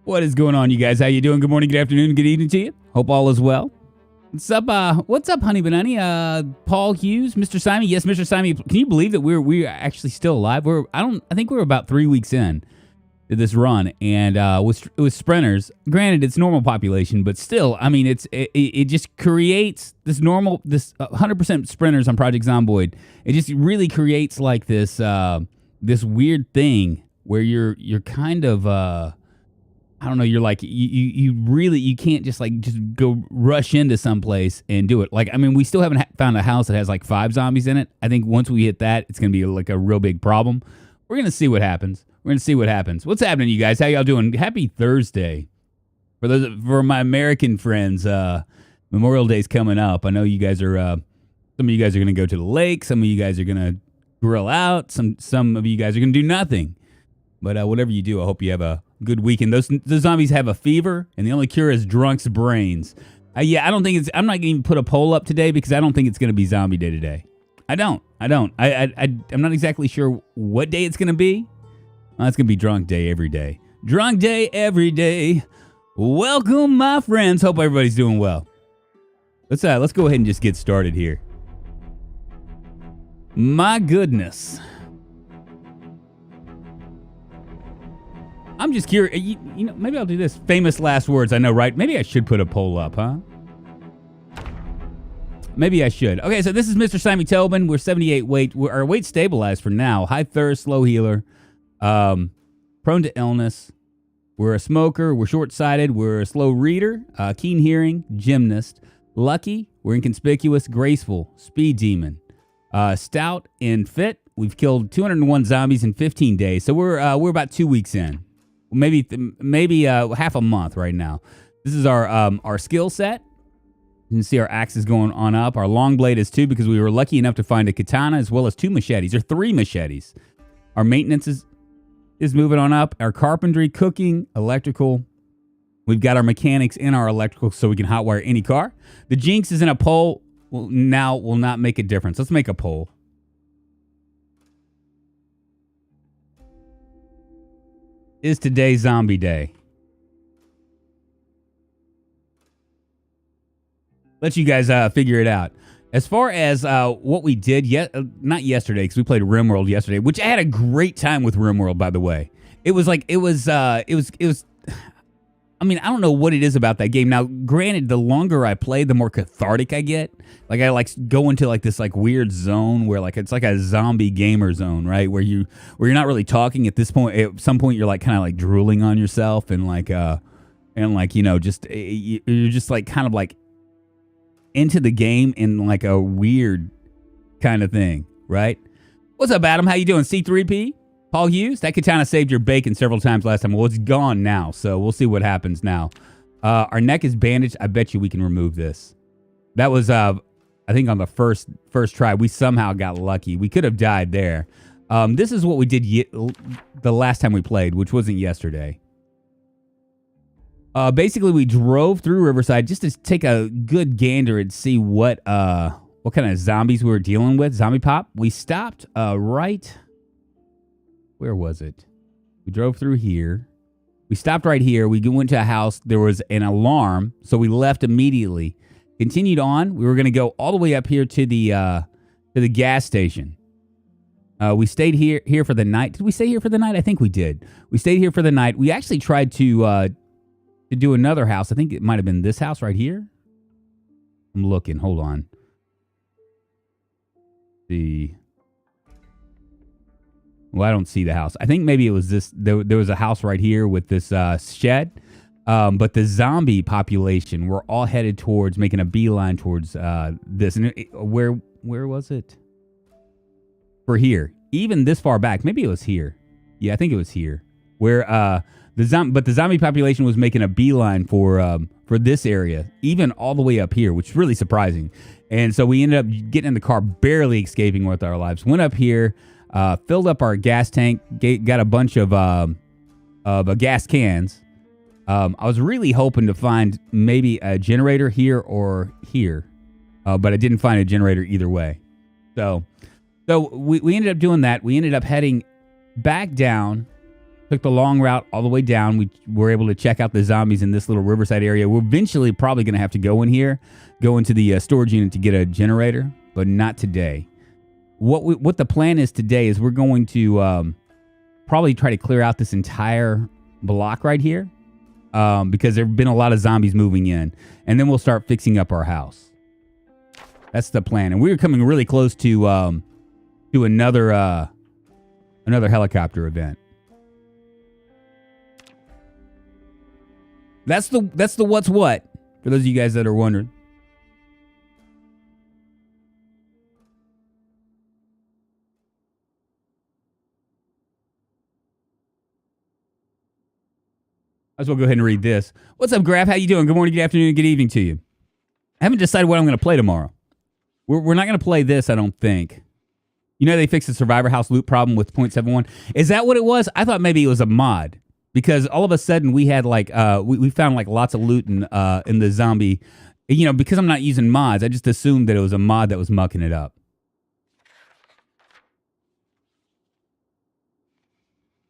What is going on, you guys? How you doing? Good morning, good afternoon, good evening to you. Hope all is well. What's up, Honey Banani? Paul Hughes, Mr. Simon. Yes, Mr. Simon. Can you believe that we're actually still alive? I think we're about 3 weeks in to this run, and with sprinters. Granted, it's normal population, but still, I mean, it just creates this 100% sprinters on Project Zomboid. It just really creates like this weird thing where you're kind of I don't know, you're like you can't just go rush into someplace and do it. Like, I mean, we still haven't found a house that has like 5 zombies in it. I think once we hit that, it's gonna be like a real big problem. We're gonna see what happens. What's happening, you guys? How y'all doing? Happy Thursday. For my American friends, Memorial Day's coming up. I know you guys are some of you guys are gonna go to the lake, some of you guys are gonna grill out, some of you guys are gonna do nothing. But whatever you do, I hope you have a good weekend. Those zombies have a fever, and the only cure is drunk's brains. I'm not going to even put a poll up today because I don't think it's going to be zombie day today. I don't. I'm not exactly sure what day it's going to be. Well, it's going to be drunk day every day. Drunk day every day. Welcome, my friends. Hope everybody's doing well. Let's go ahead and just get started here. My goodness. I'm just curious, you know, maybe I'll do this. Famous last words, I know, right? Maybe I should put a poll up, huh? Maybe I should. Okay, so this is Mr. Simon Tobin. We're 78 weight. Our weight stabilized for now. High thirst, slow healer, prone to illness. We're a smoker. We're short-sighted. We're a slow reader, keen hearing, gymnast. Lucky. We're inconspicuous, graceful, speed demon. Stout and fit. We've killed 201 zombies in 15 days, so we're about 2 weeks in. Maybe half a month right now. This is our skill set. You can see our axe is going on up. Our long blade is 2 because we were lucky enough to find a katana as well as 2 machetes, or 3 machetes. Our maintenance is moving on up. Our carpentry, cooking, electrical. We've got our mechanics in our electrical so we can hotwire any car. The jinx is in a poll. Will not make a difference. Let's make a poll. Is today zombie day? Let you guys figure it out. As far as what we did, not yesterday, because we played RimWorld yesterday, which I had a great time with RimWorld, by the way. It was. I mean, I don't know what it is about that game. Now, granted, the longer I play, the more cathartic I get. Like, I go into this weird zone where it's like a zombie gamer zone, right? Where you're not really talking at this point. At some point, you're kind of drooling on yourself and you're just kind of into the game in a weird kind of thing, right? What's up, Adam? How you doing? C3P? Paul Hughes? That katana saved your bacon several times last time. Well, it's gone now, so we'll see what happens now. Our neck is bandaged. I bet you we can remove this. That was, I think, on the first try. We somehow got lucky. We could have died there. This is what we did the last time we played, which wasn't yesterday. Basically, we drove through Riverside just to take a good gander and see what kind of zombies we were dealing with. Zombie pop. We stopped right... Where was it? We drove through here. We stopped right here. We went to a house. There was an alarm, so we left immediately. Continued on. We were going to go all the way up here to the gas station. We stayed here for the night. Did we stay here for the night? I think we did. We stayed here for the night. We actually tried to do another house. I think it might have been this house right here. I'm looking. Hold on. Well, I don't see the house. I think maybe it was this. There was a house right here with this shed. But the zombie population were all headed towards making a beeline towards this. And where was it? For here. Even this far back. Maybe it was here. Yeah, I think it was here. Where the zombie population was making a beeline for this area, even all the way up here, which is really surprising. And so we ended up getting in the car, barely escaping with our lives. Went up here. Filled up our gas tank, got a bunch of gas cans. I was really hoping to find maybe a generator here or here, but I didn't find a generator either way. So we ended up doing that. We ended up heading back down Took the long route all the way down. We were able to check out the zombies in this little riverside area. We're eventually probably going to have to go in here, go into the storage unit to get a generator, but not today. What the plan is today is we're going to probably try to clear out this entire block right here because there have been a lot of zombies moving in, and then we'll start fixing up our house. That's the plan, and we're coming really close to another helicopter event. That's the what's what, for those of you guys that are wondering. Might as well go ahead and read this. What's up, Graf? How you doing? Good morning, good afternoon, good evening to you. I haven't decided what I'm going to play tomorrow. We're not going to play this, I don't think. You know they fixed the Survivor House loot problem with 0.71? Is that what it was? I thought maybe it was a mod. Because all of a sudden we had like we found like lots of loot in the zombie, you know. Because I'm not using mods, I just assumed that it was a mod that was mucking it up.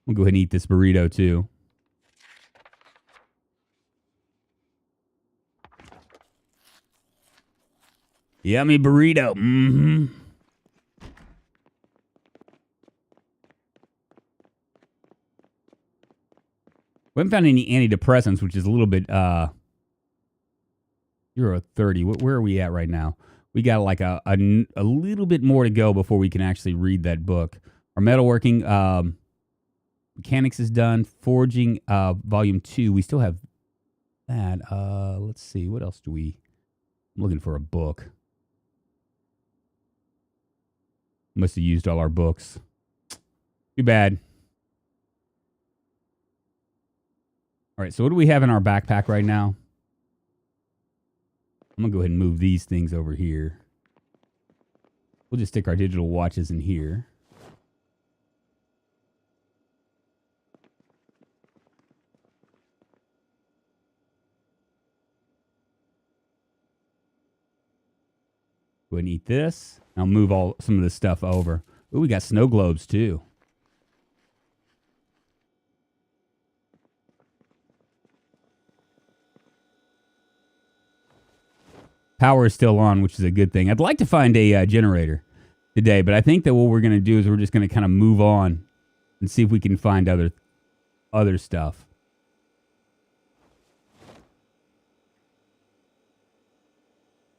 We'll go ahead and eat this burrito too. Yummy burrito. Mm-hmm. We haven't found any antidepressants, which is a little bit, 0-30. Where are we at right now? We got like a little bit more to go before we can actually read that book. Our metalworking, mechanics is done. Forging, volume 2. We still have that. Let's see. What else do we... I'm looking for a book. Must have used all our books. Too bad. All right, so what do we have in our backpack right now? I'm going to go ahead and move these things over here. We'll just stick our digital watches in here. Go ahead and eat this. I'll move some of this stuff over. Ooh, we got snow globes too. Power is still on, which is a good thing. I'd like to find a generator today, but I think that what we're going to do is we're just going to kind of move on and see if we can find other stuff.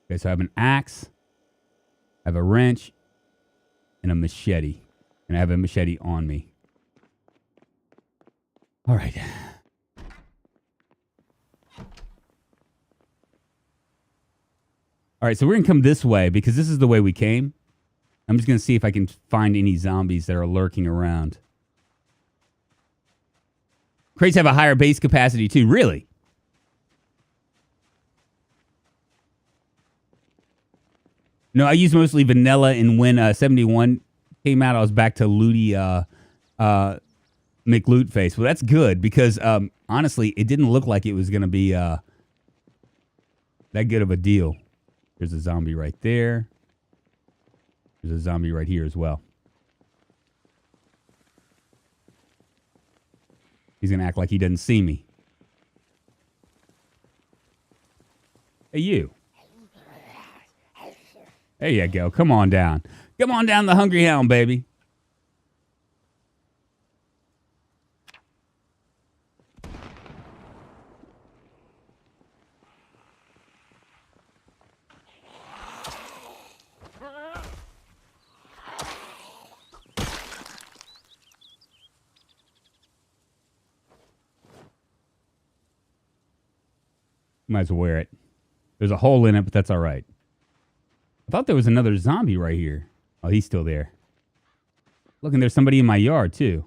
Okay, so I have an axe, I have a wrench, and a machete. And I have a machete on me. All right. All right, so we're going to come this way because this is the way we came. I'm just going to see if I can find any zombies that are lurking around. Crates have a higher base capacity too. Really? No, I use mostly vanilla, and when 71 came out, I was back to Looty McLootface. Well, that's good because honestly, it didn't look like it was going to be that good of a deal. There's a zombie right there. There's a zombie right here as well. He's going to act like he doesn't see me. Hey, you. There you go. Come on down. Come on down the Hungry Hound, baby. Might as well wear it. There's a hole in it, but that's all right. I thought there was another zombie right here. Oh, he's still there. Look, and there's somebody in my yard, too.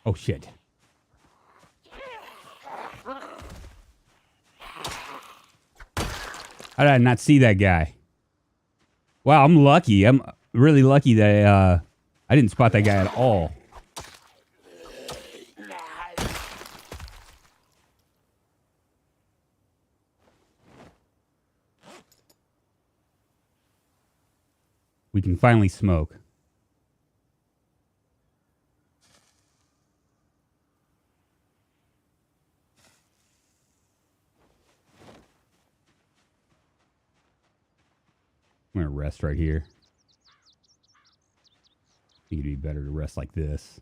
Oh, shit. How did I not see that guy? Wow, I'm lucky. I'm really lucky that I didn't spot that guy at all. We can finally smoke. I'm going to rest right here. I think it'd be better to rest like this.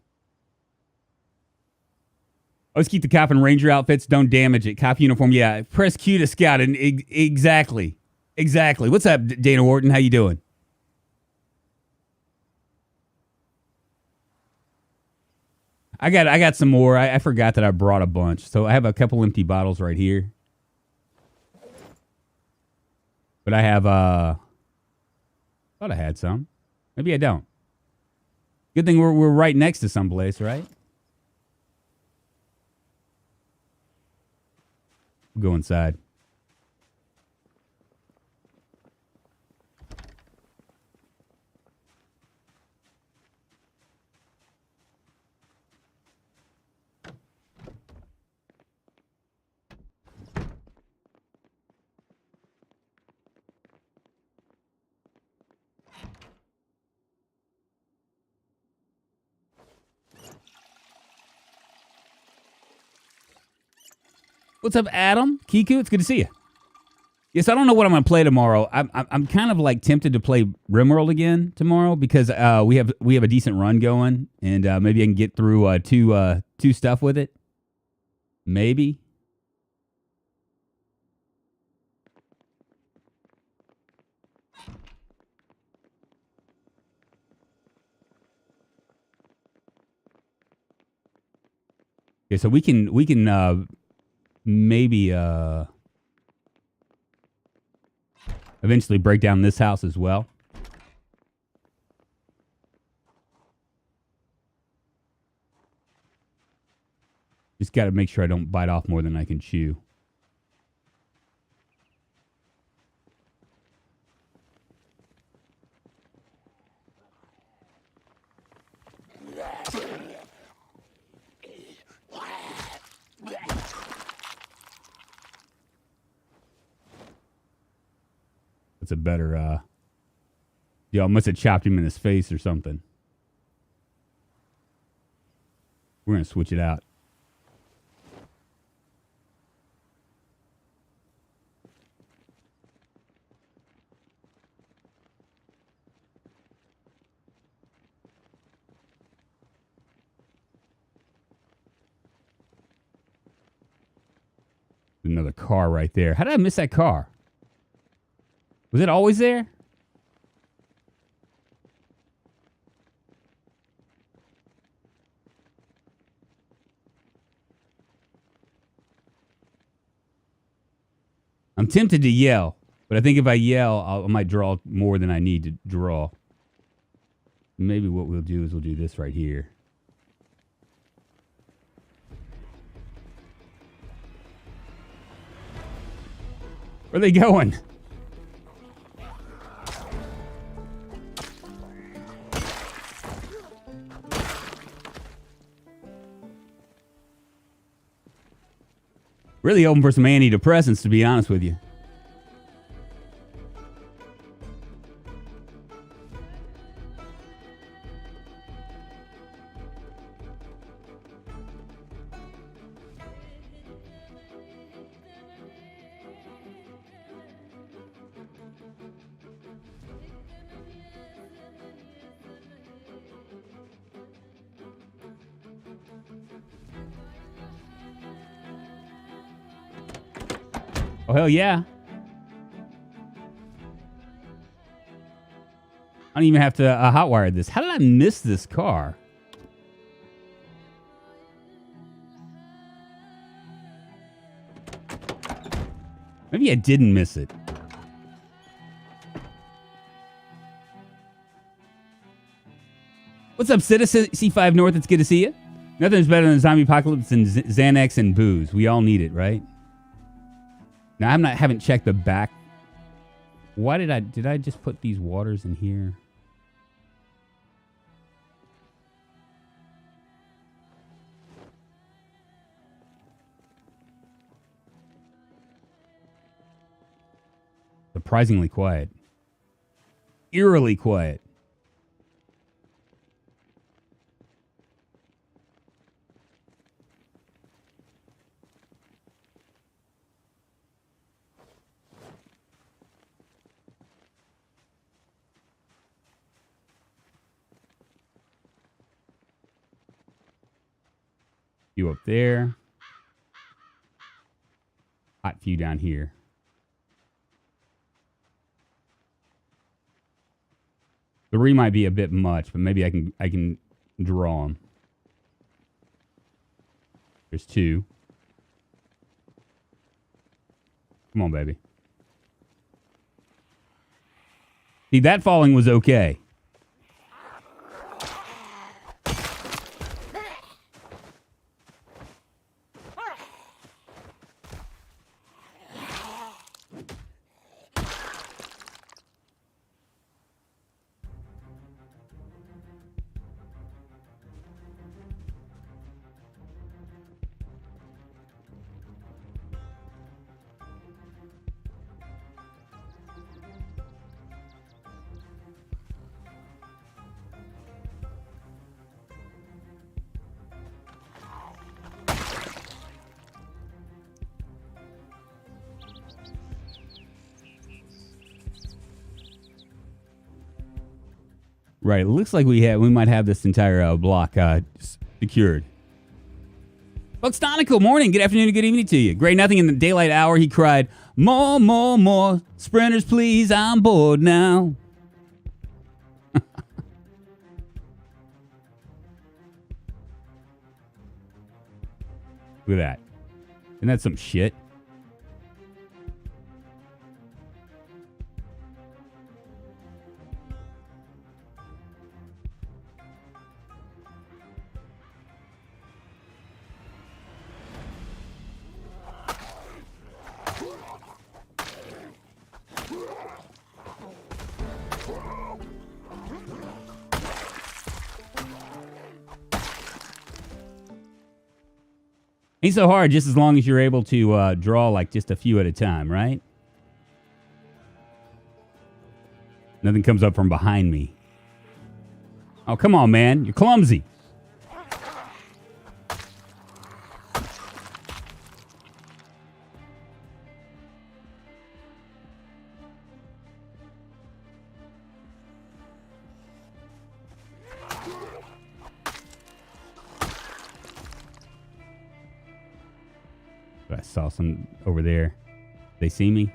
Always keep the cop and ranger outfits. Don't damage it. Cop uniform, yeah. Press Q to scout. And exactly. Exactly. What's up, Dana Wharton? How you doing? I got some more. I forgot that I brought a bunch. So I have a couple empty bottles right here. But I have thought I had some. Maybe I don't. Good thing we're right next to someplace, right? Go inside. What's up, Adam? Kiku, it's good to see you. Yes, I don't know what I'm going to play tomorrow. I'm kind of like tempted to play RimWorld again tomorrow because we have a decent run going, and maybe I can get through two stuff with it. Maybe. Okay, so we can maybe eventually break down this house as well. Just got to make sure I don't bite off more than I can chew. It's a better, yo, I must have chopped him in his face or something. We're going to switch it out. Another car right there. How did I miss that car? Was it always there? I'm tempted to yell, but I think if I yell, I might draw more than I need to draw. Maybe what we'll do is we'll do this right here. Where are they going? Really hoping for some antidepressants, to be honest with you. Oh, hell yeah. I don't even have to hotwire this. How did I miss this car? Maybe I didn't miss it. What's up, Citizen C5 North? It's good to see you. Nothing's better than zombie apocalypse than Xanax and booze. We all need it, right? Now, haven't checked the back Why did I just put these waters in here? Surprisingly quiet. Eerily quiet. You up there. Hot few down here. 3 might be a bit much, but maybe I can draw them. There's 2. Come on, baby. See, that falling was okay. Right, it looks like we might have this entire block secured. Buxtonical, morning, good afternoon, and good evening to you. Gray nothing in the daylight hour, he cried, more, more, more, sprinters please, I'm bored now. Look at that. Isn't that some shit? Ain't so hard, just as long as you're able to draw like just a few at a time, right? Nothing comes up from behind me. Oh, come on, man. You're clumsy. I saw some over there. They see me?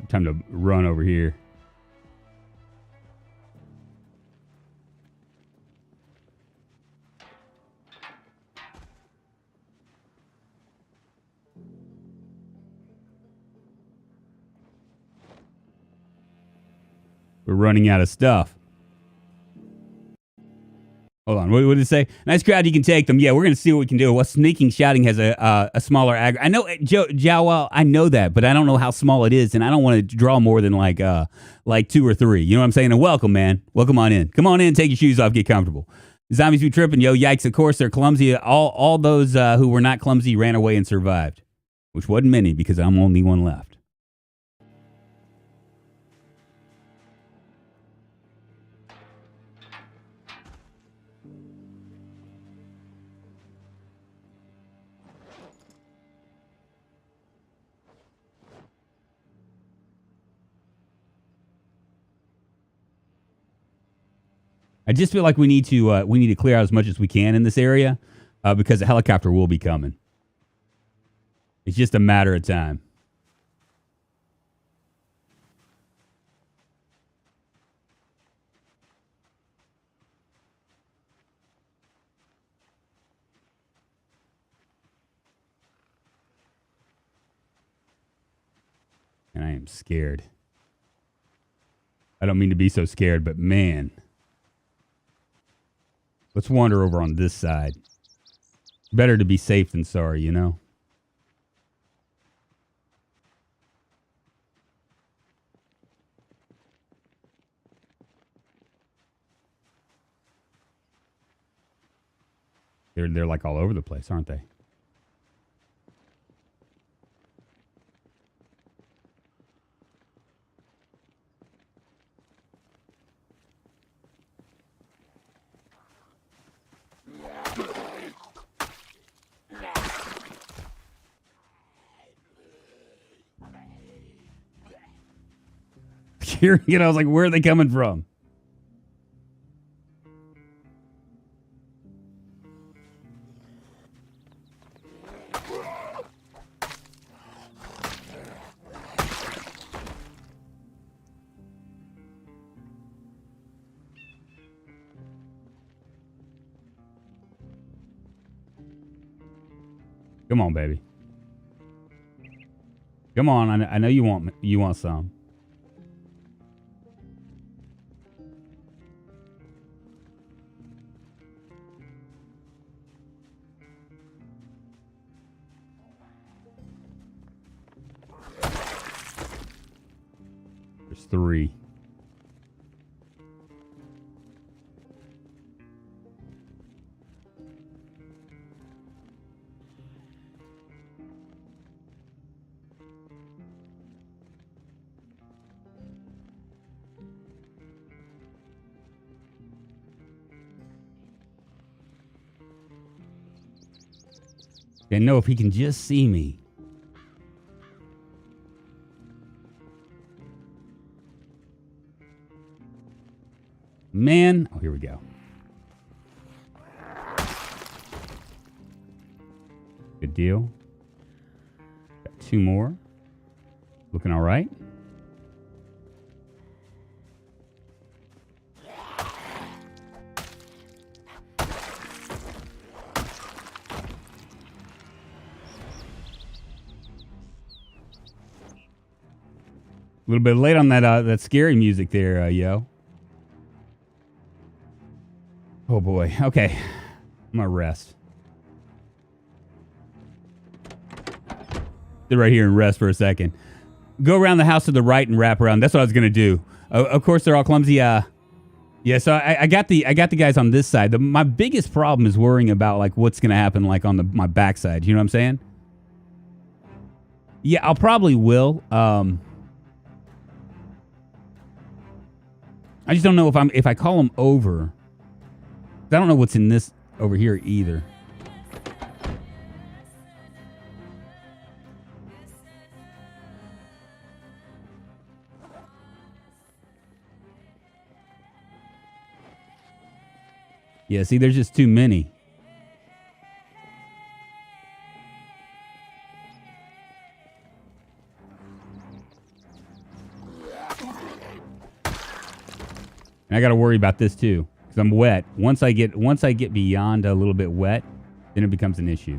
Time to run over here. We're running out of stuff. Hold on. What did it say? Nice crowd. You can take them. Yeah, we're going to see what we can do. Well, sneaking shouting has a smaller aggro. I know, Jowl, I know that, but I don't know how small it is, and I don't want to draw more than like 2 or 3. You know what I'm saying? And welcome, man. Welcome on in. Come on in. Take your shoes off. Get comfortable. Zombies be tripping. Yo, yikes. Of course, they're clumsy. All those who were not clumsy ran away and survived, which wasn't many because I'm only one left. I just feel like we need to clear out as much as we can in this area because the helicopter will be coming. It's just a matter of time. And I am scared. I don't mean to be so scared, but man. Let's wander over on this side. Better to be safe than sorry, you know? They're like all over the place, aren't they? Hearing it, I was like, where are they coming from? Come on, baby. Come on, I know you want some. There's 3. And know if he can just see me. Man, oh, here we go. Good deal. Got 2 more. Looking all right. A little bit late on that scary music there, yo. Oh boy. Okay, I'm gonna rest. Sit right here and rest for a second. Go around the house to the right and wrap around. That's what I was gonna do. Of course, they're all clumsy. Yeah. So I got the guys on this side. My biggest problem is worrying about like what's gonna happen like on my backside. You know what I'm saying? Yeah, I'll probably will. I just don't know if I call them over. I don't know what's in this over here either. Yeah, see, there's just too many. And I got to worry about this too, because I'm wet. Once I get beyond a little bit wet, then it becomes an issue.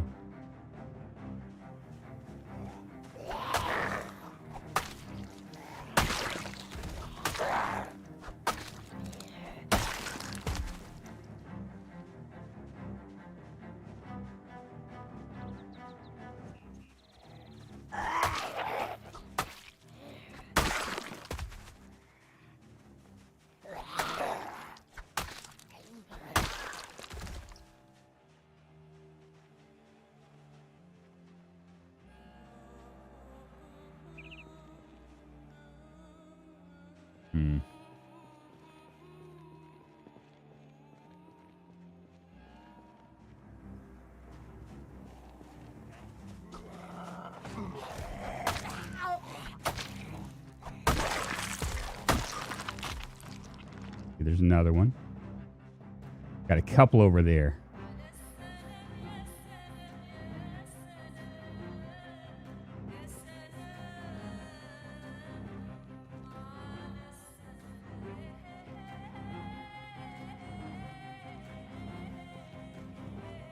There's another one. Got a couple over there.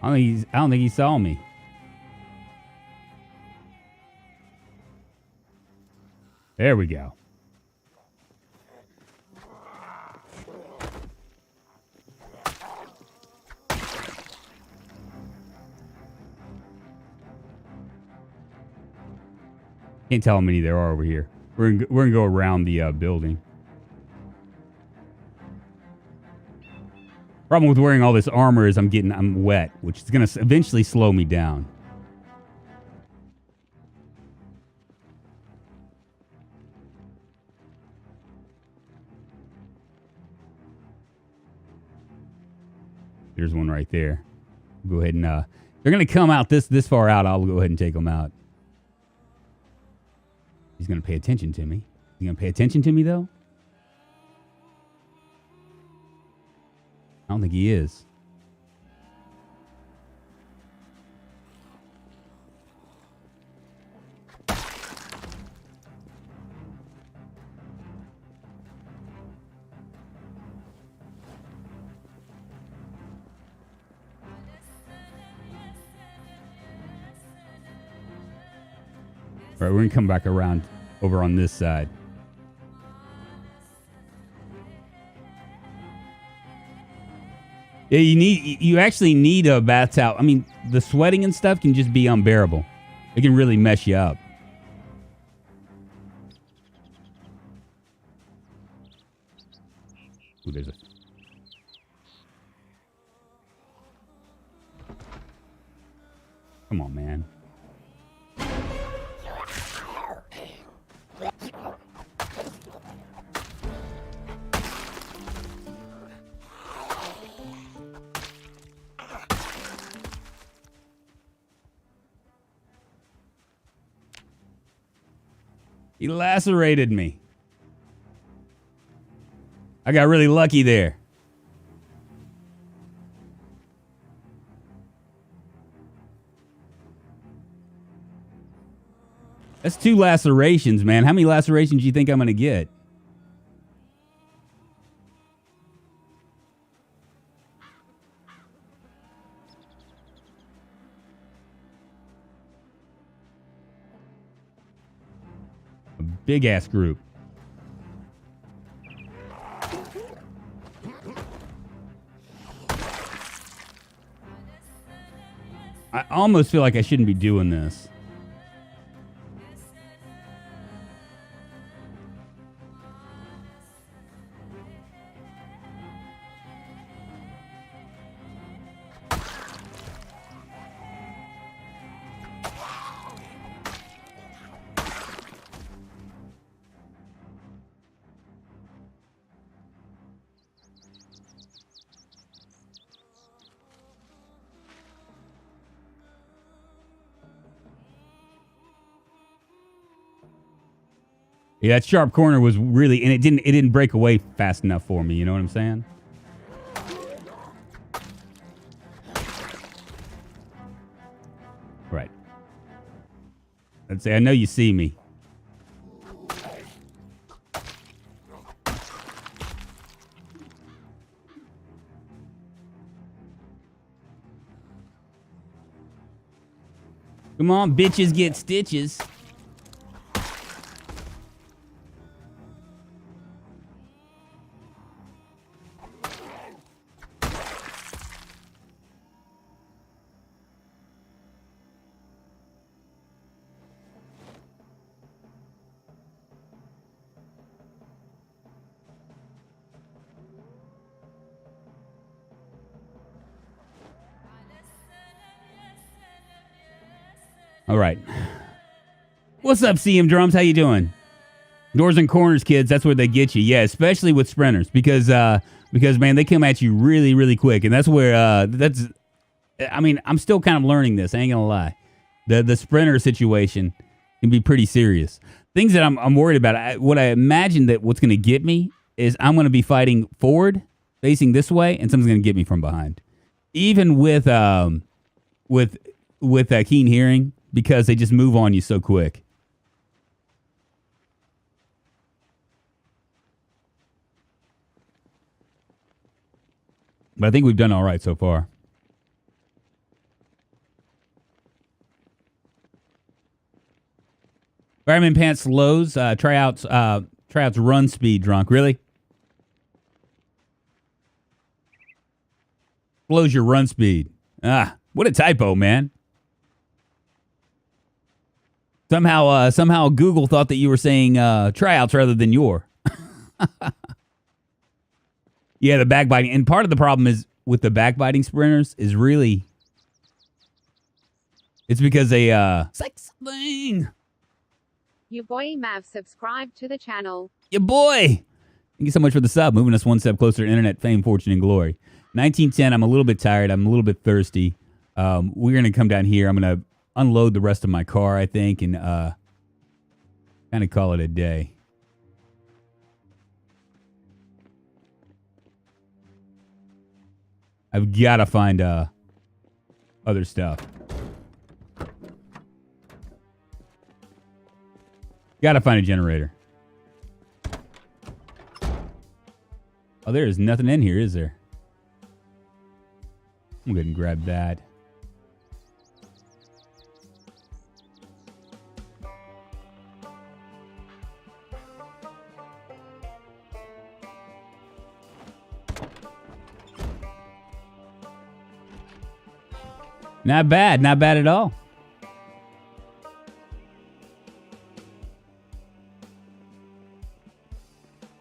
I don't think he saw me. There we go. Can't tell how many there are over here. We're gonna go around the building. Problem with wearing all this armor is I'm wet, which is gonna eventually slow me down. There's one right there. Go ahead and they're gonna come out this far out. I'll go ahead and take them out. He's gonna pay attention to me. He's gonna pay attention to me though. I don't think he is. All right, we're gonna come back around over on this side. Yeah, you actually need a bath towel. I mean, the sweating and stuff can just be unbearable. It can really mess you up. Ooh, there's a... Come on, man. He lacerated me. I got really lucky there. That's 2 lacerations, man. How many lacerations do you think I'm going to get? A big-ass group. I almost feel like I shouldn't be doing this. Yeah, that sharp corner was really, and it didn't break away fast enough for me. You know what I'm saying? Right. Let's say I know you see me. Come on, bitches get stitches. All right. What's up, CM Drums? How you doing? Doors and corners, kids. That's where they get you. Yeah, especially with sprinters because man, they come at you really, really quick, and that's where I mean, I'm still kind of learning this. I ain't gonna lie. The sprinter situation can be pretty serious. Things that I'm worried about. What I imagine that what's gonna get me is I'm gonna be fighting forward, facing this way, and someone's gonna get me from behind. Even with keen hearing. Because they just move on you so quick. But I think we've done all right so far. Fireman Pants Lows, tryouts run speed drunk. Really? Blows your run speed. Ah, what a typo, man. Somehow Google thought that you were saying tryouts rather than your. Yeah, the backbiting. And part of the problem is with the backbiting sprinters is really... It's because they... Sex thing! Your boy Mav subscribed to the channel. Your boy! Thank you so much for the sub, moving us one step closer to internet fame, fortune, and glory. 1910, I'm a little bit tired. I'm a little bit thirsty. We're going to come down here. I'm going to unload the rest of my car, I think, and kind of call it a day. I've got to find other stuff. Got to find a generator. Oh, there is nothing in here, is there? I'm going to grab that. Not bad. Not bad at all.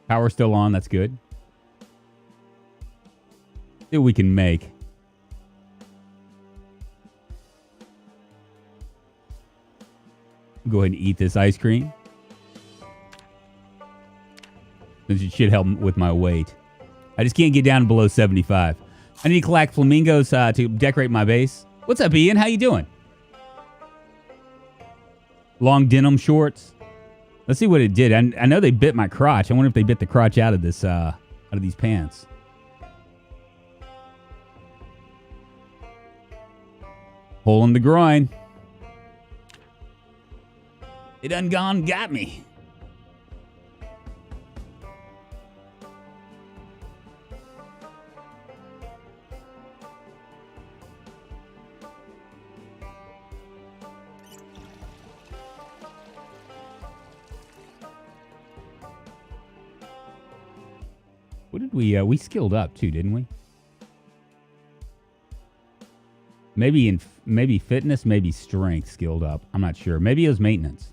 Power's still on. That's good. See what we can make. Go ahead and eat this ice cream. Since it should help with my weight. I just can't get down below 75. I need to collect flamingos to decorate my base. What's up, Ian? How you doing? Long denim shorts. Let's see what it did. I know they bit my crotch. I wonder if they bit the crotch out of this, out of these pants. Hole in the groin. It done gone got me. What did we skilled up too, didn't we? Maybe fitness, maybe strength skilled up. I'm not sure. Maybe it was maintenance.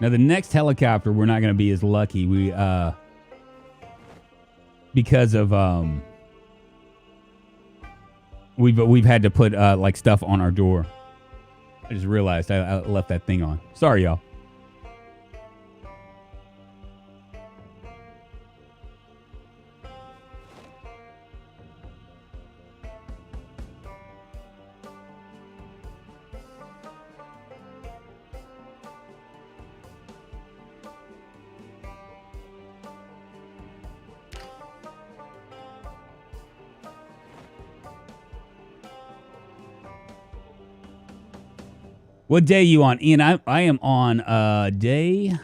Now the next helicopter, we're not going to be as lucky. We because of we've had to put like stuff on our door. I just realized I left that thing on. Sorry, y'all. What day are you on, Ian? I am on day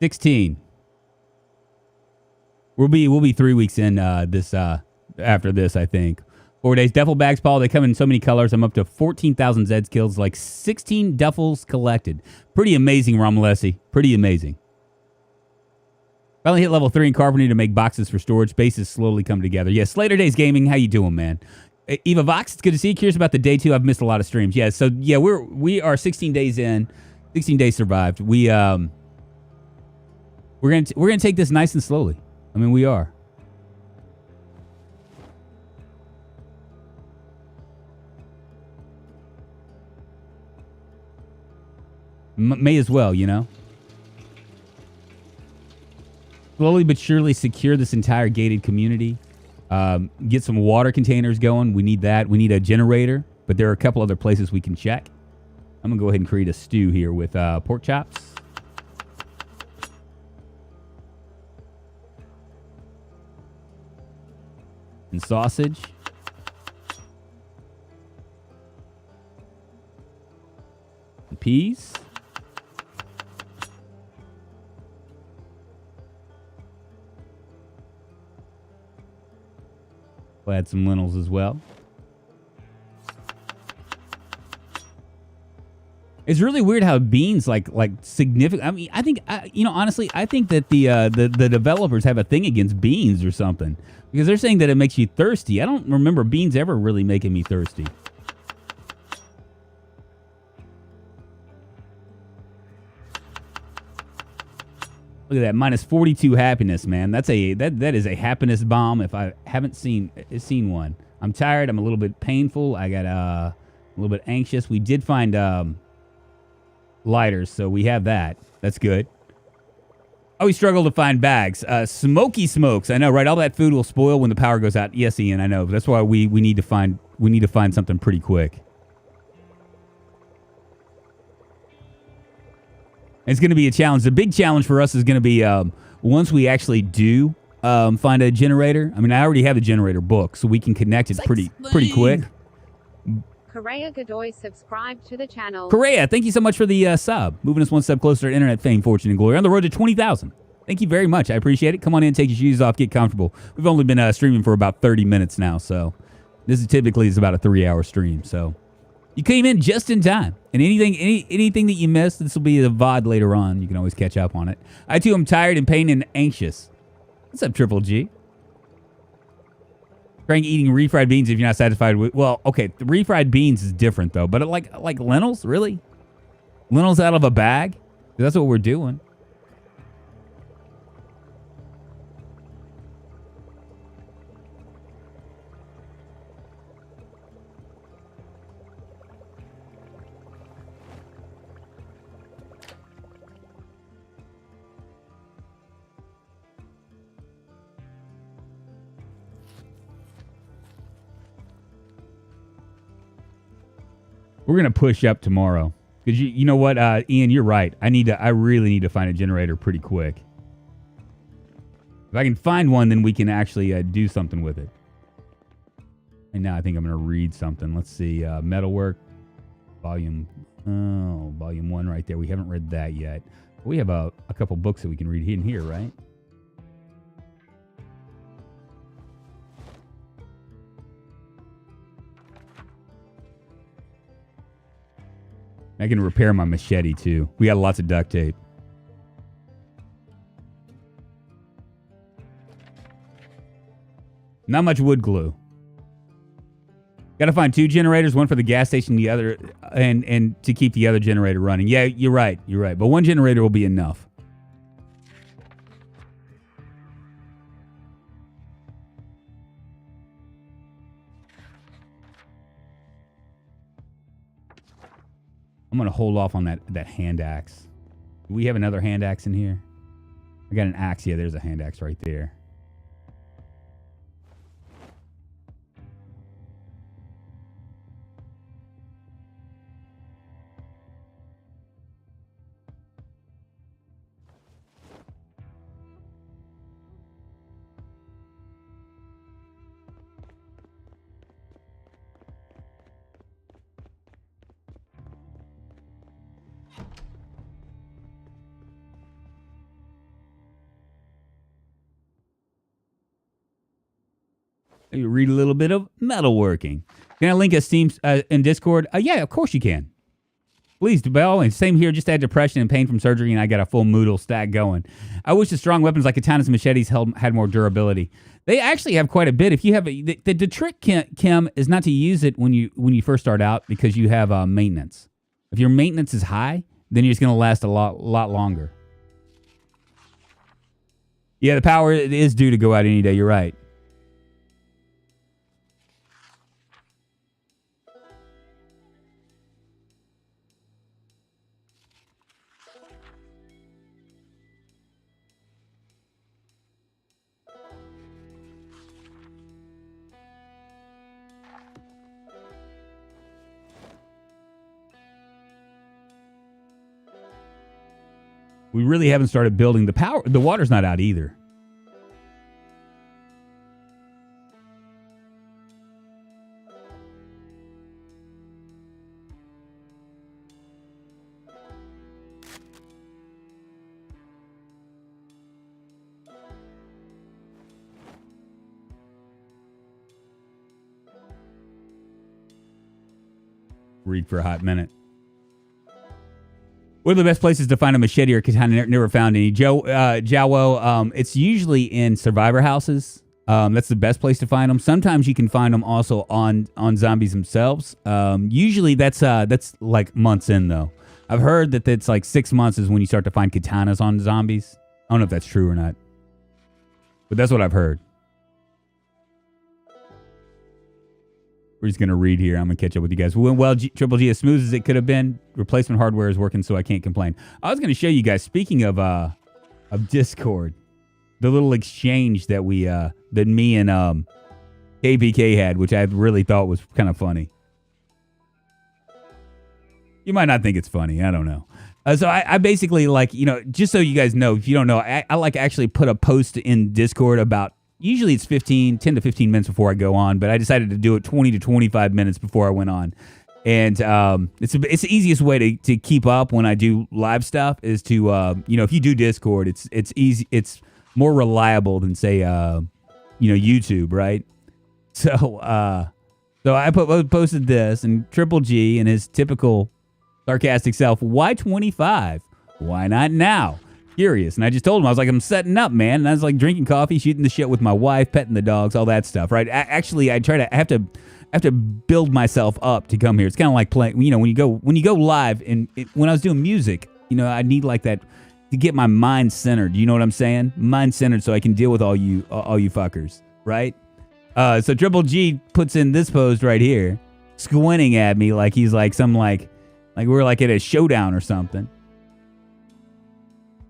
16. We'll be 3 weeks in this after this, I think. 4 days. Duffel bags, Paul. They come in so many colors. I'm up to 14,000 Zeds kills, like 16 duffels collected. Pretty amazing, Romlesi. Pretty amazing. Finally hit level 3 in carpentry to make boxes for storage. Bases slowly come together. Yeah, Slater Days Gaming. How you doing, man? Eva Vox, it's good to see you. Curious about the day 2. I've missed a lot of streams. Yeah, so yeah, we are 16 days in. 16 days survived. We're gonna take this nice and slowly. I mean, we are. May as well, you know. Slowly but surely secure this entire gated community. Get some water containers going. We need that. We need a generator, but there are a couple other places we can check. I'm going to go ahead and create a stew here with pork chops. And sausage. And peas. We'll add some lentils as well. It's really weird how beans like significant. I mean, I think honestly, I think that the developers have a thing against beans or something because they're saying that it makes you thirsty. I don't remember beans ever really making me thirsty. Look at that, minus 42 happiness, man. That is a happiness bomb. If I haven't seen one, I'm tired. I'm a little bit painful. I got a little bit anxious. We did find lighters, so we have that. That's good. Oh, we struggle to find bags. Smoky smokes. I know, right? All that food will spoil when the power goes out. Yes, Ian, I know. That's why we need to find something pretty quick. It's going to be a challenge. The big challenge for us is going to be once we actually do find a generator. I mean, I already have a generator book, so we can connect it pretty quick. Correa Godoy subscribed to the channel. Correa, thank you so much for the sub. Moving us one step closer to internet fame, fortune, and glory. On the road to 20,000. Thank you very much. I appreciate it. Come on in, take your shoes off, get comfortable. We've only been streaming for about 30 minutes now, so this is typically about a 3-hour stream, so... You came in just in time. And anything that you missed, this will be a VOD later on. You can always catch up on it. I, too, am tired and pain and anxious. What's up, Triple G? Trying eating refried beans if you're not satisfied with... Well, okay, the refried beans is different, though. But like lentils? Really? Lentils out of a bag? That's what we're doing. We're gonna push up tomorrow because you know what, Ian, you're right. I really need to find a generator pretty quick. If I can find one, then we can actually do something with it. And now I think I'm gonna read something. Let's see, Metalwork, volume 1 right there. We haven't read that yet. We have a couple books that we can read in here, right? I can repair my machete, too. We got lots of duct tape. Not much wood glue. Got to find 2 generators, one for the gas station, the other, and to keep the other generator running. Yeah, you're right. You're right. But 1 generator will be enough. I'm going to hold off on that hand axe. Do we have another hand axe in here? I got an axe. Yeah, there's a hand axe right there. You read a little bit of metalworking. Can I link a Steam in Discord? Yeah, of course you can. Please, by all means. Same here. Just had depression and pain from surgery, and I got a full Moodle stack going. I wish the strong weapons like katanas and machetes had more durability. They actually have quite a bit. If you have the trick, Kim, is not to use it when you first start out because you have maintenance. If your maintenance is high, then you're just going to last a lot longer. Yeah, the power is due to go out any day. You're right. We really haven't started building the power. The water's not out either. Read for a hot minute. What are the best places to find a machete or katana? Never found any. Jawo, it's usually in survivor houses. That's the best place to find them. Sometimes you can find them also on zombies themselves. Usually that's like months in though. I've heard that it's like 6 months is when you start to find katanas on zombies. I don't know if that's true or not, but that's what I've heard. We're just going to read here. I'm going to catch up with you guys. Well, Triple G, as smooth as it could have been, replacement hardware is working, so I can't complain. I was going to show you guys, speaking of Discord, the little exchange that that me and KPK had, which I really thought was kind of funny. You might not think it's funny. I don't know. So I basically, like, you know, just so you guys know, if you don't know, I like actually put a post in Discord about, usually it's 10 to 15 minutes before I go on, but I decided to do it 20 to 25 minutes before I went on. And it's the easiest way to keep up when I do live stuff is to, you know, if you do Discord, it's easy. It's more reliable than, say, you know, YouTube, right? So I posted this, and Triple G and his typical sarcastic self, why 25? Why not now? Curious. And I just told him, I was like, I'm setting up, man. And I was like drinking coffee, shooting the shit with my wife, petting the dogs, all that stuff, right? I have to build myself up to come here. It's kind of like playing, you know, when you go live, and when I was doing music, you know, I need like that to get my mind centered. You know what I'm saying? Mind centered, so I can deal with all you fuckers, right? So Triple G puts in this post right here, squinting at me like he's like some like we're like at a showdown or something.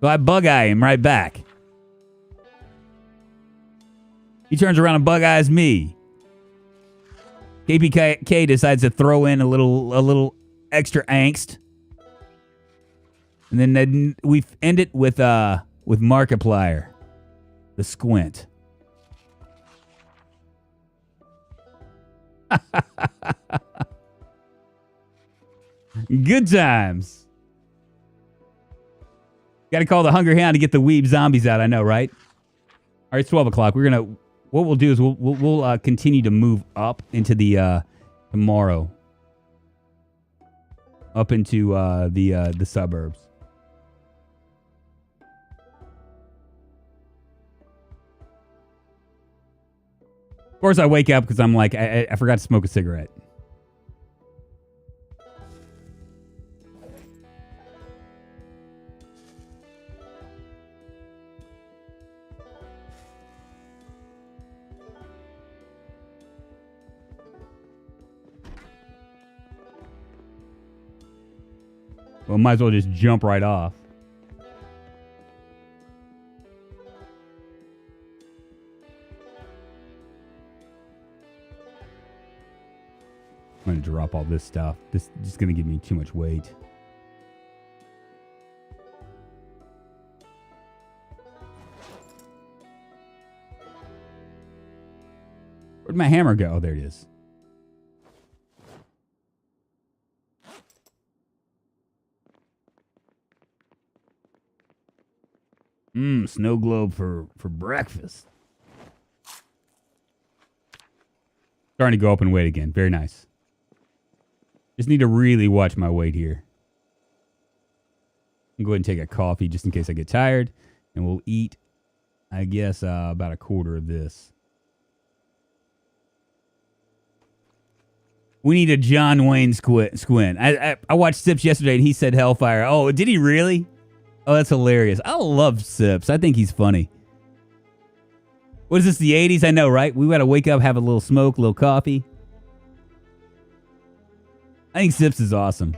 So I bug-eye him right back. He turns around and bug-eyes me. KPK decides to throw in a little extra angst. And then we end it with Markiplier, the squint. Good times. Got to call the Hunger Hound to get the weeb zombies out. I know, right? All right, it's 12 o'clock. What we'll do is we'll continue to move up into the tomorrow, up into the suburbs. Of course, I wake up because I'm like I forgot to smoke a cigarette. Well, might as well just jump right off. I'm going to drop all this stuff. This is going to give me too much weight. Where'd my hammer go? Oh, there it is. Snow globe for breakfast. Starting to go up in weight again. Very nice. Just need to really watch my weight here. I'll go ahead and take a coffee just in case I get tired. And we'll eat, I guess, about a quarter of this. We need a John Wayne squint. I watched Sips yesterday and he said Hellfire. Oh, did he really? Oh, that's hilarious. I love Sips. I think he's funny. What is this, the 80s? I know, right? We got to wake up, have a little smoke, a little coffee. I think Sips is awesome.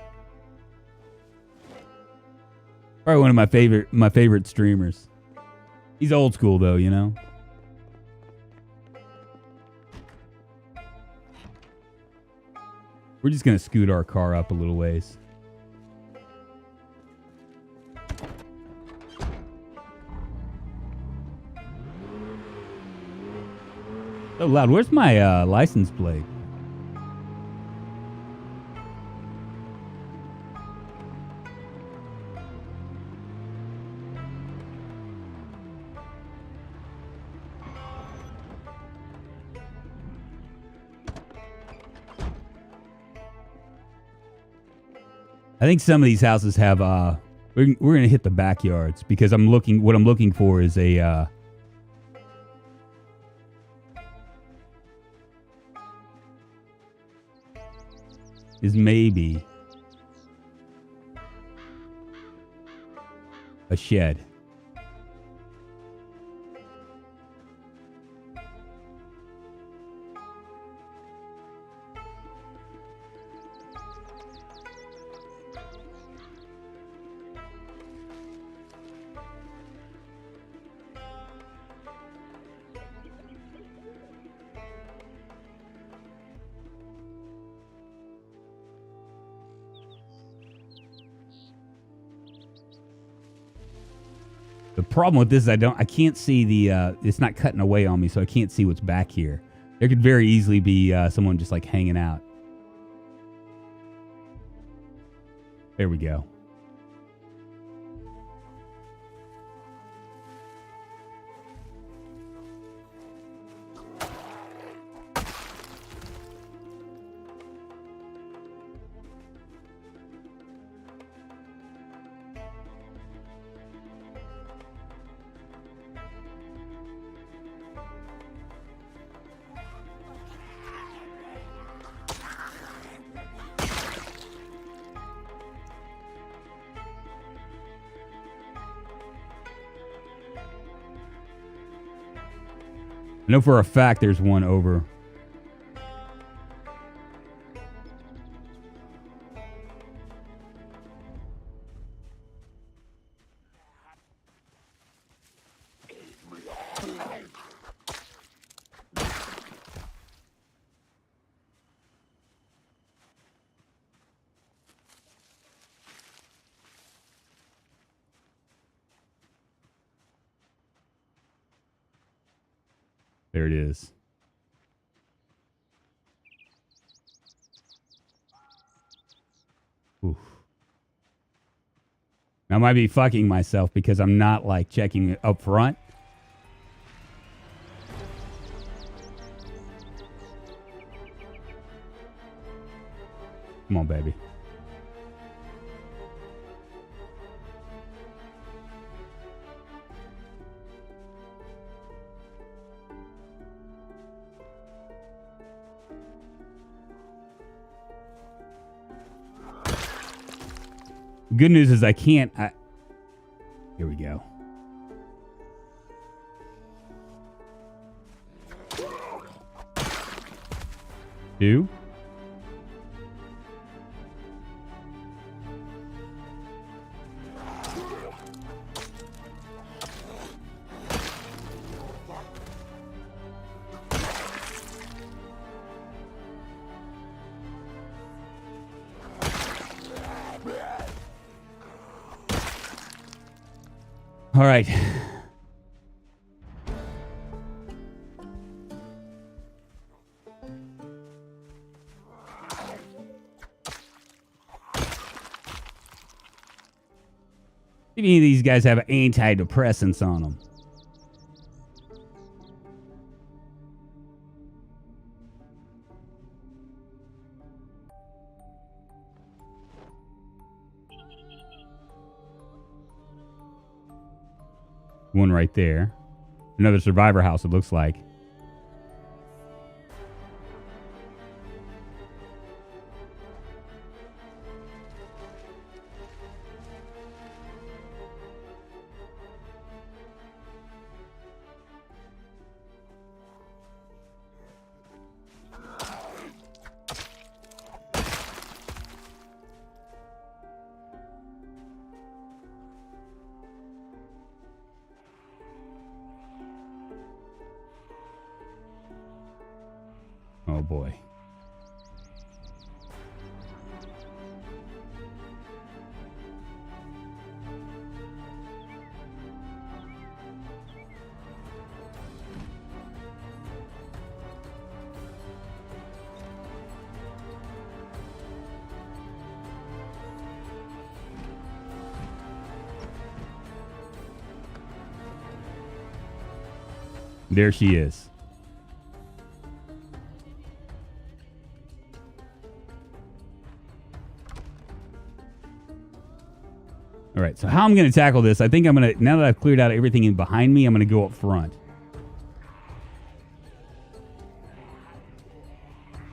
Probably one of my favorite streamers. He's old school, though, you know? We're just going to scoot our car up a little ways. So loud. Where's my license plate? I think some of these houses have We're gonna hit the backyards because I'm looking. What I'm looking for is a. Is maybe a shed. The problem with this is I can't see the, it's not cutting away on me, so I can't see what's back here. There could very easily be someone just like hanging out. There we go. I know for a fact there's one over. There it is. Oof. Now, I might be fucking myself because I'm not like checking it up front. Come on, baby. Good news is I can't. Here we go. Two. All right. If any of these guys have antidepressants on them. One right there. Another survivor house, it looks like. Oh boy. There she is. All right, so how I'm going to tackle this, I think I'm going to, now that I've cleared out everything in behind me, I'm going to go up front.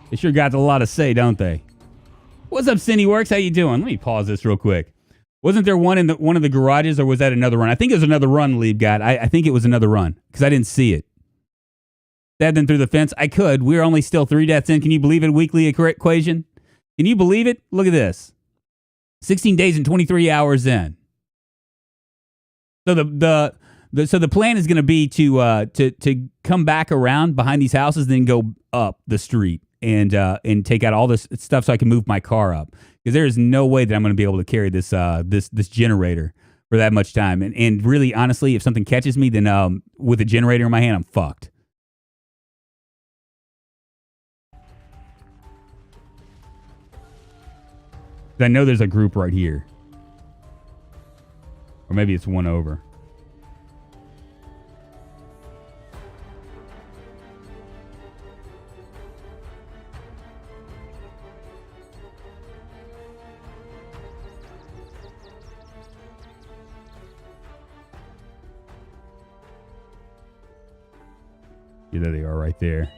They sure got a lot to say, don't they? What's up, Cineworks? How you doing? Let me pause this real quick. Wasn't there one in one of the garages, or was that another run? I think it was another run, Lieb got. I think it was another run, because I didn't see it. Stab them through the fence? I could. We're only still 3 deaths in. Can you believe it? Weekly equation? Can you believe it? Look at this. 16 days and 23 hours in. So the plan is going to be to come back around behind these houses, then go up the street and take out all this stuff so I can move my car up, because there is no way that I'm going to be able to carry this generator for that much time. And really, honestly, if something catches me, then with a generator in my hand, I'm fucked. I know there's a group right here. Or maybe it's one over. Yeah, there they are right there.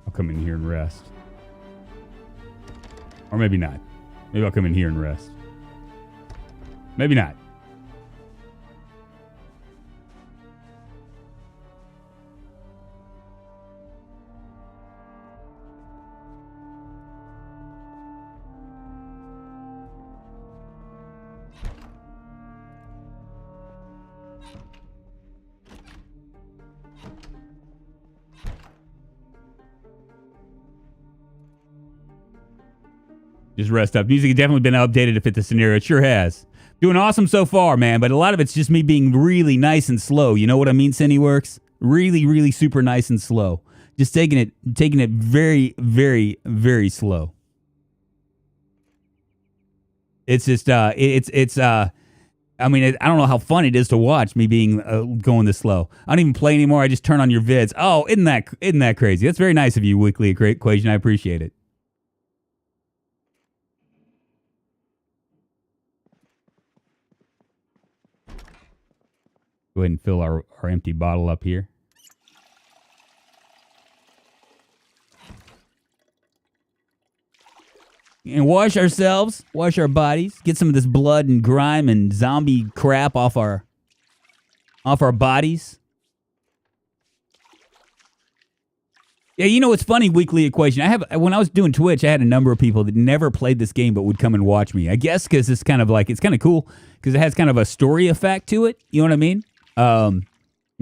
I'll come in here and rest. Or maybe not. Maybe I'll come in here and rest. Maybe not. Just rest up. Music has definitely been updated to fit the scenario. It sure has. Doing awesome so far, man, but a lot of it's just me being really nice and slow. You know what I mean, Cineworks? Really, really super nice and slow. Just taking it very, very, very slow. It's just, I mean, I don't know how fun it is to watch me being going this slow. I don't even play anymore. I just turn on your vids. Oh, isn't that crazy? That's very nice of you, Weekly Equation. I appreciate it. Go ahead and fill our empty bottle up here. And wash ourselves, wash our bodies, get some of this blood and grime and zombie crap off our bodies. Yeah, you know what's funny, Weekly Equation? When I was doing Twitch, I had a number of people that never played this game but would come and watch me. I guess because it's kind of cool because it has kind of a story effect to it. You know what I mean? And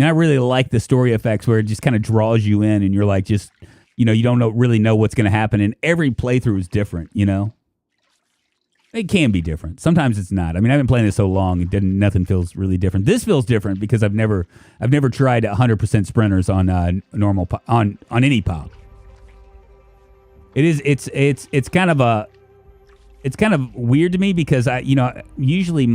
I really like the story effects where it just kind of draws you in and you're like, just, you don't really know what's going to happen. And every playthrough is different, It can be different. Sometimes it's not. I mean, I've been playing this so long, nothing feels really different. This feels different because I've never tried 100% sprinters on normal on any pop. It's kind of weird to me because usually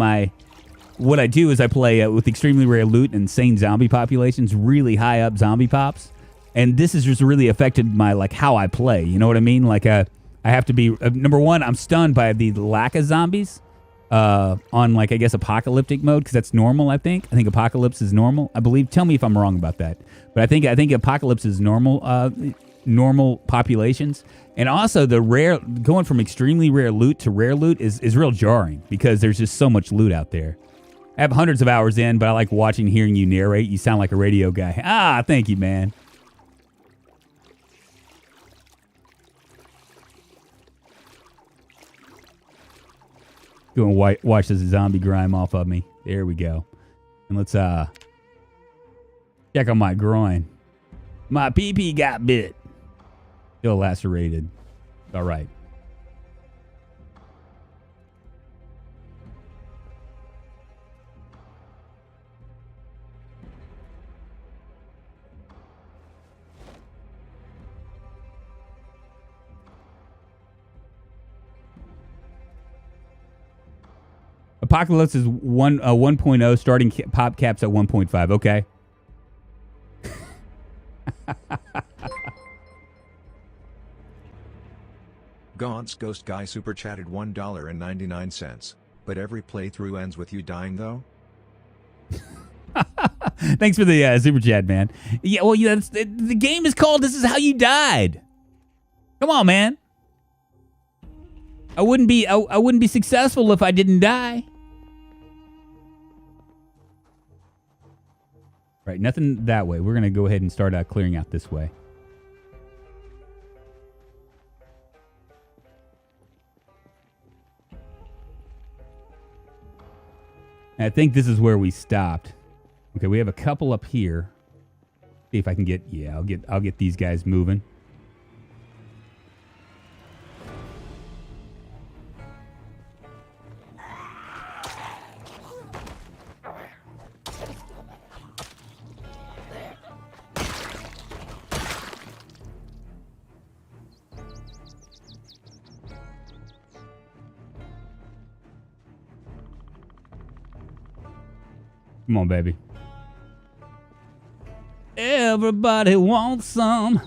what I do is I play with extremely rare loot and insane zombie populations, really high up zombie pops, and this has just really affected my how I play. You know what I mean? I have to be number one. I'm stunned by the lack of zombies on I guess apocalyptic mode because that's normal. I think apocalypse is normal. I believe. Tell me if I'm wrong about that, but I think apocalypse is normal. Normal populations, and also the rare going from extremely rare loot to rare loot is real jarring because there's just so much loot out there. I have hundreds of hours in, but I like hearing you narrate. You sound like a radio guy. Ah, thank you, man. Go and wash this zombie grime off of me. There we go. And let's check on my groin. My pee-pee got bit. Still lacerated. All right. Apocalypse is 1.0, starting pop caps at 1.5. Okay. Gaunt's Ghost Guy super chatted $1.99. But every playthrough ends with you dying though? Thanks for the super chat, man. Yeah, well, yeah, the game is called This Is How You Died. Come on, man. I wouldn't be successful if I didn't die. Right, nothing that way. We're going to go ahead and start clearing out this way. I think this is where we stopped. Okay, we have a couple up here. See if I can get, yeah, I'll get these guys moving. Come on, baby. Everybody wants some.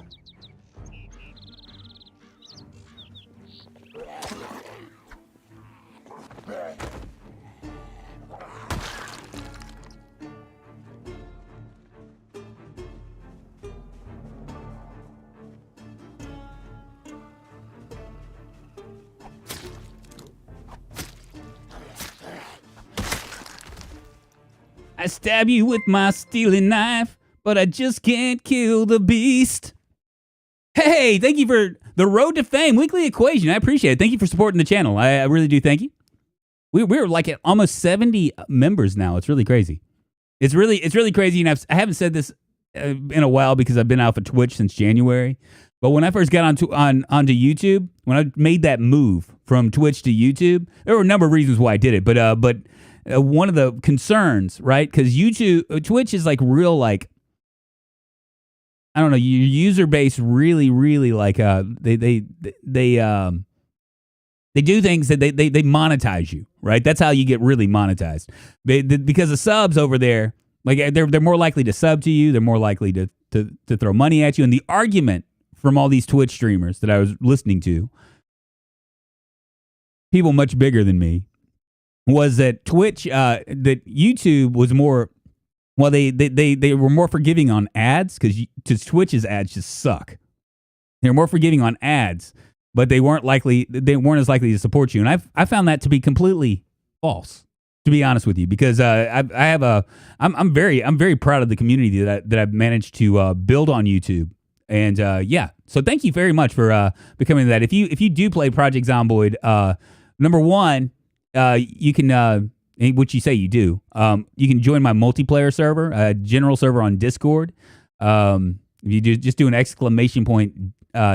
I stab you with my stealing knife, but I just can't kill the beast. Hey, thank you for the Road to Fame weekly equation. I appreciate it. Thank you for supporting the channel. I really do. Thank you. We're like at almost 70 members now. It's really crazy. It's really crazy. And I haven't said this in a while because I've been out of Twitch since January. But when I first got onto YouTube, when I made that move from Twitch to YouTube, there were a number of reasons why I did it. But one of the concerns, right? Because Twitch is like real, like, I don't know, your user base really like they do things that they monetize you, right? That's how you get really monetized. Because the subs over there, like they're more likely to sub to you, they're more likely to throw money at you. And the argument from all these Twitch streamers that I was listening to, people much bigger than me, was that that YouTube was more, well, they were more forgiving on ads because Twitch's ads just suck. They're more forgiving on ads, but they weren't as likely to support you. And I found that to be completely false, to be honest with you, because I'm very proud of the community that I've managed to build on YouTube. And yeah, so thank you very much for becoming that. If you do play Project Zomboid, number one, you can, which you say you do, you can join my multiplayer server, general server on Discord. If you just do an exclamation point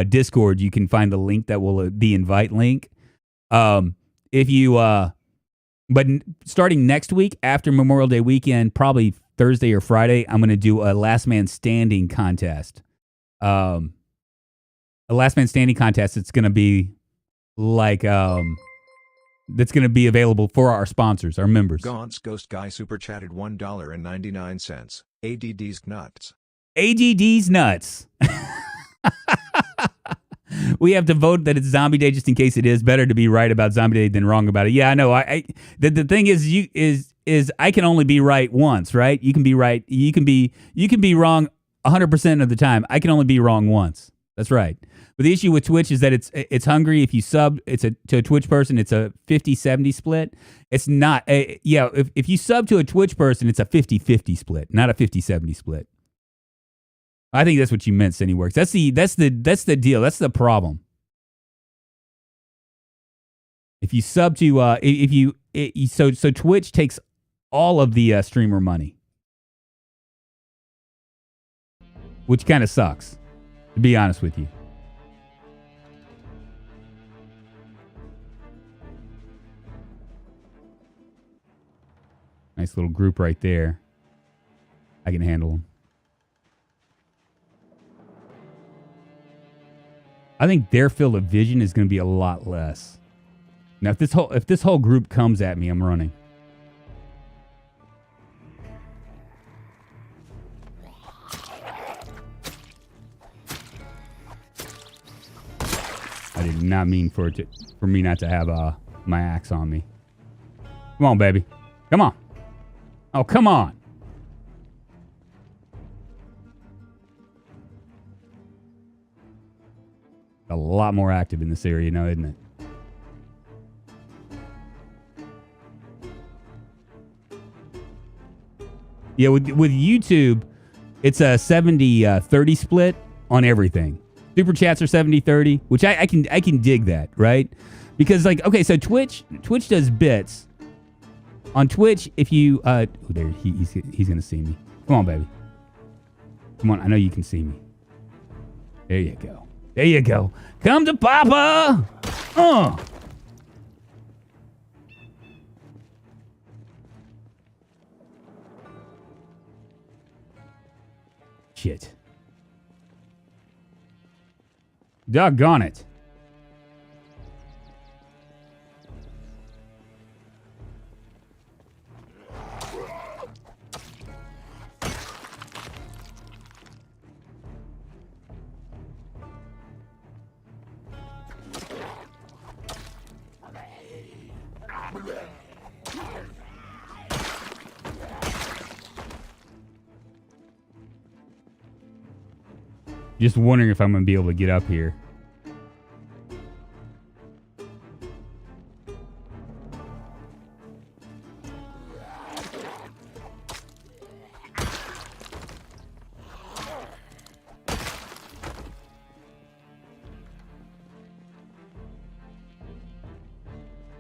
Discord, you can find the link that will the invite link. But starting next week after Memorial Day weekend, probably Thursday or Friday, I'm going to do a last man standing contest. A last man standing contest. It's going to be like, that's going to be available for our sponsors, our members. Gaunt's Ghost Guy super chatted $1.99. ADD's nuts. ADD's nuts. We have to vote that it's Zombie Day just in case it is. Better to be right about Zombie Day than wrong about it. Yeah, I know. The thing is I can only be right once, right? You can be right. You can be wrong 100% of the time. I can only be wrong once. That's right. But the issue with Twitch is that it's hungry. If you sub to a Twitch person, it's a 50-70 split. It's not. If you sub to a Twitch person, it's a 50-50 split, not a 50-70 split. I think that's what you meant, Cineworks. That's the deal. That's the problem. If you sub to so Twitch takes all of the streamer money, which kind of sucks, to be honest with you. Nice little group right there. I can handle them. I think their field of vision is going to be a lot less. Now, if this whole group comes at me, I'm running. not mean for me not to have my axe on me. Come on, baby. Come on. Oh, come on. A lot more active in this area now, isn't it? Yeah, with YouTube, it's a 70-30 split on everything. Super chats are 70-30, which I can dig that, right? Because like, okay, so Twitch does bits. On Twitch, if you there he's gonna see me. Come on, baby. Come on, I know you can see me. There you go. There you go. Come to Papa. Shit. Doggone it. Just wondering if I'm going to be able to get up here.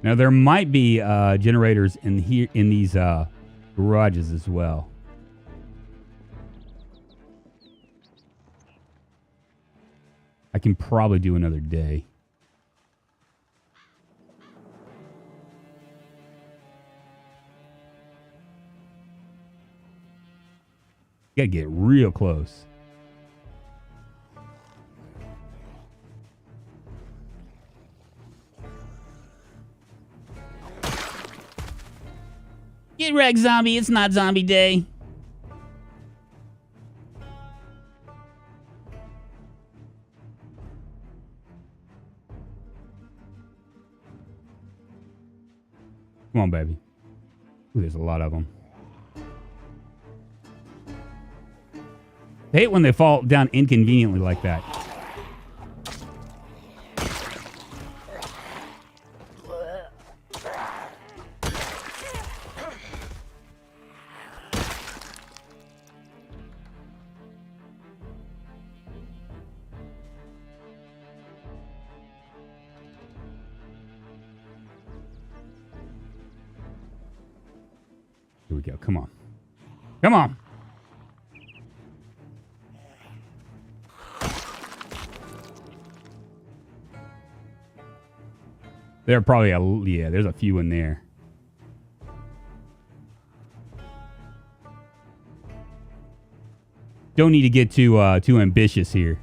Now there might be generators in here in these garages as well. I can probably do another day. Gotta get real close. Get wrecked, zombie. It's not zombie day. Come on, baby. Ooh, there's a lot of them. I hate when they fall down inconveniently like that. Here we go. Come on. Come on. There are probably there's a few in there. Don't need to get too ambitious here.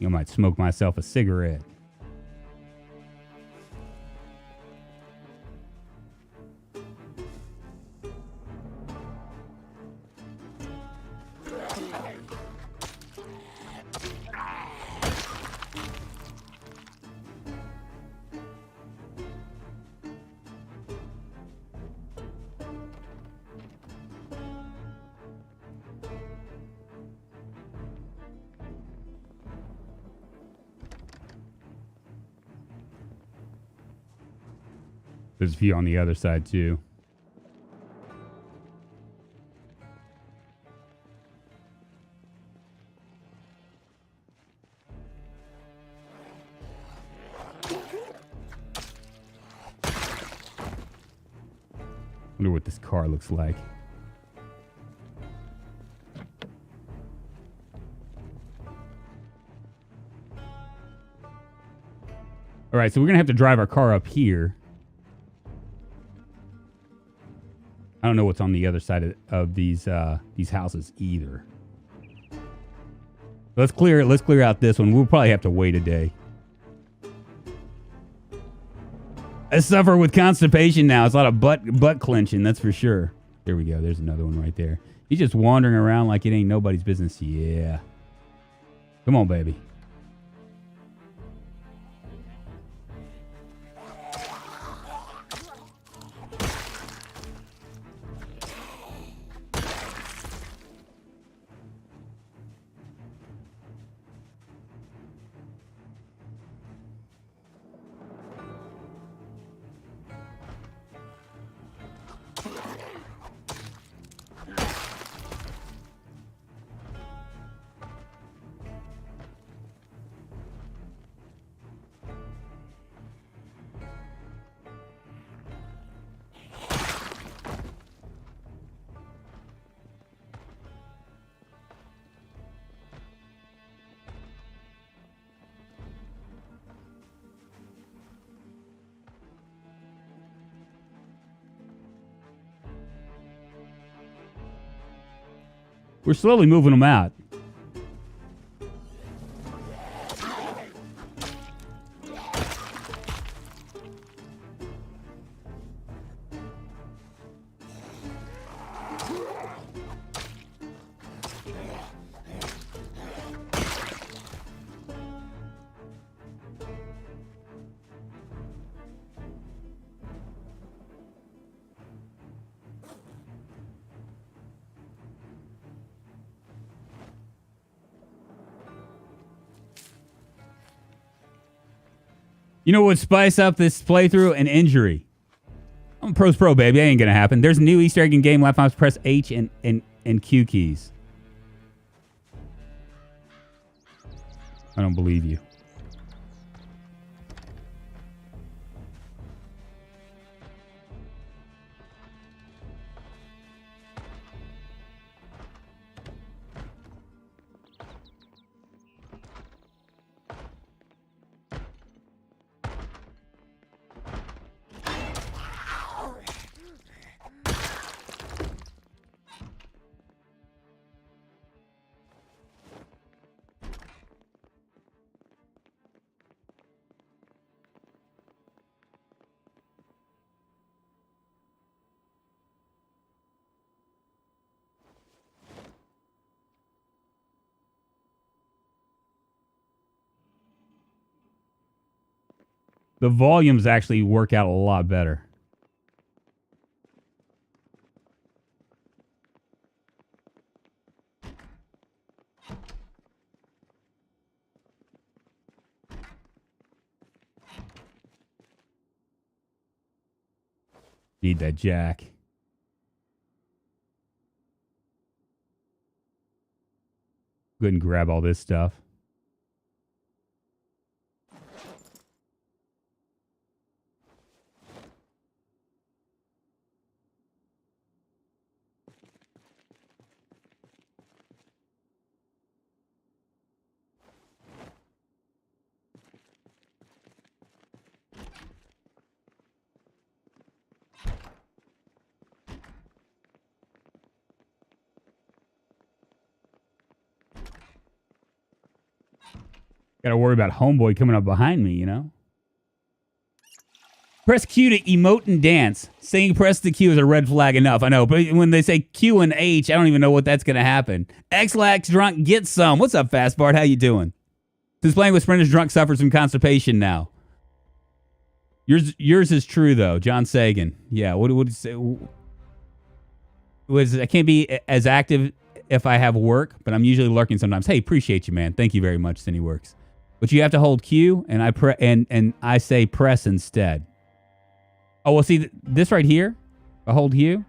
I might smoke myself a cigarette. There's a few on the other side, too. Wonder what this car looks like. All right, so we're going to have to drive our car up here. I don't know what's on the other side of these houses either. Let's clear out this one. We'll probably have to wait a day. I suffer with constipation now. It's a lot of butt clenching, that's for sure. There we go. There's another one right there. He's just wandering around like it ain't nobody's business. Yeah. Come on, baby. We're slowly moving them out. You know what would spice up this playthrough? An injury. I'm pro's pro, baby. That ain't gonna happen. There's a new Easter egg in game. Left mouse press H and Q keys. I don't believe you. The volumes actually work out a lot better. Need that jack. Go ahead and grab all this stuff. Got to worry about homeboy coming up behind me, you know? Press Q to emote and dance. Saying press the Q is a red flag enough, I know. But when they say Q and H, I don't even know what that's going to happen. Xlax Drunk, get some. What's up, Fast Bart? How you doing? Since playing with Sprinters, Drunk suffers from constipation now. Yours is true, though. John Sagan. Yeah, what would it say? I can't be as active if I have work, but I'm usually lurking sometimes. Hey, appreciate you, man. Thank you very much, Cineworks. But you have to hold Q, and I say press instead. Oh, well, see, this right here, I hold Q.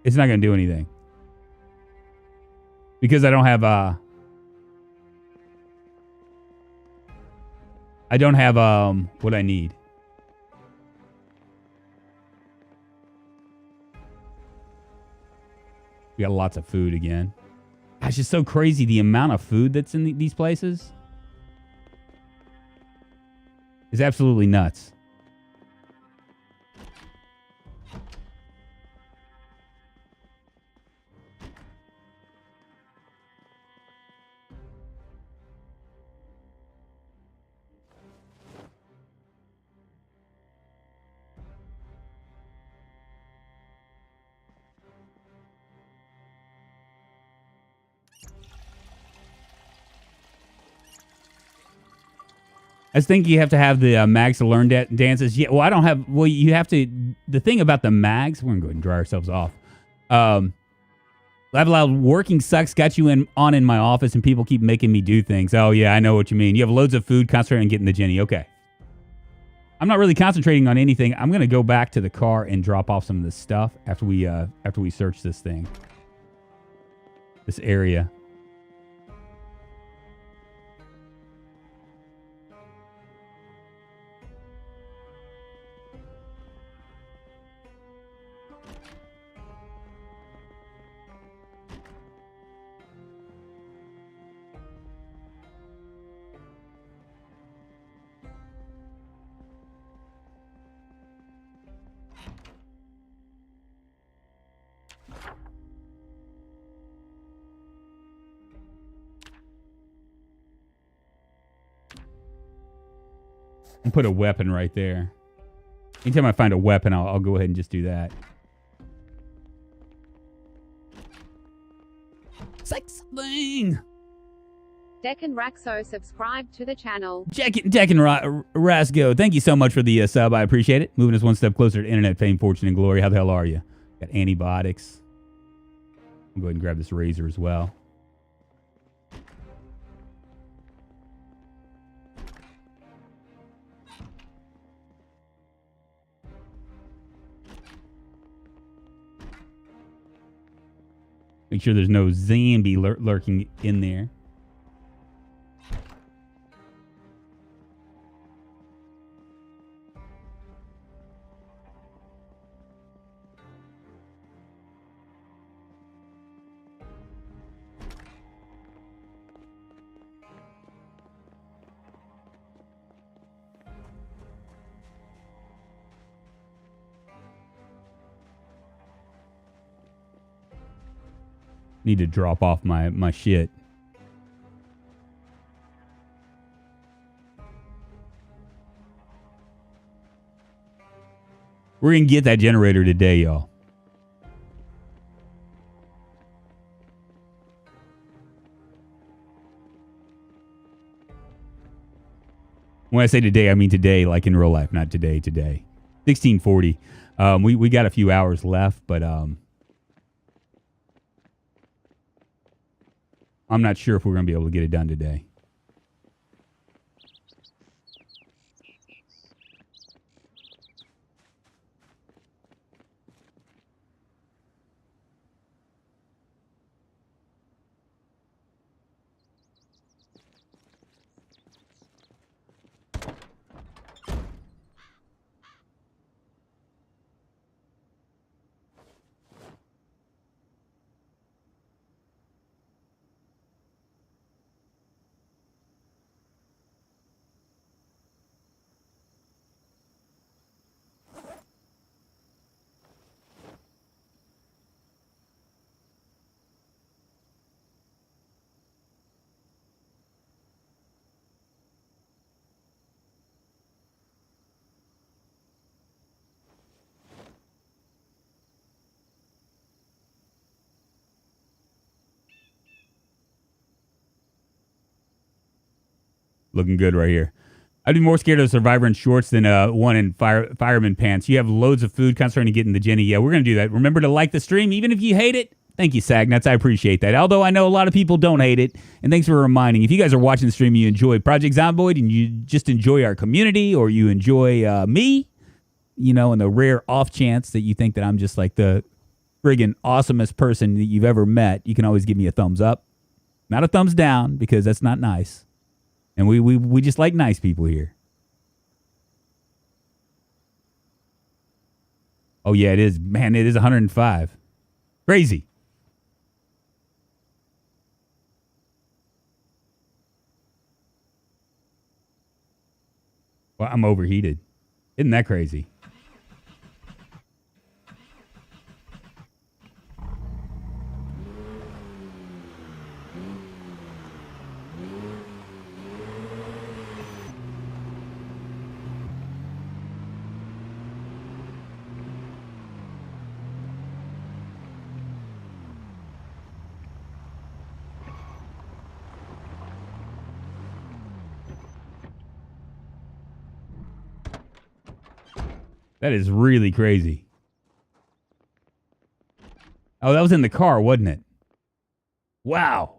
It's not going to do anything. Because I don't have, what I need. We got lots of food again. It's just so crazy the amount of food that's in these places is absolutely nuts. I think you have to have the mags to learn dances. Yeah, well, I don't have. Well, you have to. The thing about the mags, we're gonna go ahead and dry ourselves off. Laugh Loud, working sucks. Got you in my office, and people keep making me do things. Oh yeah, I know what you mean. You have loads of food, concentrating on getting the Jenny. Okay, I'm not really concentrating on anything. I'm gonna go back to the car and drop off some of this stuff after we search this thing, this area. And put a weapon right there. Anytime I find a weapon, I'll go ahead and just do that. Sex thing. Deck and Raxo subscribe to the channel. Jack and Rasco, thank you so much for the sub. I appreciate it. Moving us one step closer to internet fame, fortune, and glory. How the hell are you? Got antibiotics. I'll go ahead and grab this razor as well. Make sure there's no zombie lurking in there. Need to drop off my shit. We're going to get that generator today, y'all. When I say today, I mean today, like in real life, not today. 1640. We got a few hours left, but I'm not sure if we're going to be able to get it done today. Looking good right here. I'd be more scared of a survivor in shorts than one in fireman pants. You have loads of food concentrating to get in the Jenny. Yeah, we're going to do that. Remember to like the stream, even if you hate it. Thank you, Sagnuts. I appreciate that. Although I know a lot of people don't hate it. And thanks for reminding. If you guys are watching the stream, you enjoy Project Zomboid and you just enjoy our community or you enjoy me, you know, in the rare off chance that you think that I'm just like the friggin' awesomest person that you've ever met, you can always give me a thumbs up. Not a thumbs down because that's not nice. And we just like nice people here. Oh, yeah, it is. Man, it is 105. Crazy. Well, I'm overheated. Isn't that crazy? That is really crazy. Oh, that was in the car, wasn't it? Wow.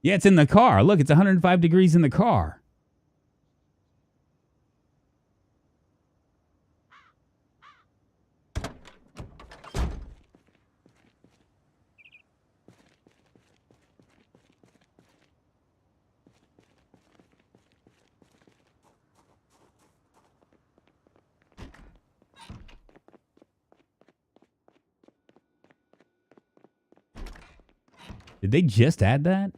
Yeah, it's in the car. Look, it's 105 degrees in the car. Did they just add that?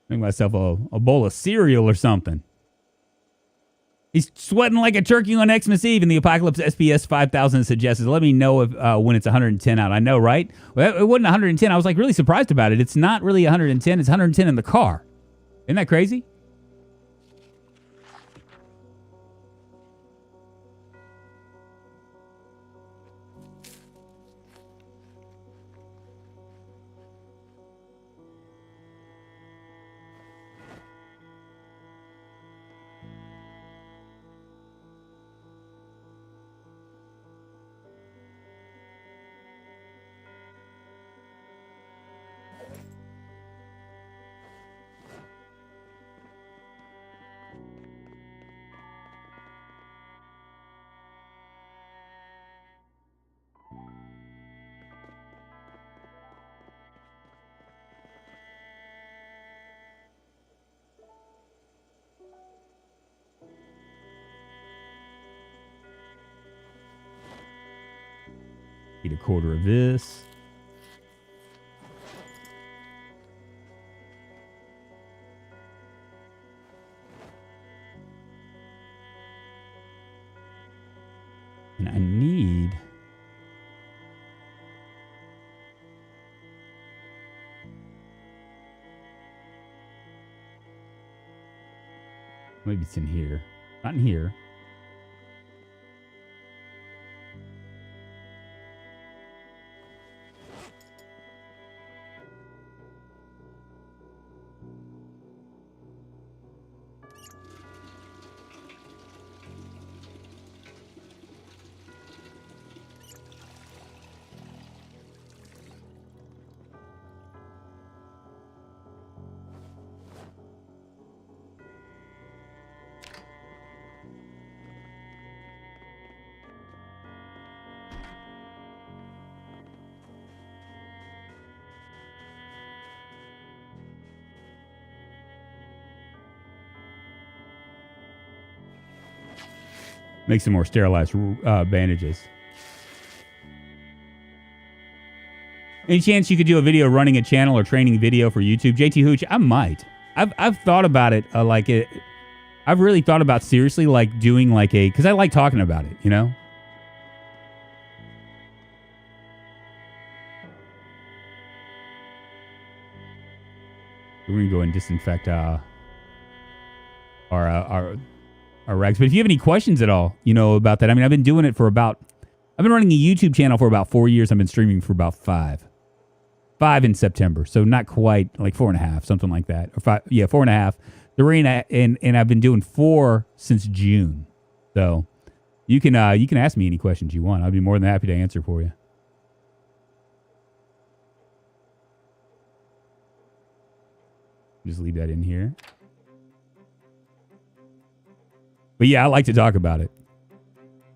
Make myself a bowl of cereal or something. He's sweating like a turkey on Xmas Eve, and the Apocalypse SPS 5000 suggests, let me know if when it's 110 out. I know, right? Well, it wasn't 110. I was like really surprised about it. It's not really 110. It's 110 in the car. Isn't that crazy? Eat a quarter of this. And I need... maybe it's in here. Not in here. Make some more sterilized bandages. Any chance you could do a video running a channel or training video for YouTube? JT Hooch, I might. I've thought about it I've really thought about seriously like doing like a, because I like talking about it, you know? We're going to go and disinfect our rags. But if you have any questions at all, about that, I mean, I've been doing it for I've been running a YouTube channel for about 4 years. I've been streaming for about 5 in September. So not quite, like 4.5, something like that. Or 5, 4.5. 3 and I've been doing 4 since June. So you can ask me any questions you want. I'll be more than happy to answer for you. Just leave that in here. But yeah, I like to talk about it.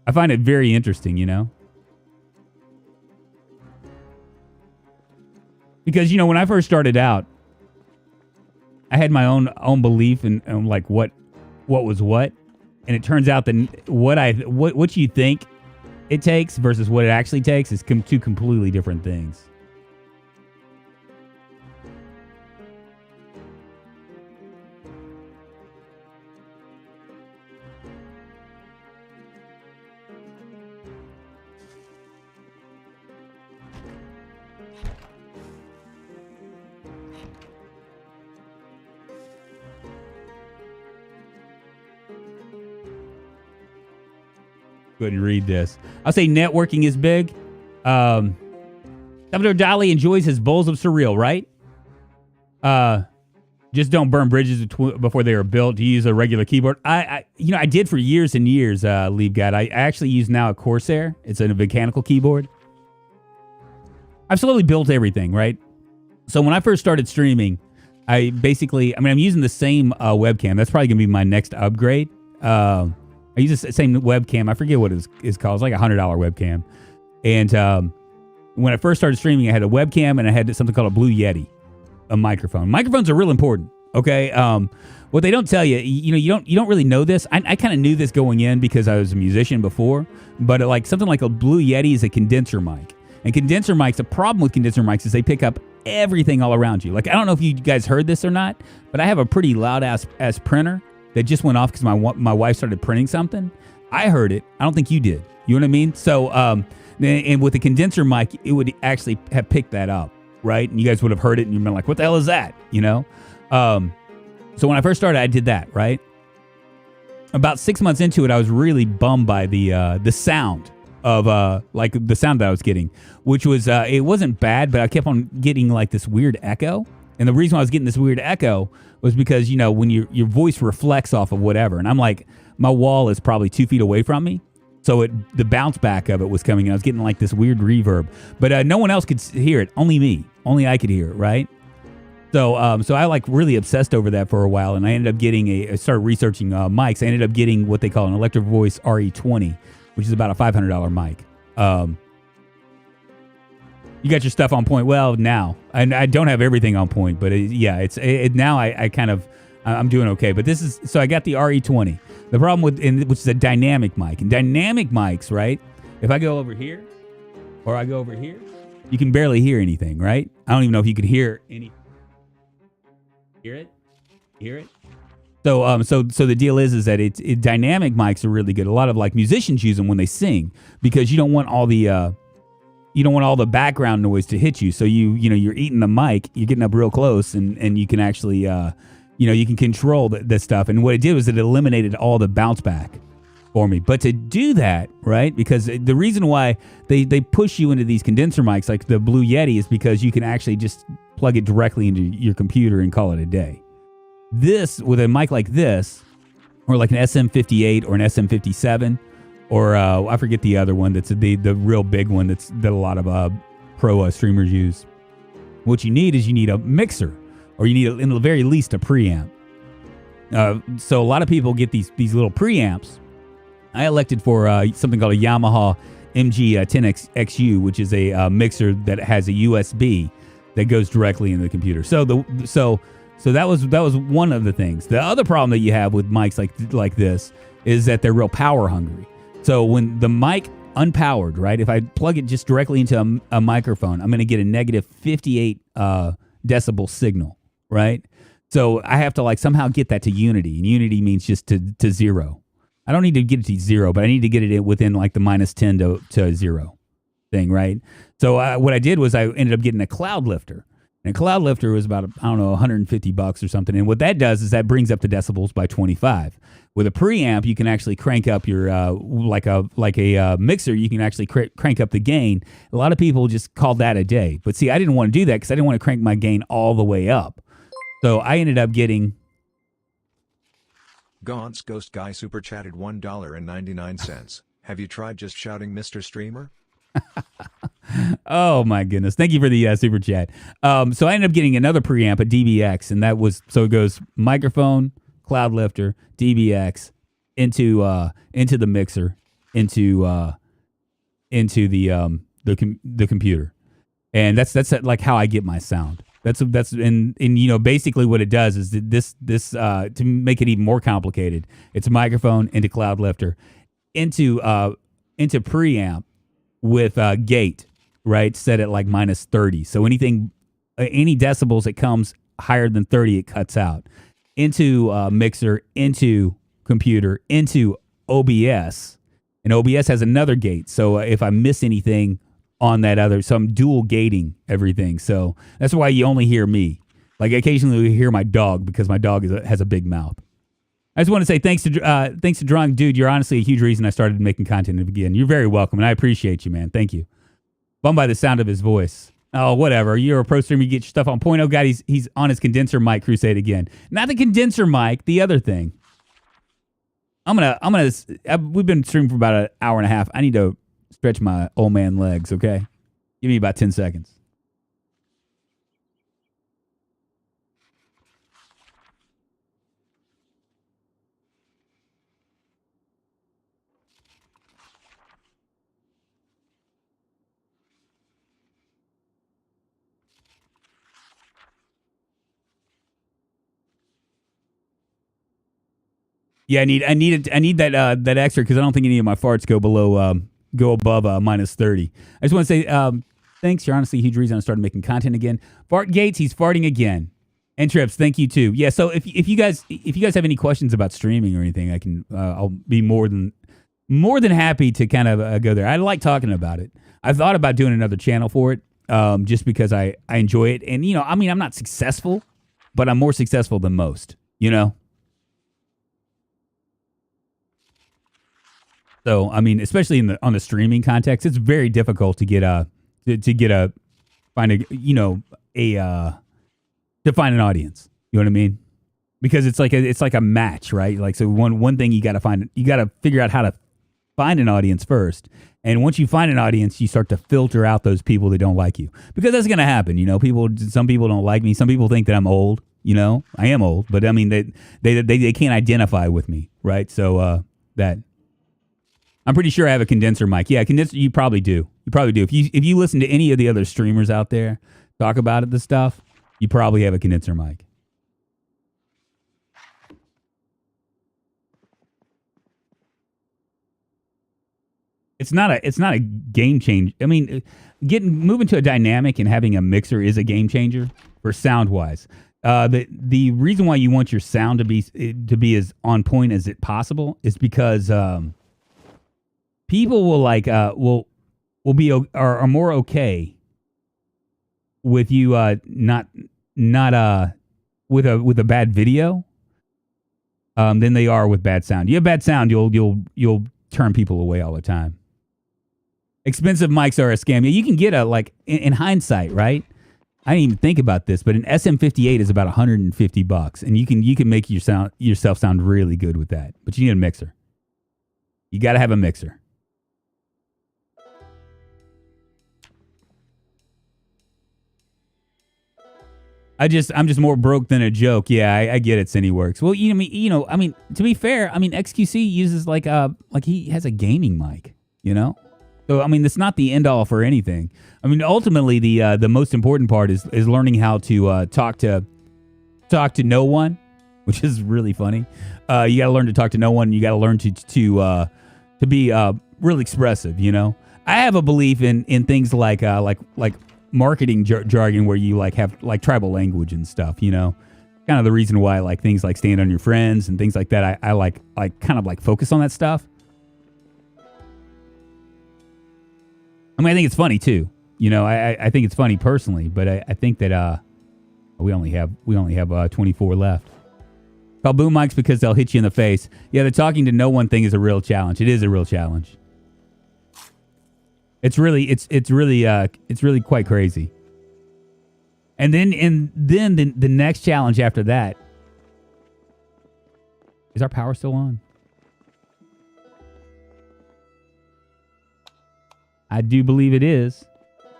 I find it very interesting, Because, when I first started out, I had my own belief in like what was what. And it turns out that what you think it takes versus what it actually takes is two completely different things. Go ahead and read this. I'll say networking is big. Salvador Dali enjoys his bowls of surreal, right? Just don't burn bridges before they are built. You use a regular keyboard. I did for years and years, Leave Guide. I actually use now a Corsair. It's a mechanical keyboard. I've slowly built everything, right? So when I first started streaming, I'm using the same webcam. That's probably going to be my next upgrade. I use the same webcam. I forget what it's called. It's like a $100 webcam. And when I first started streaming, I had a webcam and I had something called a Blue Yeti, a microphone. Microphones are real important. Okay. What they don't tell you, you don't really know this. I kind of knew this going in because I was a musician before. But something like a Blue Yeti is a condenser mic. And condenser mics, the problem with condenser mics is they pick up everything all around you. Like, I don't know if you guys heard this or not, but I have a pretty loud ass printer that just went off because my wife started printing something. I heard it. I don't think you did. You know what I mean? So, and with the condenser mic, it would actually have picked that up, right? And you guys would have heard it, and you've been like, "What the hell is that?" So when I first started, I did that, right? About 6 months into it, I was really bummed by the sound of the sound that I was getting, which was it wasn't bad, but I kept on getting like this weird echo. And the reason why I was getting this weird echo was because, when your voice reflects off of whatever. And I'm like, my wall is probably 2 feet away from me. So the bounce back of it was coming. And I was getting like this weird reverb. But no one else could hear it. Only me. Only I could hear it, right? So I really obsessed over that for a while. And I ended up I started researching mics. I ended up getting what they call an Electro Voice RE20, which is about a $500 mic. You got your stuff on point. Well, now I don't have everything on point, but now I'm doing okay. But so I got the RE20. The problem which is a dynamic mic, and dynamic mics, right? If I go over here or I go over here, you can barely hear anything, right? I don't even know if you could hear any. Hear it? So the deal is that dynamic mics are really good. A lot of musicians use them when they sing because you don't want all the background noise to hit you. So you're eating the mic, you're getting up real close, and you can actually you can control this stuff. And what it did was it eliminated all the bounce back for me. But to do that, right? Because the reason why they push you into these condenser mics like the Blue Yeti is because you can actually just plug it directly into your computer and call it a day. This, with a mic like this, or like an SM58 or an SM57, or I forget the other one that's the real big one that a lot of pro streamers use. What you need is a mixer, or you need, in the very least, a preamp. So a lot of people get these little preamps. I elected for something called a Yamaha MG10XU, which is a mixer that has a USB that goes directly into the computer. So that was one of the things. The other problem that you have with mics like this is that they're real power hungry. So when the mic unpowered, right? If I plug it just directly into a microphone, I'm going to get a negative 58 decibel signal, right? So I have to somehow get that to unity, and unity means just to zero. I don't need to get it to zero, but I need to get it within the -10 to 0 thing, right? So what I did was I ended up getting a cloud lifter. And a cloud lifter was about, I don't know, $150 or something. And what that does is that brings up the decibels by 25. With a preamp, you can actually crank up your, like a mixer, you can actually crank up the gain. A lot of people just call that a day. But see, I didn't want to do that because I didn't want to crank my gain all the way up. So I ended up getting... Gaunt's Ghost Guy super chatted $1.99. Have you tried just shouting Mr. Streamer? Oh my goodness. Thank you for the super chat. So I ended up getting another preamp, a DBX, and that was, so it goes microphone, cloud lifter, DBX, into the mixer, into the computer. And that's like how I get my sound. That's and you know, basically what it does is that this to make it even more complicated, it's a microphone into cloud lifter, into preamp with gate, right, set at like minus 30. So anything, any decibels that comes higher than 30, it cuts out. Into mixer, into computer, into OBS, and OBS has another gate. So if I miss anything on that other, so I'm dual gating everything. So that's why you only hear me. Like occasionally you hear my dog because my dog has a big mouth. I just want to say thanks to Drunk, dude. You're honestly a huge reason I started making content again. You're very welcome, and I appreciate you, man. Thank you. Bummed by the sound of his voice. Oh, whatever. You're a pro streamer. You get your stuff on point. Oh, God, he's on his condenser mic crusade again. Not the condenser mic, the other thing. We've been streaming for about an hour and a half. I need to stretch my old man legs, okay? Give me about 10 seconds. Yeah, I need that extra because I don't think any of my farts go above minus 30. I just want to say thanks. You're honestly a huge reason I started making content again. Fart Gates, he's farting again. And Trips, thank you too. Yeah, so if you guys have any questions about streaming or anything, I'll be more than happy to kind of go there. I like talking about it. I've thought about doing another channel for it, just because I enjoy it. And you know, I mean, I'm not successful, but I'm more successful than most. You know. So I mean, especially on the streaming context, it's very difficult to find an audience. You know what I mean? Because it's like a match, right? Like, so one thing you got to figure out how to find an audience first. And once you find an audience, you start to filter out those people that don't like you, because that's going to happen. You know, some people don't like me. Some people think that I'm old. You know, I am old, but I mean, they can't identify with me, right? So that. I'm pretty sure I have a condenser mic. Yeah, condenser. You probably do. If you listen to any of the other streamers out there talk about this stuff, you probably have a condenser mic. It's not a game change. I mean, moving to a dynamic and having a mixer is a game changer for sound wise. The reason why you want your sound to be as on point as it possible is because people will are more okay with you not with a bad video than they are with bad sound. You have bad sound, you'll turn people away all the time. Expensive mics are a scam. Yeah, you can get in hindsight, right? I didn't even think about this, but an SM58 is about $150, and you can make yourself sound really good with that. But you need a mixer. You got to have a mixer. I'm just more broke than a joke. Yeah, I get it. Cineworks. Well, I mean, to be fair, I mean, XQC uses like he has a gaming mic. You know, so I mean, it's not the end all for anything. I mean, ultimately, the most important part is learning how to talk to no one, which is really funny. You got to learn to talk to no one. You got to learn to be really expressive. You know, I have a belief in things like marketing jargon where you have tribal language and stuff, you know, kind of the reason why things like stand on your friends and things like that. I kind of focus on that stuff. I mean, I think it's funny too, you know, I think it's funny personally, but I think that, We only have 24 left. Call boom mics because they'll hit you in the face. Yeah, the talking to no one thing is a real challenge. It is a real challenge. It's really quite crazy. And then the next challenge after that. Is our power still on? I do believe it is. All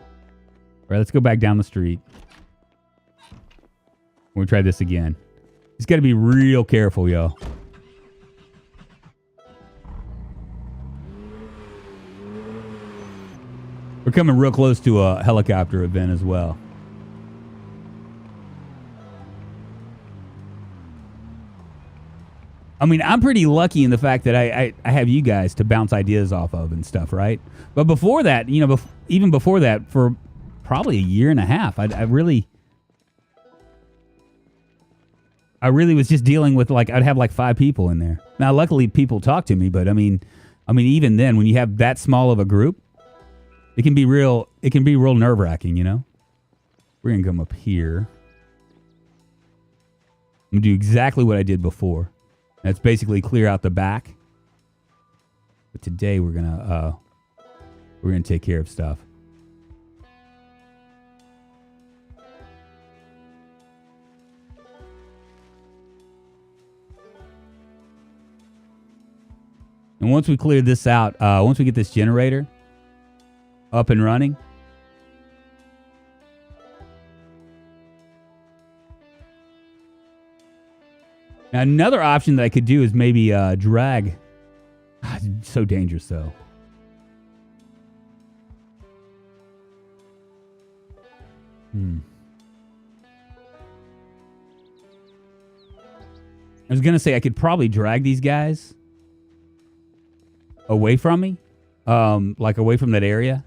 right, let's go back down the street. We'll try this again. Just got to be real careful, yo. We're coming real close to a helicopter event as well. I mean, I'm pretty lucky in the fact that I have you guys to bounce ideas off of and stuff, right? But before that, you know, even before that, for probably a year and a half, I really was just dealing with, like, I'd have like 5 people in there. Now, luckily, people talk to me, but I mean, even then, when you have that small of a group, it can be real nerve-wracking, you know? We're gonna come up here. I'm gonna do exactly what I did before. That's basically clear out the back. But today we're gonna take care of stuff. And once we clear this out, once we get this generator up and running, now another option that I could do is maybe drag. It's so dangerous, though. I was gonna say I could probably drag these guys away from me, like away from that area.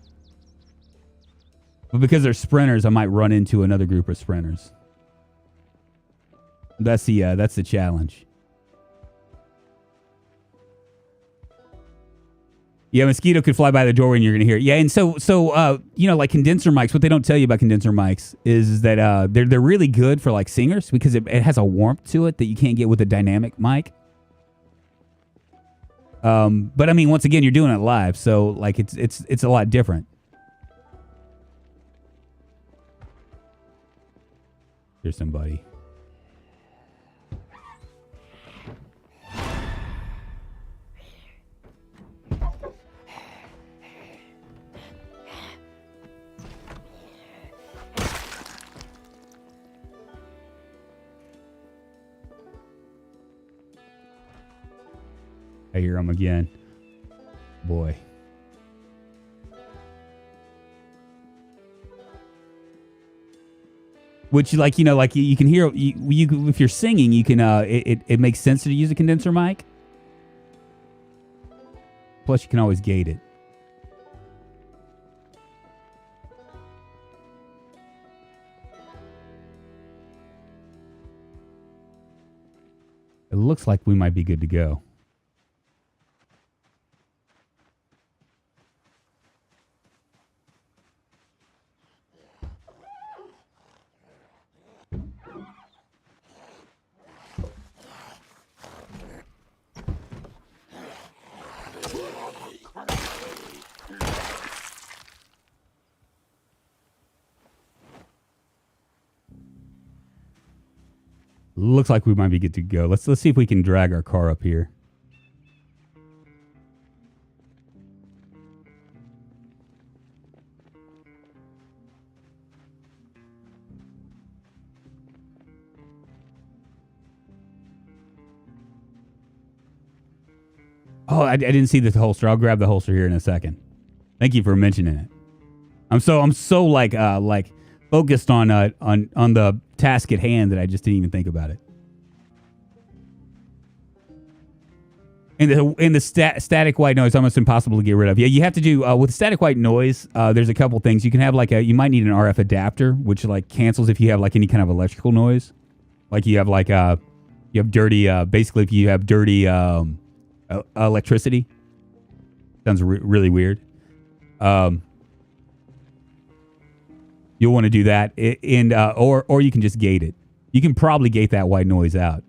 But because they're sprinters, I might run into another group of sprinters. That's the challenge. Yeah, mosquito could fly by the doorway and you're gonna hear it. Yeah, and so you know, like condenser mics. What they don't tell you about condenser mics is that they're really good for like singers because it has a warmth to it that you can't get with a dynamic mic. But I mean, once again, you're doing it live, so like it's a lot different. Here's somebody. I hear him again. Boy. Which, like, you know, like you can hear, you if you're singing, you can, it makes sense to use a condenser mic. Plus, you can always gate it. It looks like we might be good to go. Looks like we might be good to go. Let's see if we can drag our car up here. Oh, I didn't see this holster. I'll grab the holster here in a second. Thank you for mentioning it. I'm so like focused on the task at hand that I just didn't even think about it. And the static white noise, almost impossible to get rid of. Yeah, you have to do with static white noise. There's a couple things you can have. Like you might need an RF adapter, which like cancels if you have like any kind of electrical noise. Like you have like you have dirty. Basically, if you have dirty electricity, sounds really weird. You'll want to do that, or you can just gate it. You can probably gate that white noise out.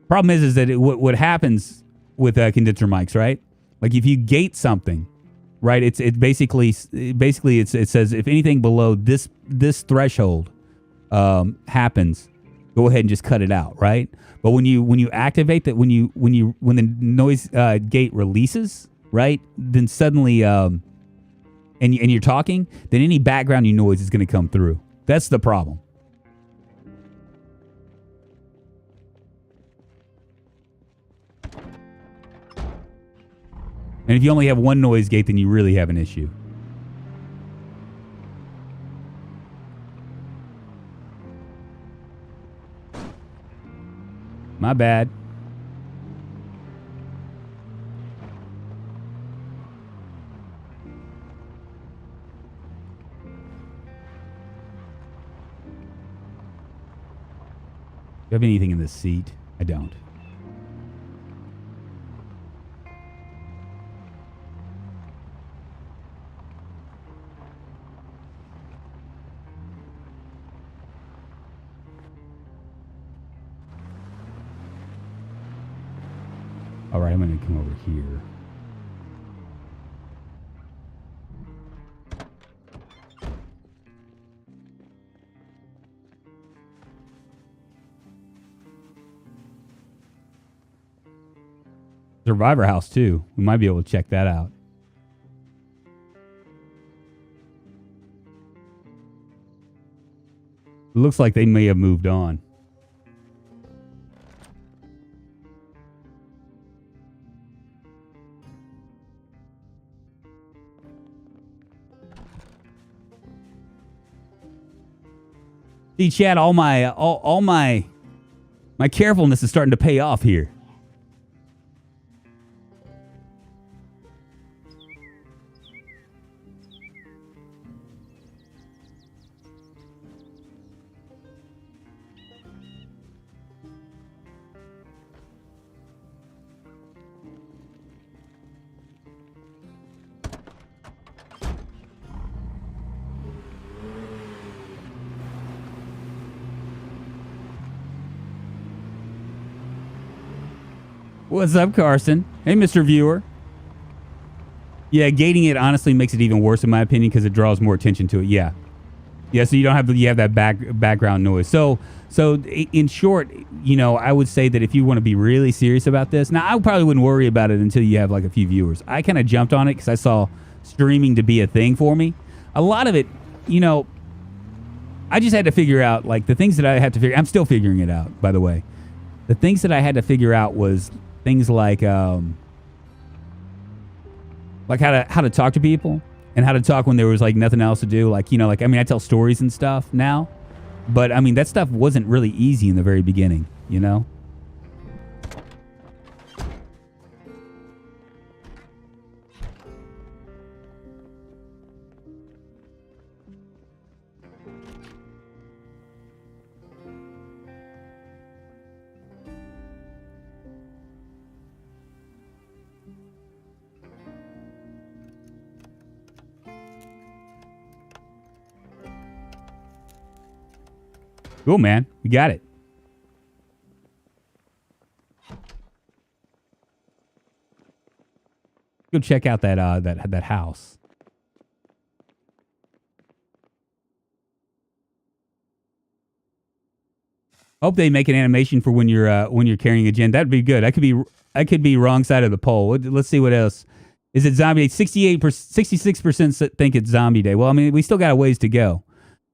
Problem is that what happens with condenser mics, right? Like if you gate something, right? It basically it says if anything below this threshold happens, go ahead and just cut it out, right? But when you activate that, when the noise gate releases, right? Then suddenly and you're talking, then any background noise is going to come through. That's the problem. And if you only have one noise gate, then you really have an issue. My bad. Do you have anything in this seat? I don't. All right, I'm going to come over here. Survivor House, too. We might be able to check that out. It looks like they may have moved on. See, Chad, all my carefulness is starting to pay off here. What's up, Carson? Hey, Mr. Viewer. Yeah, gating it honestly makes it even worse in my opinion because it draws more attention to it. Yeah. Yeah, so you don't have that background noise. So in short, I would say that if you want to be really serious about this, now I probably wouldn't worry about it until you have like a few viewers. I kind of jumped on it because I saw streaming to be a thing for me. A lot of it, I just had to figure out like the things that I had to figure. I'm still figuring it out, by the way. The things that I had to figure out was things like how to talk to people and how to talk when there was like nothing else to do. Like, I tell stories and stuff now, but that stuff wasn't really easy in the very beginning, Cool, man. We got it. Go check out that house. Hope they make an animation for when you're carrying a gen. That'd be good. I could be wrong side of the poll. Let's see what else. Is it zombie day? 66% think it's zombie day. Well, we still got a ways to go.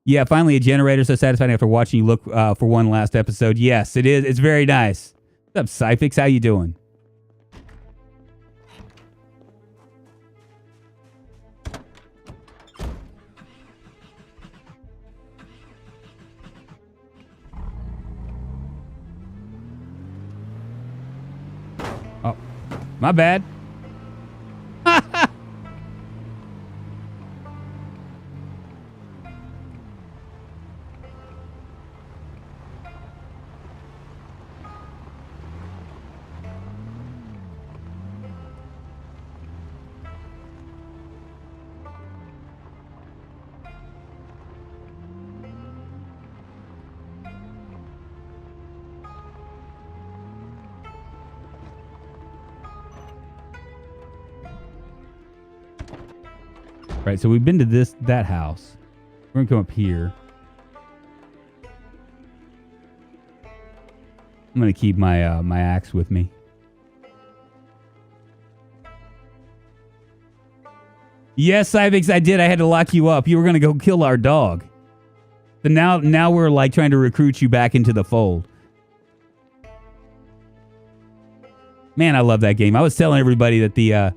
Yeah, finally a generator so satisfying after watching you look for one last episode. Yes, it is. It's very nice. What's up, Cyfix? How you doing? Oh, my bad. Right, so we've been to that house. We're gonna come up here. I'm gonna keep my my axe with me. Yes, Cybix, I did. I had to lock you up. You were gonna go kill our dog. But now we're like trying to recruit you back into the fold. Man, I love that game. I was telling everybody that the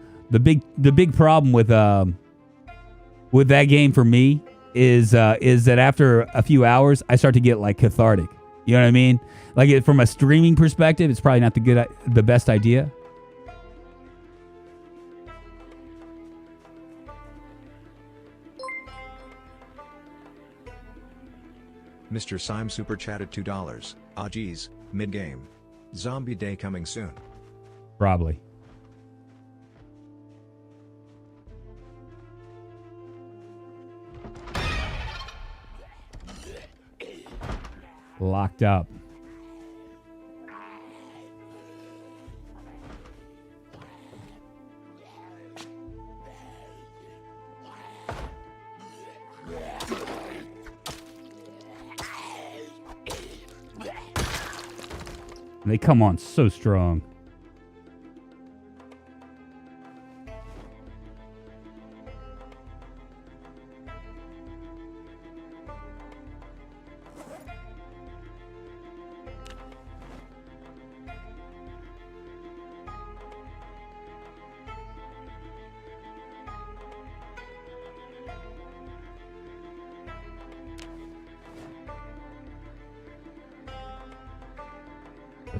big problem with that game for me is that after a few hours I start to get like cathartic. You know what I mean? Like from a streaming perspective, it's probably not the best idea. Mr. Syme super chatted $2. Ah geez, mid-game. Zombie day coming soon. Probably. Locked up. They come on so strong.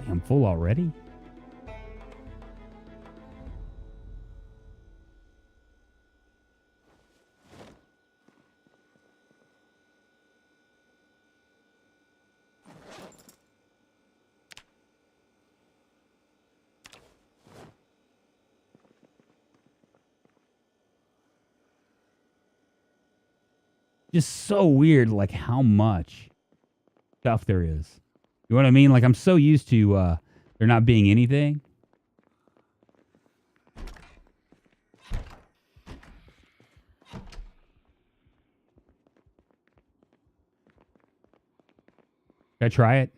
I'm full already? Just so weird, like how much stuff there is. You know what I mean? Like I'm so used to there not being anything. Should I try it?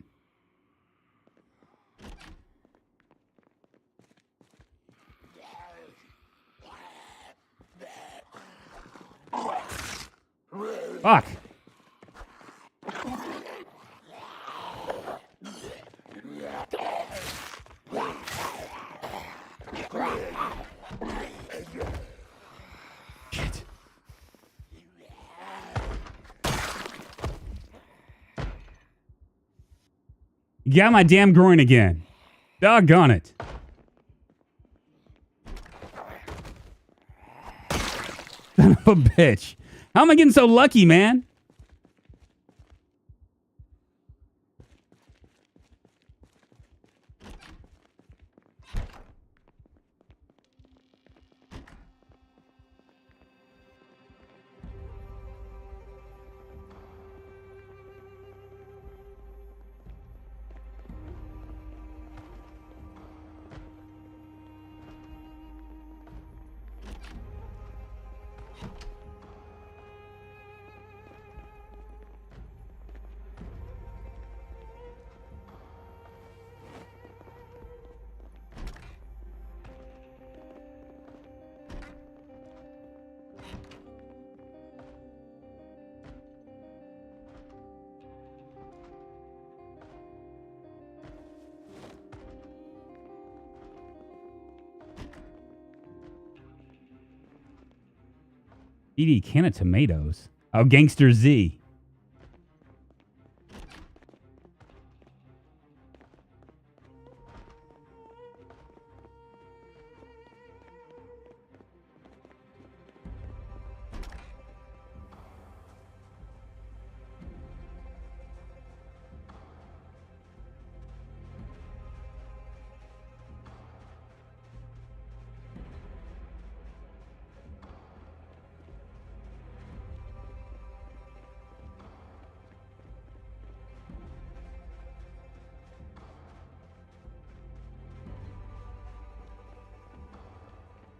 Fuck. Shit. You got my damn groin again. Doggone it. Son of a bitch. How am I getting so lucky, man? Eat a can of tomatoes. Oh, Gangster Z.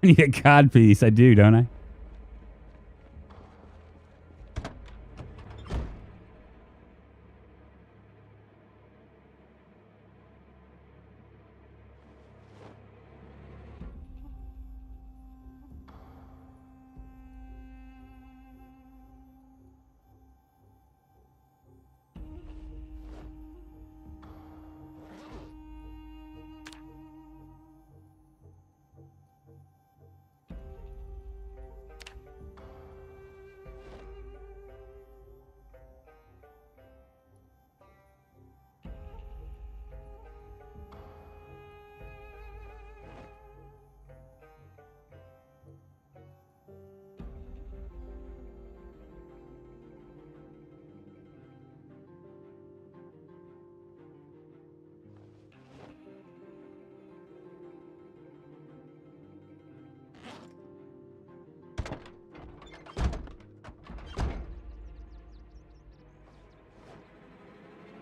I need a cod piece. I do, don't I?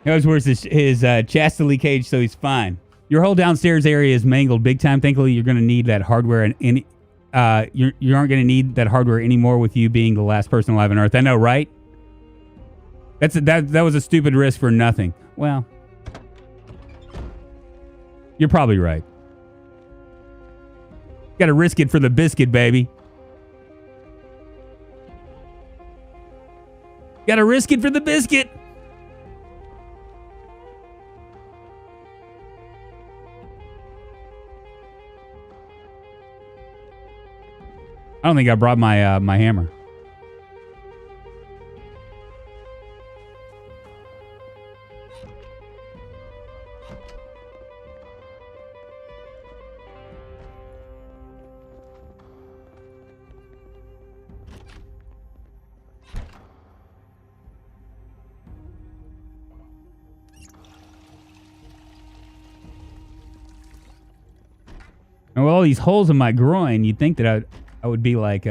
He always wears his chastity cage, so he's fine. Your whole downstairs area is mangled big time. Thankfully, you're going to need that hardware, and you aren't going to need that hardware anymore with you being the last person alive on Earth. I know, right? That was a stupid risk for nothing. Well, you're probably right. Got to risk it for the biscuit, baby. Got to risk it for the biscuit. I don't think I brought my my hammer. And with all these holes in my groin, you'd think that I would be like,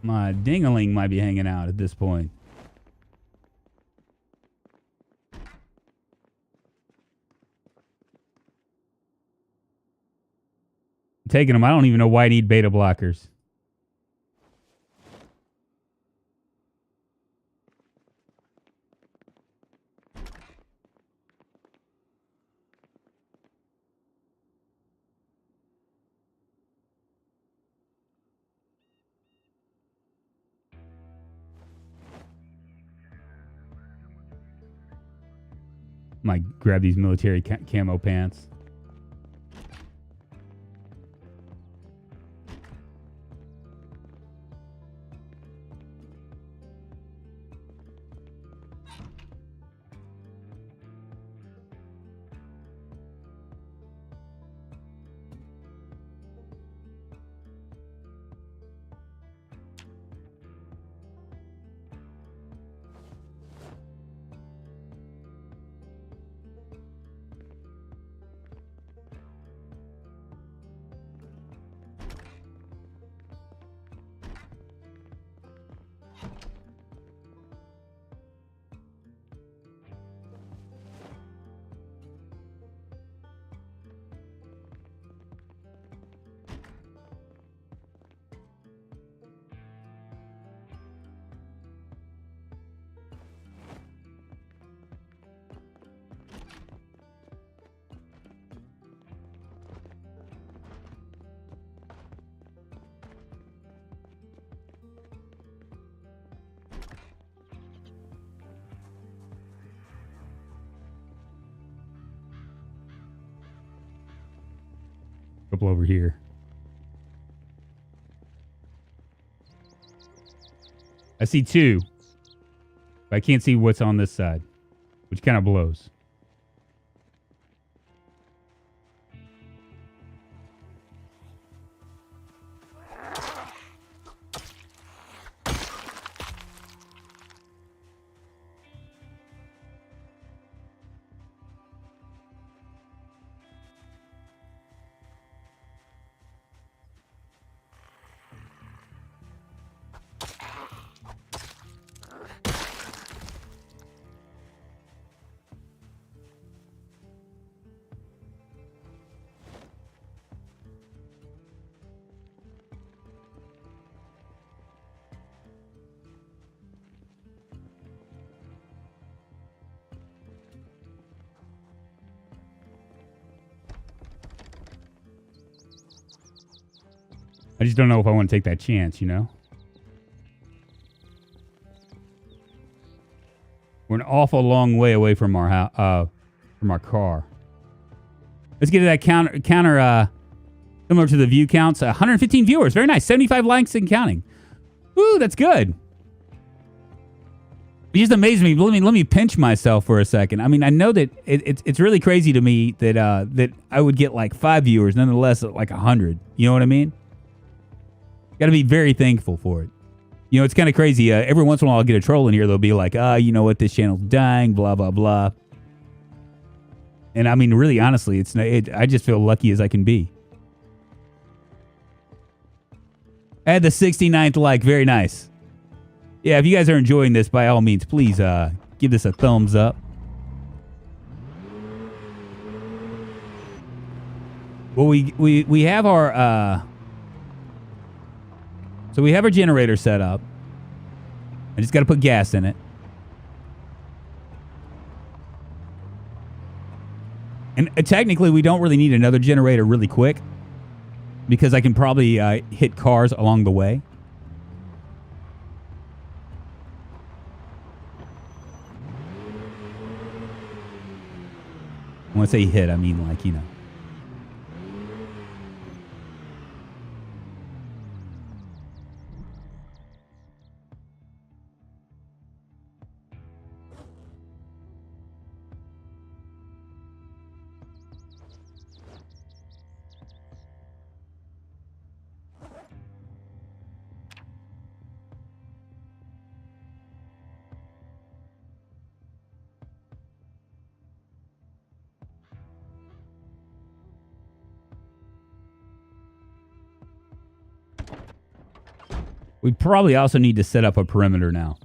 my ding-a-ling might be hanging out at this point. I'm taking them. I don't even know why I need beta blockers. Might grab these military camo pants. Couple over here. I see two. But I can't see what's on this side, which kind of blows. I just don't know if I want to take that chance, you know? We're an awful long way away from our car. Let's get to that counter similar to the view counts. 115 viewers. Very nice. 75 likes and counting. Woo, that's good. It just amazes me. Let me pinch myself for a second. I mean, I know that it's really crazy to me that that I would get like 5 viewers, nonetheless like 100. You know what I mean? Got to be very thankful for it. You know, it's kind of crazy. Every once in a while, I'll get a troll in here. They'll be like, you know what? This channel's dying, blah, blah, blah. And I mean, really, honestly, I just feel lucky as I can be. Add the 69th like. Very nice. Yeah, if you guys are enjoying this, by all means, please give this a thumbs up. Well, we have our so we have our generator set up. I just got to put gas in it. And technically, we don't really need another generator really quick because I can probably hit cars along the way. When I say hit, I mean like, you know. We probably also need to set up a perimeter now.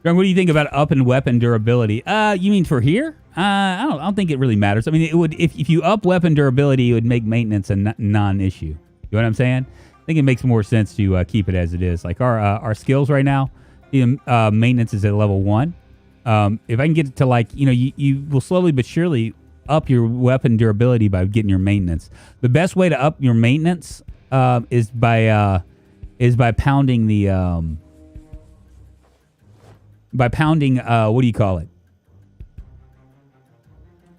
Greg, what do you think about up and weapon durability? You mean for here? I don't think it really matters. I mean, it would if you up weapon durability, it would make maintenance a non-issue. You know what I'm saying? I think it makes more sense to keep it as it is. Like our skills right now, maintenance is at level 1. If I can get it to like, you know, you will slowly but surely up your weapon durability by getting your maintenance. The best way to up your maintenance is by pounding the what do you call it?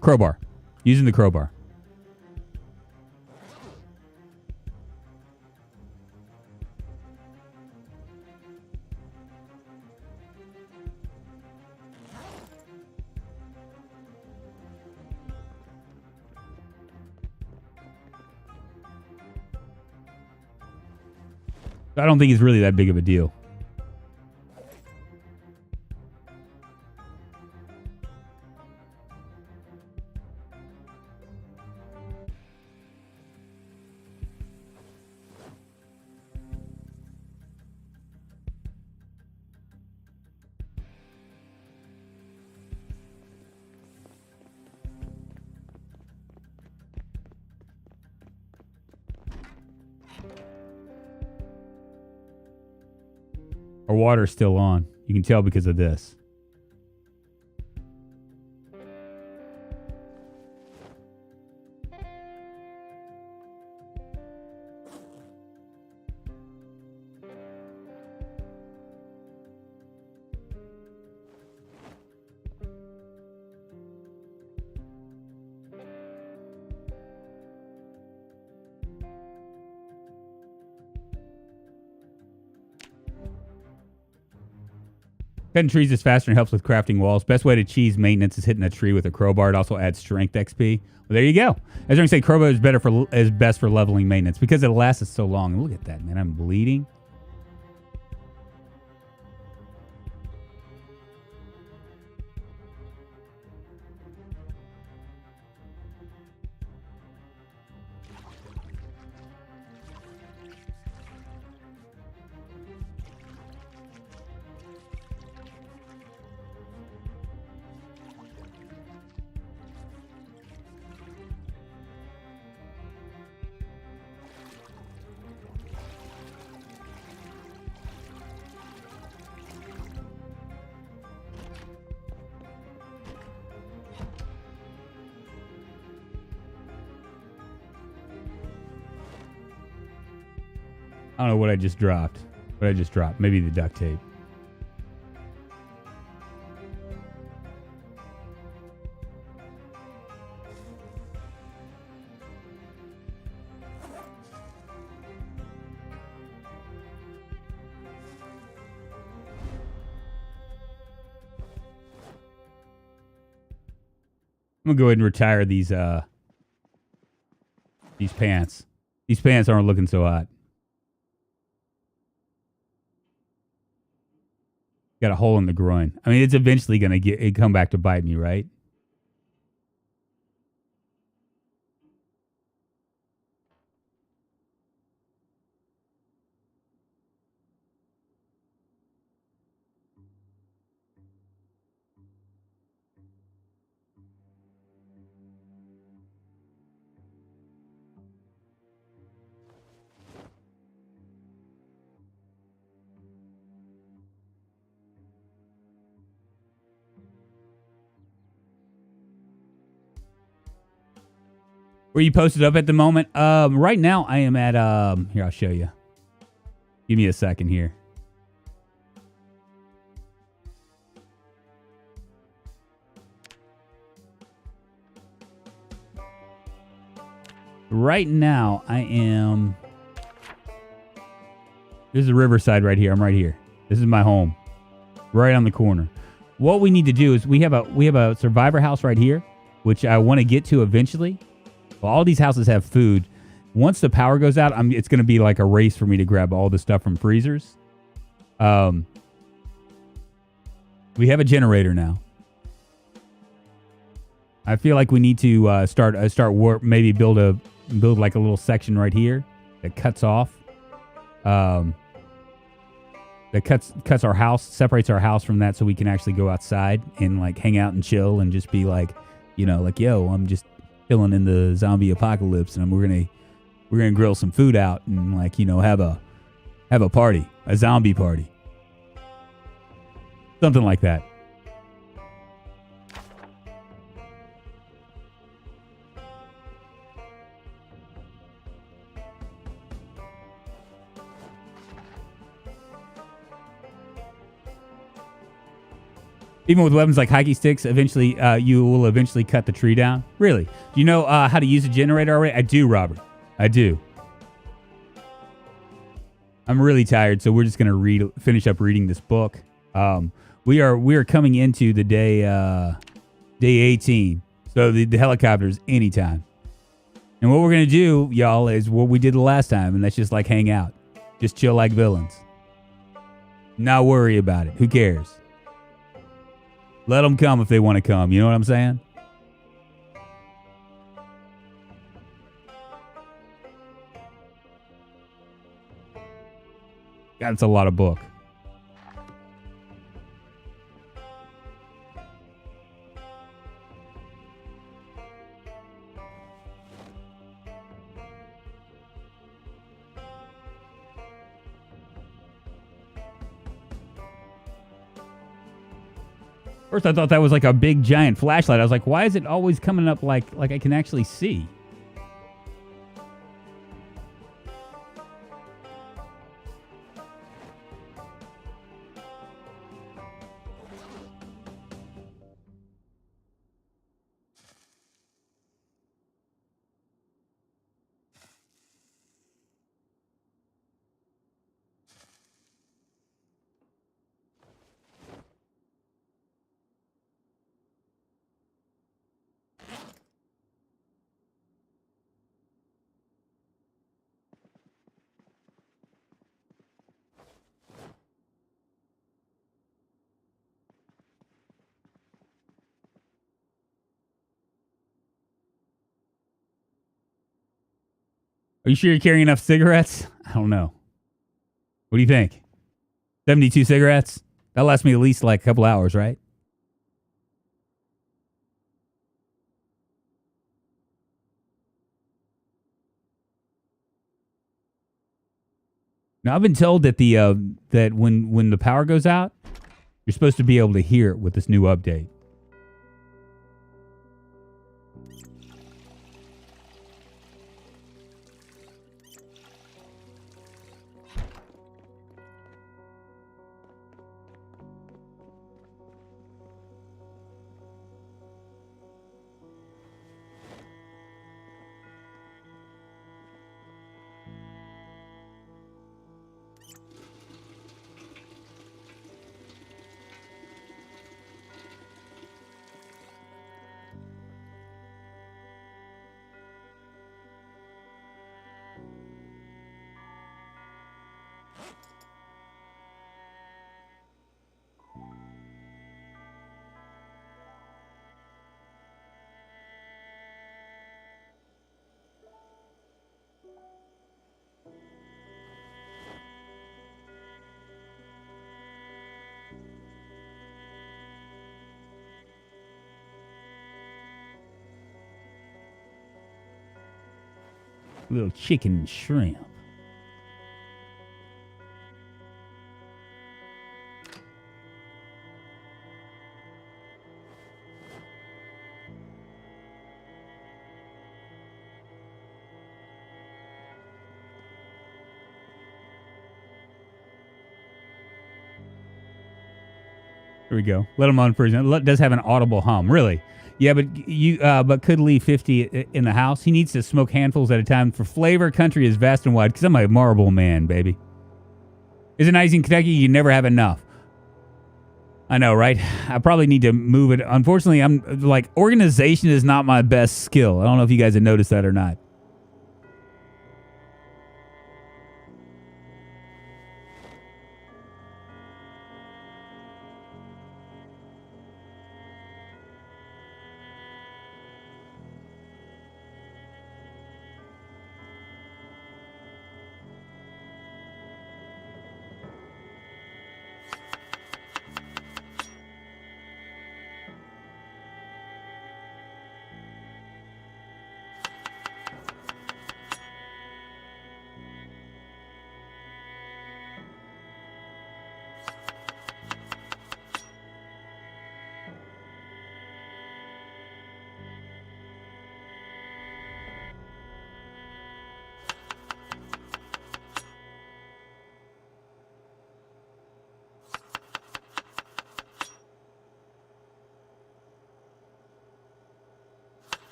Crowbar. Using the crowbar. I don't think it's really that big of a deal. Our water's still on. You can tell because of this. Cutting trees is faster and helps with crafting walls. Best way to cheese maintenance is hitting a tree with a crowbar. It also adds strength XP. Well, there you go. As I say, crowbar is best for leveling maintenance because it lasts so long. Look at that, man. I'm bleeding. I don't know what I just dropped. Maybe the duct tape. I'm gonna go ahead and retire these pants. These pants aren't looking so hot. Got a hole in the groin. I mean, it's eventually gonna come back to bite me, right? Where you posted up at the moment? Right now I am at here, I'll show you. Give me a second here. Right now I am. This is the Riverside right here. I'm right here. This is my home. Right on the corner. What we need to do is we have a survivor house right here, which I want to get to eventually. Well, all these houses have food. Once the power goes out, it's going to be like a race for me to grab all the stuff from freezers. We have a generator now. I feel like we need to start work. Maybe build like a little section right here that cuts off. That cuts our house, separates our house from that, so we can actually go outside and like hang out and chill and just be like, like, yo, I'm just chilling in the zombie apocalypse, and we're gonna grill some food out and like have a party, a zombie party, something like that. Even with weapons like hockey sticks, eventually you will eventually cut the tree down. Really? Do you know how to use a generator already? I do, Robert. I do. I'm really tired, so we're just gonna finish up reading this book. We are coming into the day 18. So the helicopters anytime. And what we're gonna do, y'all, is what we did the last time, and that's just like hang out, just chill like villains. Not worry about it. Who cares? Let them come if they want to come. You know what I'm saying? God, it's a lot of book. First, I thought that was like a big giant flashlight. I was like, why is it always coming up like I can actually see? Are you sure you're carrying enough cigarettes? I don't know. What do you think? 72 cigarettes? That'll last me at least like a couple hours, right? Now, I've been told that that when the power goes out, you're supposed to be able to hear it with this new update. Little chicken and shrimp. Here we go. Let him unfreeze. It does have an audible hum. Really? Yeah, but could leave 50 in the house. He needs to smoke handfuls at a time. For flavor, country is vast and wide. Because I'm a marble man, baby. Is it nice in Kentucky? You never have enough. I know, right? I probably need to move it. Unfortunately, I'm like, organization is not my best skill. I don't know if you guys have noticed that or not.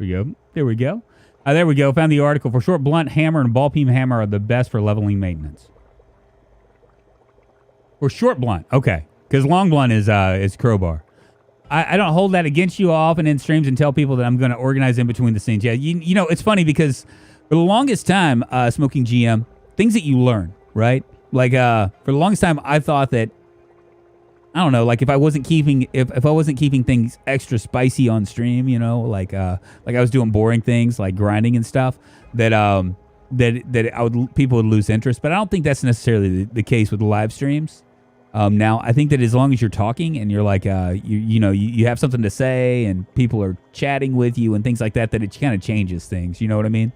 There we go. There we go. Found the article. For short blunt hammer and ball peen hammer are the best for leveling maintenance. For short blunt, okay. Because long blunt is crowbar. I don't hold that against you often in streams and tell people that I'm going to organize in between the scenes. Yeah, you know, it's funny because for the longest time, smoking GM, things that you learn, right? Like, for the longest time, I thought that, I don't know, like if I wasn't keeping things extra spicy on stream, you know, like I was doing boring things like grinding and stuff, that people would lose interest. But I don't think that's necessarily the case with live streams. Now I think that as long as you're talking and you're like you have something to say and people are chatting with you and things like that, that it kind of changes things. You know what I mean?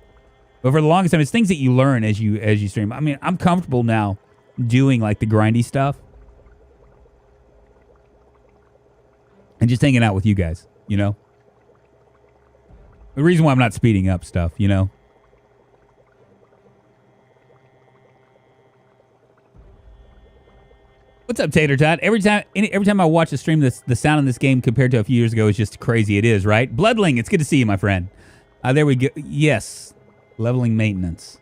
But for the longest time, it's things that you learn as you stream. I mean, I'm comfortable now doing like the grindy stuff. And just hanging out with you guys, you know? The reason why I'm not speeding up stuff, you know? What's up, Tater Tot? Every time I watch a stream, the sound in this game compared to a few years ago is just crazy. It is, right? Bloodling, it's good to see you, my friend. There we go. Yes. Leveling maintenance.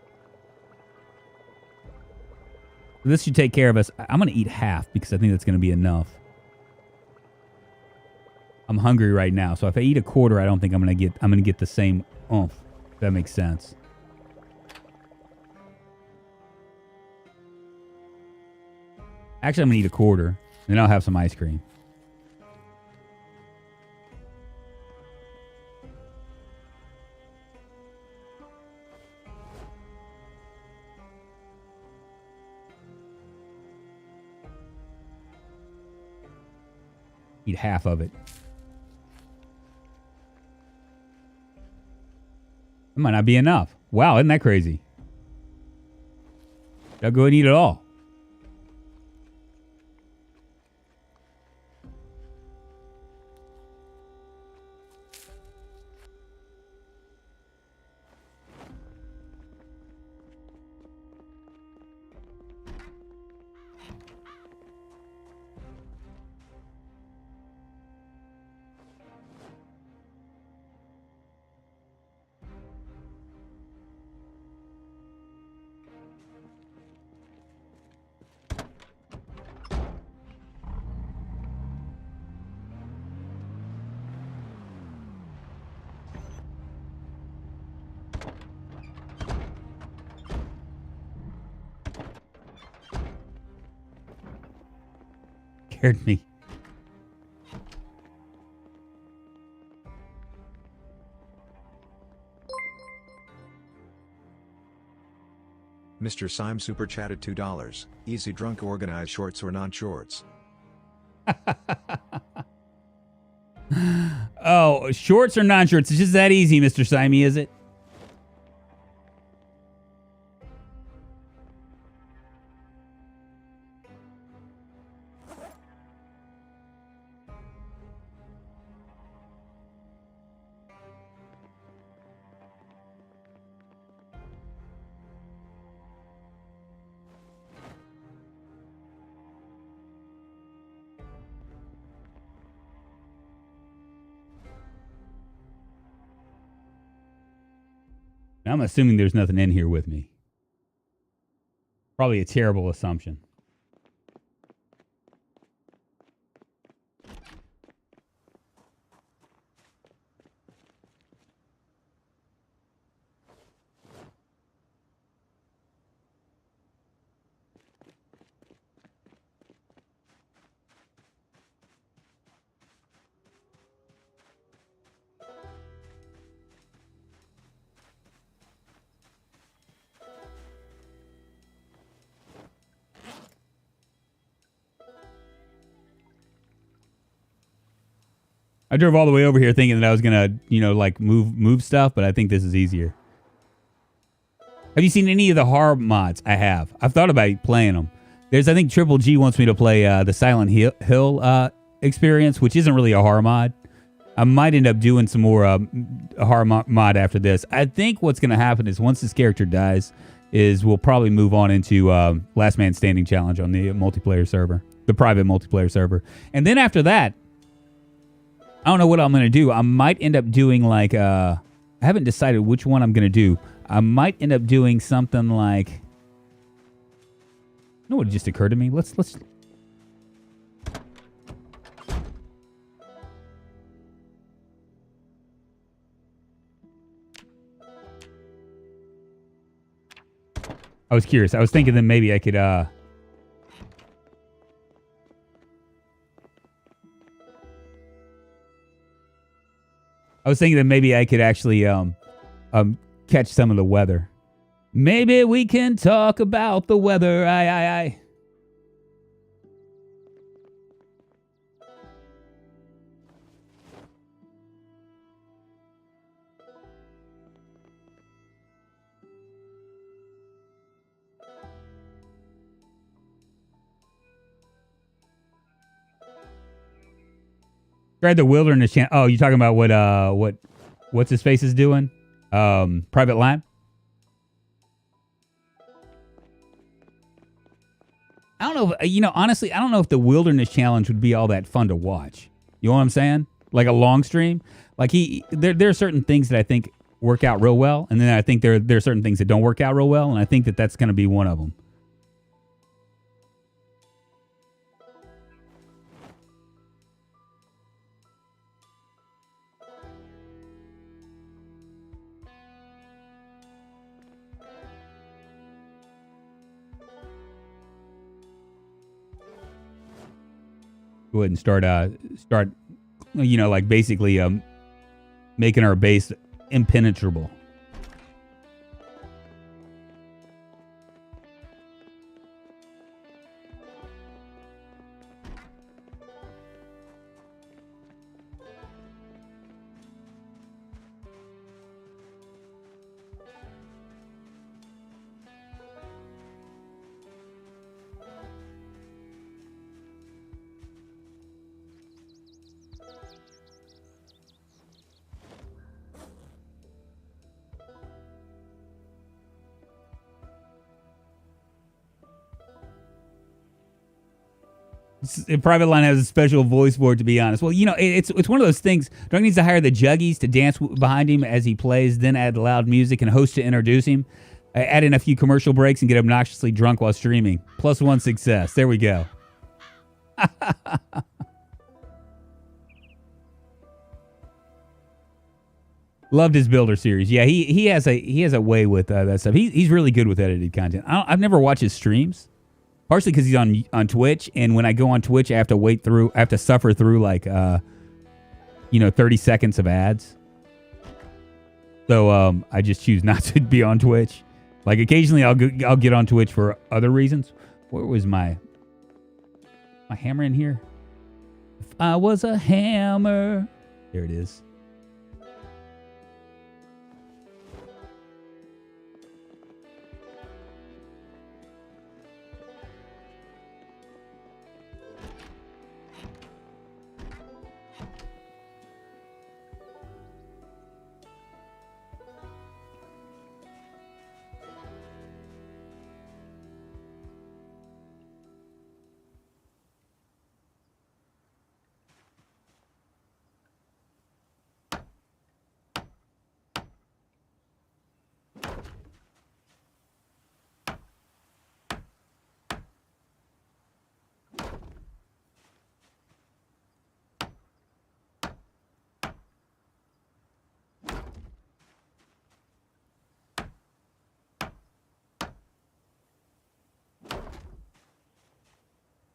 This should take care of us. I'm going to eat half because I think that's going to be enough. I'm hungry right now, so if I eat a quarter, I don't think I'm gonna get the same oomph. If that makes sense. Actually, I'm gonna eat a quarter, and then I'll have some ice cream. Eat half of it. It might not be enough. Wow, isn't that crazy? I'll go and eat it all. scared me. Mr. Syme super chatted $2. Easy drunk organize shorts or non-shorts. Oh, shorts or non-shorts? It's just that easy, Mr. Syme, is it? I'm assuming there's nothing in here with me. Probably a terrible assumption. I drove all the way over here thinking that I was gonna, like move stuff, but I think this is easier. Have you seen any of the horror mods? I have. I've thought about playing them. I think Triple G wants me to play the Silent Hill experience, which isn't really a horror mod. I might end up doing some more horror mod after this. I think what's gonna happen is once this character dies, we'll probably move on into Last Man Standing challenge on the multiplayer server, the private multiplayer server, and then after that. I don't know what I'm going to do. I might end up doing like, I haven't decided which one I'm going to do. I might end up doing something like, you know what just occurred to me? Let's. I was curious. I was thinking that maybe I could, actually catch some of the weather. Maybe we can talk about the weather. Aye. Tried the wilderness channel. Oh, you talking about what's his face is doing? Private Line. I don't know. Honestly, I don't know if the wilderness challenge would be all that fun to watch. You know what I'm saying? Like a long stream. Like there are certain things that I think work out real well, and then I think there are certain things that don't work out real well, and I think that's going to be one of them. Go ahead and start, like basically making our base impenetrable. Private Line has a special voice for it, to be honest. Well, it's one of those things. Drunk needs to hire the juggies to dance behind him as he plays, then add loud music and host to introduce him. Add in a few commercial breaks and get obnoxiously drunk while streaming. +1 success. There we go. Loved his Builder series. Yeah, he has a way with that stuff. He's really good with edited content. I've never watched his streams. partially because he's on Twitch, and when I go on Twitch, I have to suffer through like 30 seconds of ads. So I just choose not to be on Twitch. Like occasionally I'll get on Twitch for other reasons. Where was my hammer in here? If I was a hammer. There it is.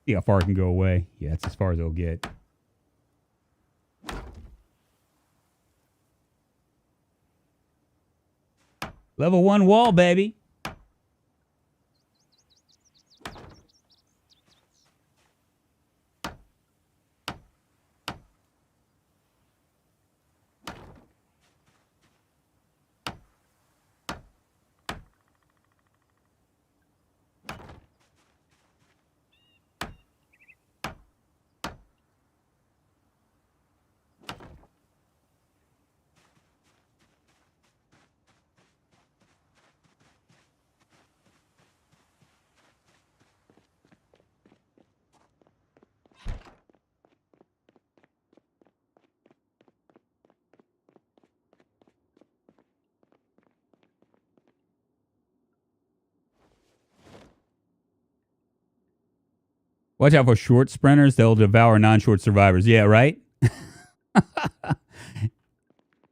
See how far it can go away. Yeah, it's as far as it'll get. Level 1 wall, baby. Watch out for short sprinters. They'll devour non-short survivors. Yeah, right?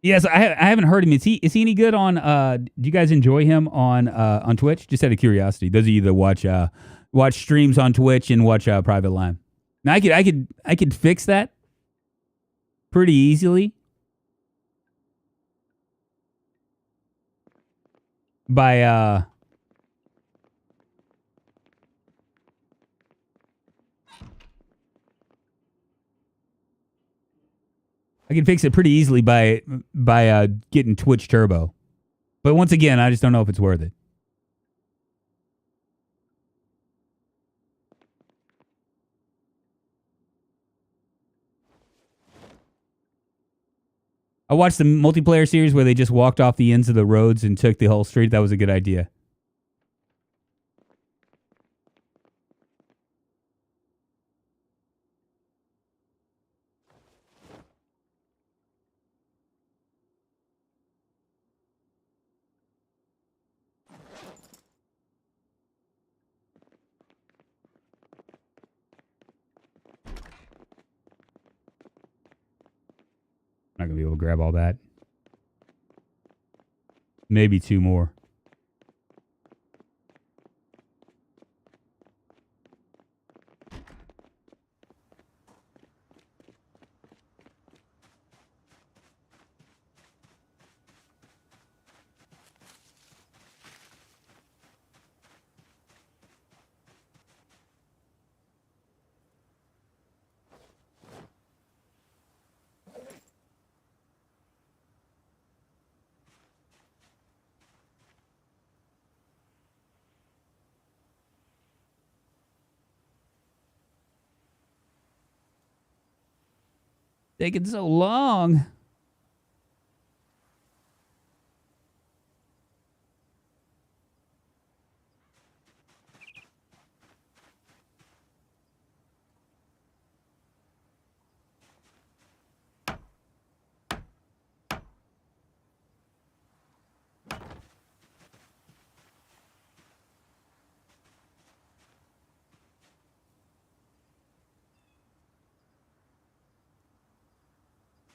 Yes, I haven't heard him. Is he any good on do you guys enjoy him on Twitch? Just out of curiosity. Does he either watch streams on Twitch and watch Private Line? Now I could fix that pretty easily by I can fix it pretty easily by getting Twitch Turbo. But once again, I just don't know if it's worth it. I watched the multiplayer series where they just walked off the ends of the roads and took the whole street. That was a good idea. Not going to be able to grab all that. Maybe 2 more. Taking so long.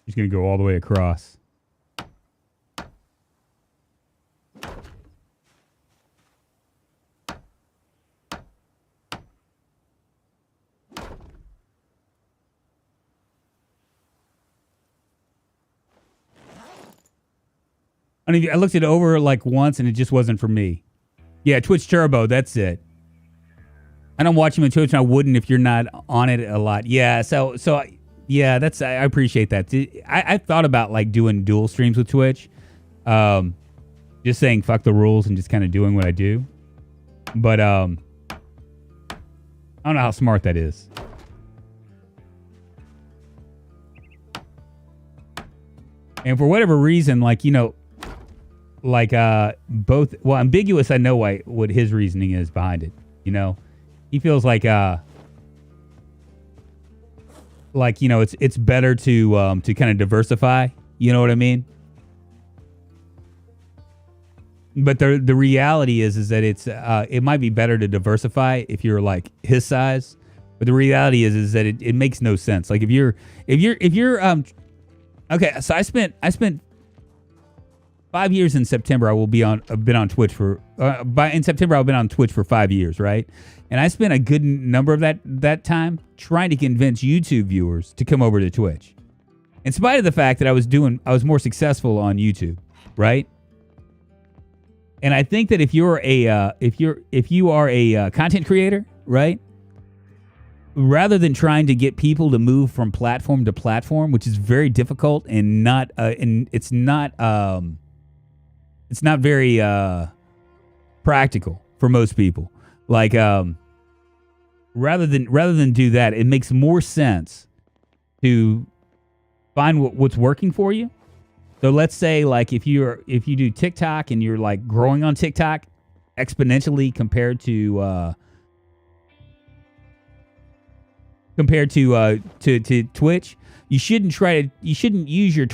He's going to go all the way across. I looked it over like once and it just wasn't for me. Yeah, Twitch Turbo, that's it. I don't watch him on Twitch and I wouldn't if you're not on it a lot. Yeah, yeah, I appreciate that. I thought about like doing dual streams with Twitch. Just saying fuck the rules and just kind of doing what I do. But I don't know how smart that is. And for whatever reason, like, you know, like both, well, Ambiguous, I know what his reasoning is behind it. You know, he feels like you know, it's better to kind of diversify. You know what I mean? But the reality is that it might be better to diversify if you're like his size. But the reality is that it makes no sense. Like if you're okay, so I spent 5 years in September. I've been on Twitch for in September I've been on Twitch for 5 years, right? And I spent a good number of that time trying to convince YouTube viewers to come over to Twitch. In spite of the fact that I was more successful on YouTube, right? And I think that if you are a content creator, right? Rather than trying to get people to move from platform to platform, which is very difficult and it's not very practical for most people. Like rather than do that, it makes more sense to find what's working for you. So let's say like if you do TikTok and you're like growing on TikTok exponentially compared to Twitch, you shouldn't use your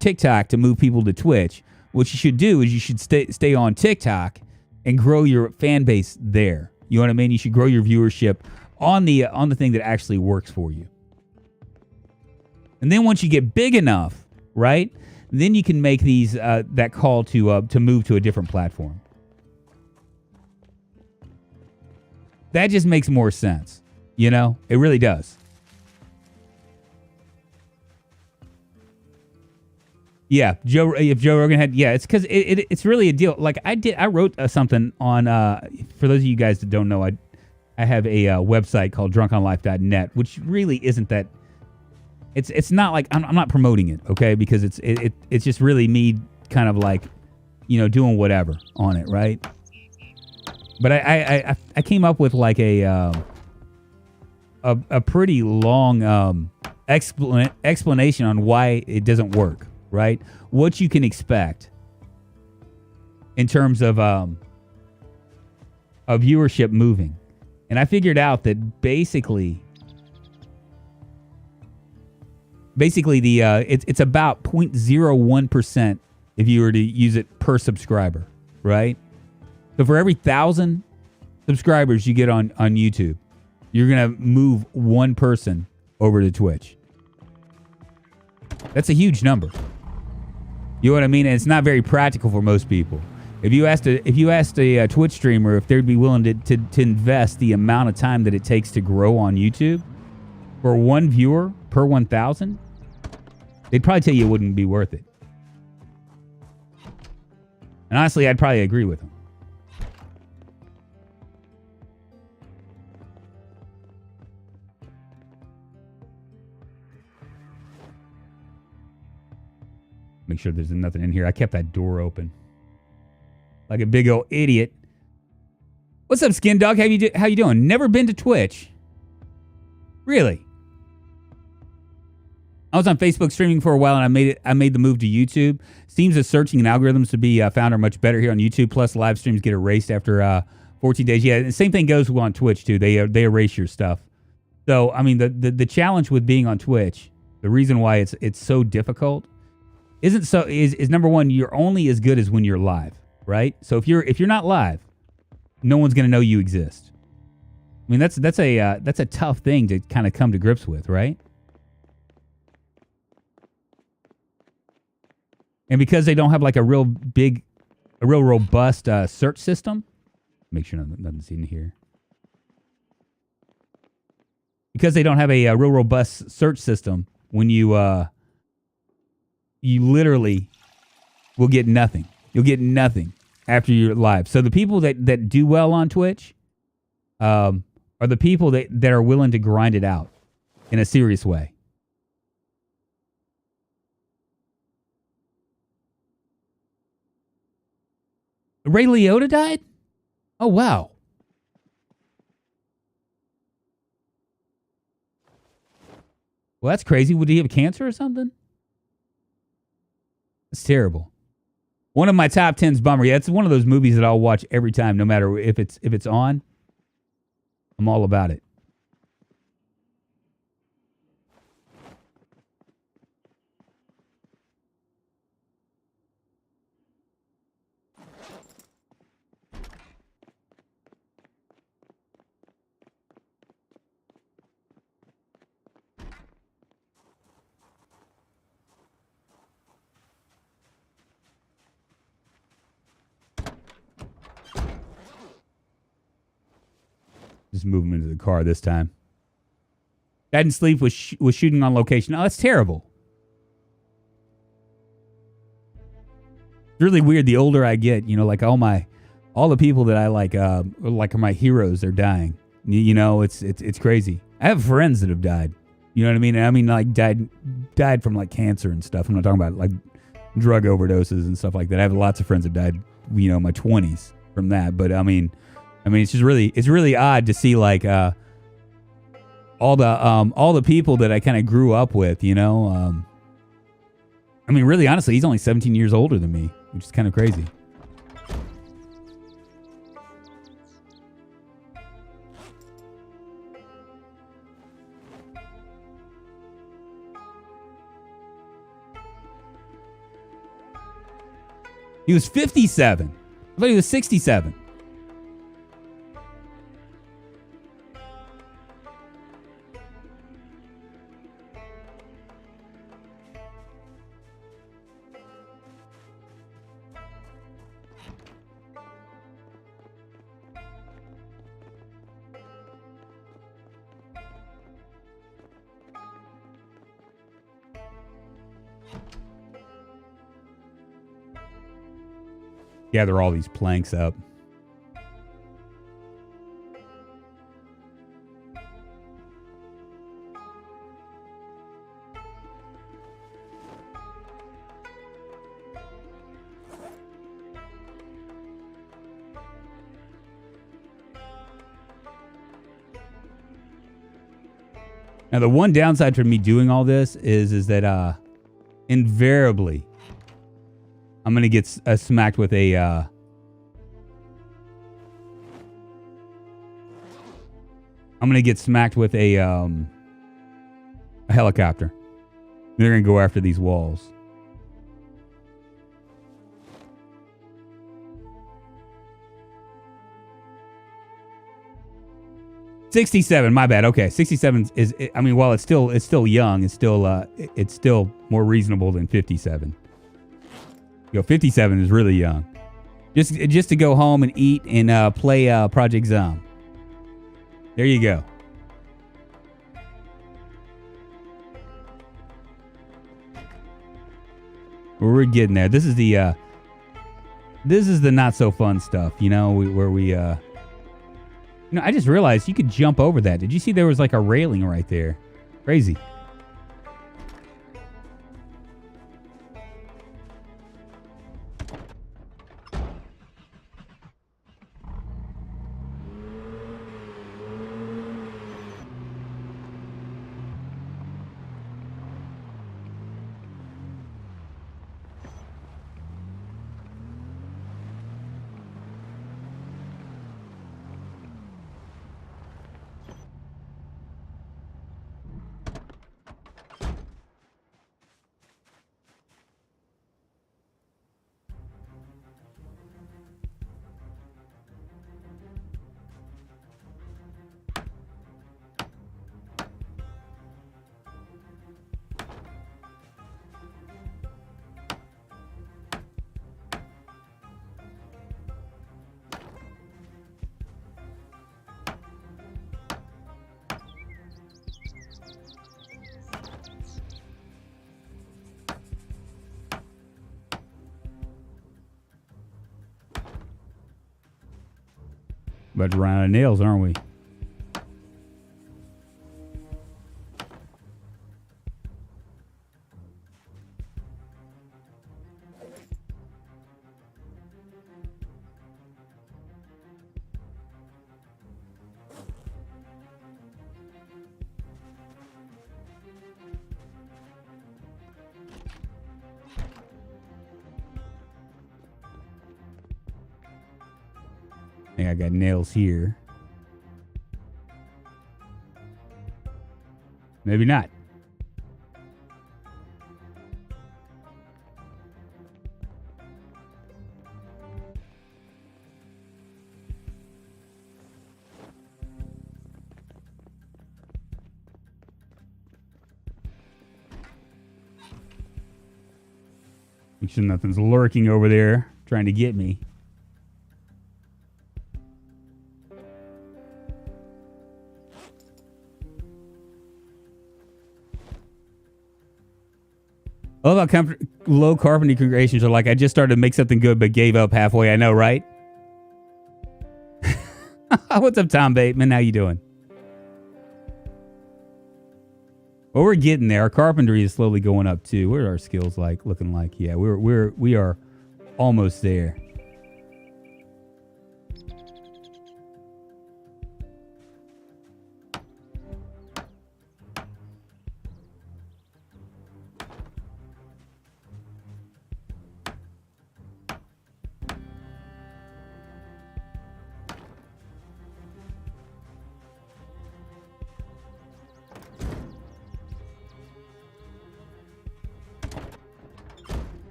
TikTok to move people to Twitch. What you should do is you should stay on TikTok and grow your fan base there. You know what I mean? You should grow your viewership on the thing that actually works for you. And then once you get big enough, right? Then you can make these that call to move to a different platform. That just makes more sense. You know, it really does. Yeah, if Joe Rogan had, yeah, it's because it's really a deal. Like I wrote something on. For those of you guys that don't know, I have a website called Drunkonlife.net, which really isn't that. It's not like I'm not promoting it, okay? Because it's just really me kind of like, you know, doing whatever on it, right? But I came up with like a pretty long explanation on why it doesn't work, right? What you can expect in terms of viewership moving. And I figured out that basically it's about 0.01% if you were to use it per subscriber, right? So for every 1,000 subscribers you get on YouTube, you're going to move one person over to Twitch. That's a huge number. You know what I mean? And it's not very practical for most people. If you asked a Twitch streamer if they'd be willing to invest the amount of time that it takes to grow on YouTube for one viewer per 1,000, they'd probably tell you it wouldn't be worth it. And honestly, I'd probably agree with them. Make sure there's nothing in here. I kept that door open like a big old idiot. What's up, Skin Dog? How you doing? Never been to Twitch. Really? I was on Facebook streaming for a while, and I made the move to YouTube. Seems that searching and algorithms to be found are much better here on YouTube. Plus, live streams get erased after 14 days. Yeah, the same thing goes on Twitch too. They erase your stuff. So, I mean, the challenge with being on Twitch, the reason why it's so difficult, is number one, you're only as good as when you're live, right? So if you're not live, no one's gonna know you exist. I mean, that's a tough thing to kind of come to grips with, right? And because they don't have like a real robust search system, make sure nothing's in here. Because they don't have a real robust search system, when you literally will get nothing. You'll get nothing after you're live. So the people that do well on Twitch are the people that are willing to grind it out in a serious way. Ray Liotta died? Oh, wow. Well, that's crazy. Would he have cancer or something? That's terrible. One of my top 10's bummer. Yeah, it's one of those movies that I'll watch every time, no matter if it's on. I'm all about it. Just move him into the car this time. Died in sleep was shooting on location. Oh, that's terrible. It's really weird. The older I get, you know, like all the people that I like are my heroes. They're dying. You know, it's crazy. I have friends that have died. You know what I mean? I mean, like died from like cancer and stuff. I'm not talking about like drug overdoses and stuff like that. I have lots of friends that died, you know, in my 20s from that. But I mean, it's just really odd to see like all the people that I kind of grew up with, you know. I mean, really, honestly, he's only 17 years older than me, which is kind of crazy. He was 57. I thought he was 67. Gather all these planks up. Now, the one downside for me doing all this is that invariably I'm going to get smacked with a helicopter. They're going to go after these walls. $67, my bad. Okay, 67 is. I mean, while it's still young, it's still more reasonable than 57. Yo, 57 is really young. Just to go home and eat and play Project Zom. There you go. We're getting there. This is the not so fun stuff, you know, where we. You know, I just realized you could jump over that. Did you see there was like a railing right there? Crazy. about to run out of nails, aren't we? I think I got nails here. Maybe not. Make sure nothing's lurking over there trying to get me. I love how low carpentry creations are like, I just started to make something good but gave up halfway. I know, right? What's up, Tom Bateman? How you doing? Well, we're getting there. Our carpentry is slowly going up too. What are our skills looking like? Yeah, we are almost there.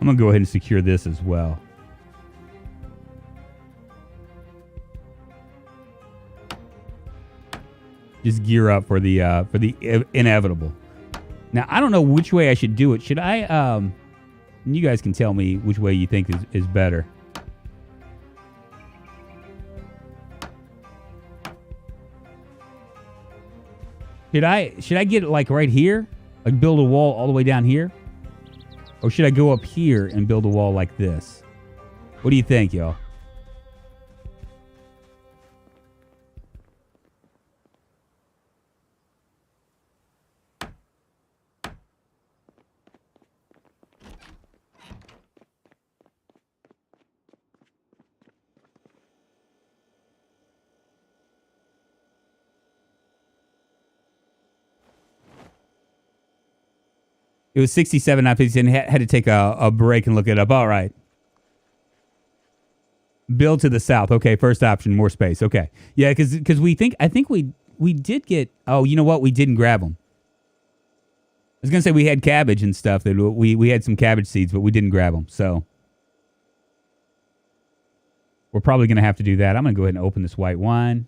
I'm going to go ahead and secure this as well. Just gear up for the inevitable. Now, I don't know which way I should do it. Should I, you guys can tell me which way you think is better. Should I get it like right here? Like build a wall all the way down here? Or should I go up here and build a wall like this? What do you think, y'all? It was 67, not 57. Had to take a break and look it up. All right. Build to the south. Okay, first option, more space. Okay. Yeah, because I think we did get, oh, you know what? We didn't grab them. I was going to say we had cabbage and stuff. That we had some cabbage seeds, but we didn't grab them. So we're probably going to have to do that. I'm going to go ahead and open this white wine.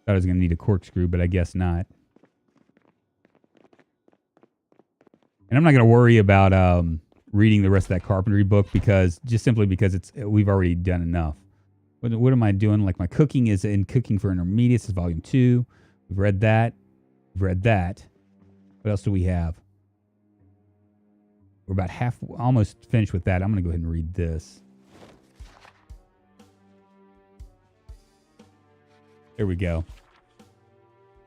I was going to need a corkscrew, but I guess not. And I'm not going to worry about reading the rest of that carpentry book simply because we've already done enough. What am I doing? Like my cooking is in Cooking for Intermediates, is volume 2. We've read that. We've read that. What else do we have? We're about almost finished with that. I'm going to go ahead and read this. There we go.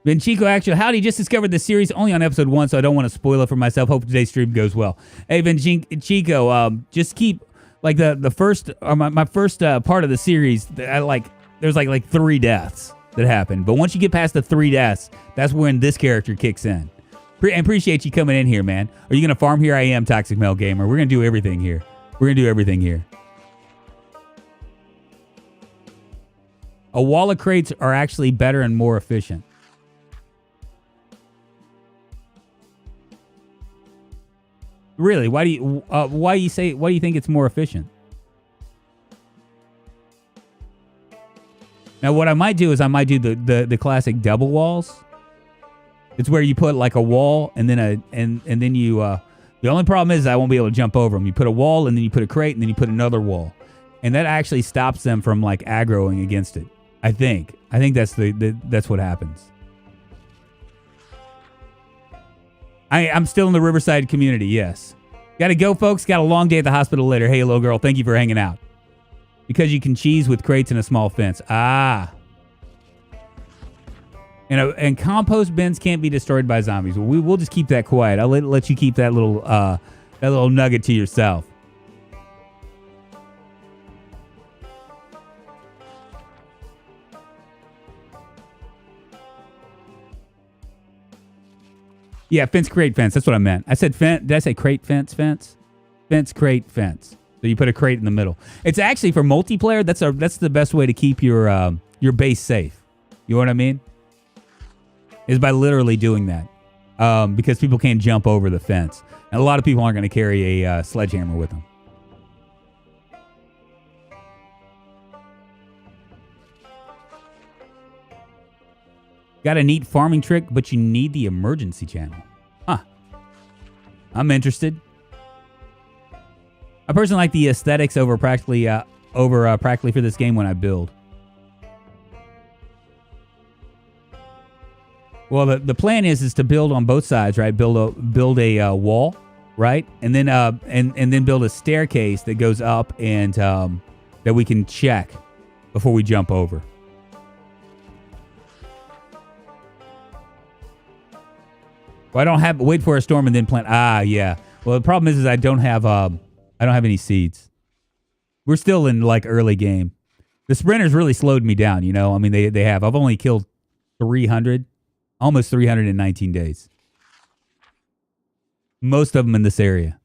Ben Chico, actually, howdy, just discovered the series only on episode 1, so I don't want to spoil it for myself. Hope today's stream goes well. Hey, Ben Chico, just keep, like, the first, or my first part of the series, there's like 3 deaths that happen. But once you get past the 3 deaths, that's when this character kicks in. Appreciate you coming in here, man. Are you going to farm here? I am, Toxic Male Gamer. We're going to do everything here. A wall of crates are actually better and more efficient. Really? Why do you think it's more efficient? Now, what I might do is I might do the classic double walls. It's where you put like a wall and then then you. The only problem is I won't be able to jump over them. You put a wall and then you put a crate and then you put another wall, and that actually stops them from like aggroing against it. I think that's that's what happens. I'm still in the Riverside community. Yes. Got to go, folks. Got a long day at the hospital later. Hey, little girl. Thank you for hanging out. Because you can cheese with crates and a small fence. Ah. And compost bins can't be destroyed by zombies. Well, we'll just keep that quiet. I'll let you keep that little nugget to yourself. Yeah, fence, crate, fence. That's what I meant. I said fence. Did I say crate, fence, fence? Fence, crate, fence. So you put a crate in the middle. It's actually for multiplayer. That's the best way to keep your base safe. You know what I mean? Is by literally doing that, because people can't jump over the fence, and a lot of people aren't going to carry a sledgehammer with them. Got a neat farming trick, but you need the emergency channel. Huh. I'm interested. I personally like the aesthetics over practically for this game when I build. Well, the plan is to build on both sides, right? Build a wall, right? And then and then build a staircase that goes up and that we can check before we jump over. Well, I don't have wait for a storm and then plant. Ah, yeah. Well, the problem is I don't have any seeds. We're still in like early game. The sprinters really slowed me down. You know, I mean they have. I've only killed 300, almost 300 in 19 days. Most of them in this area.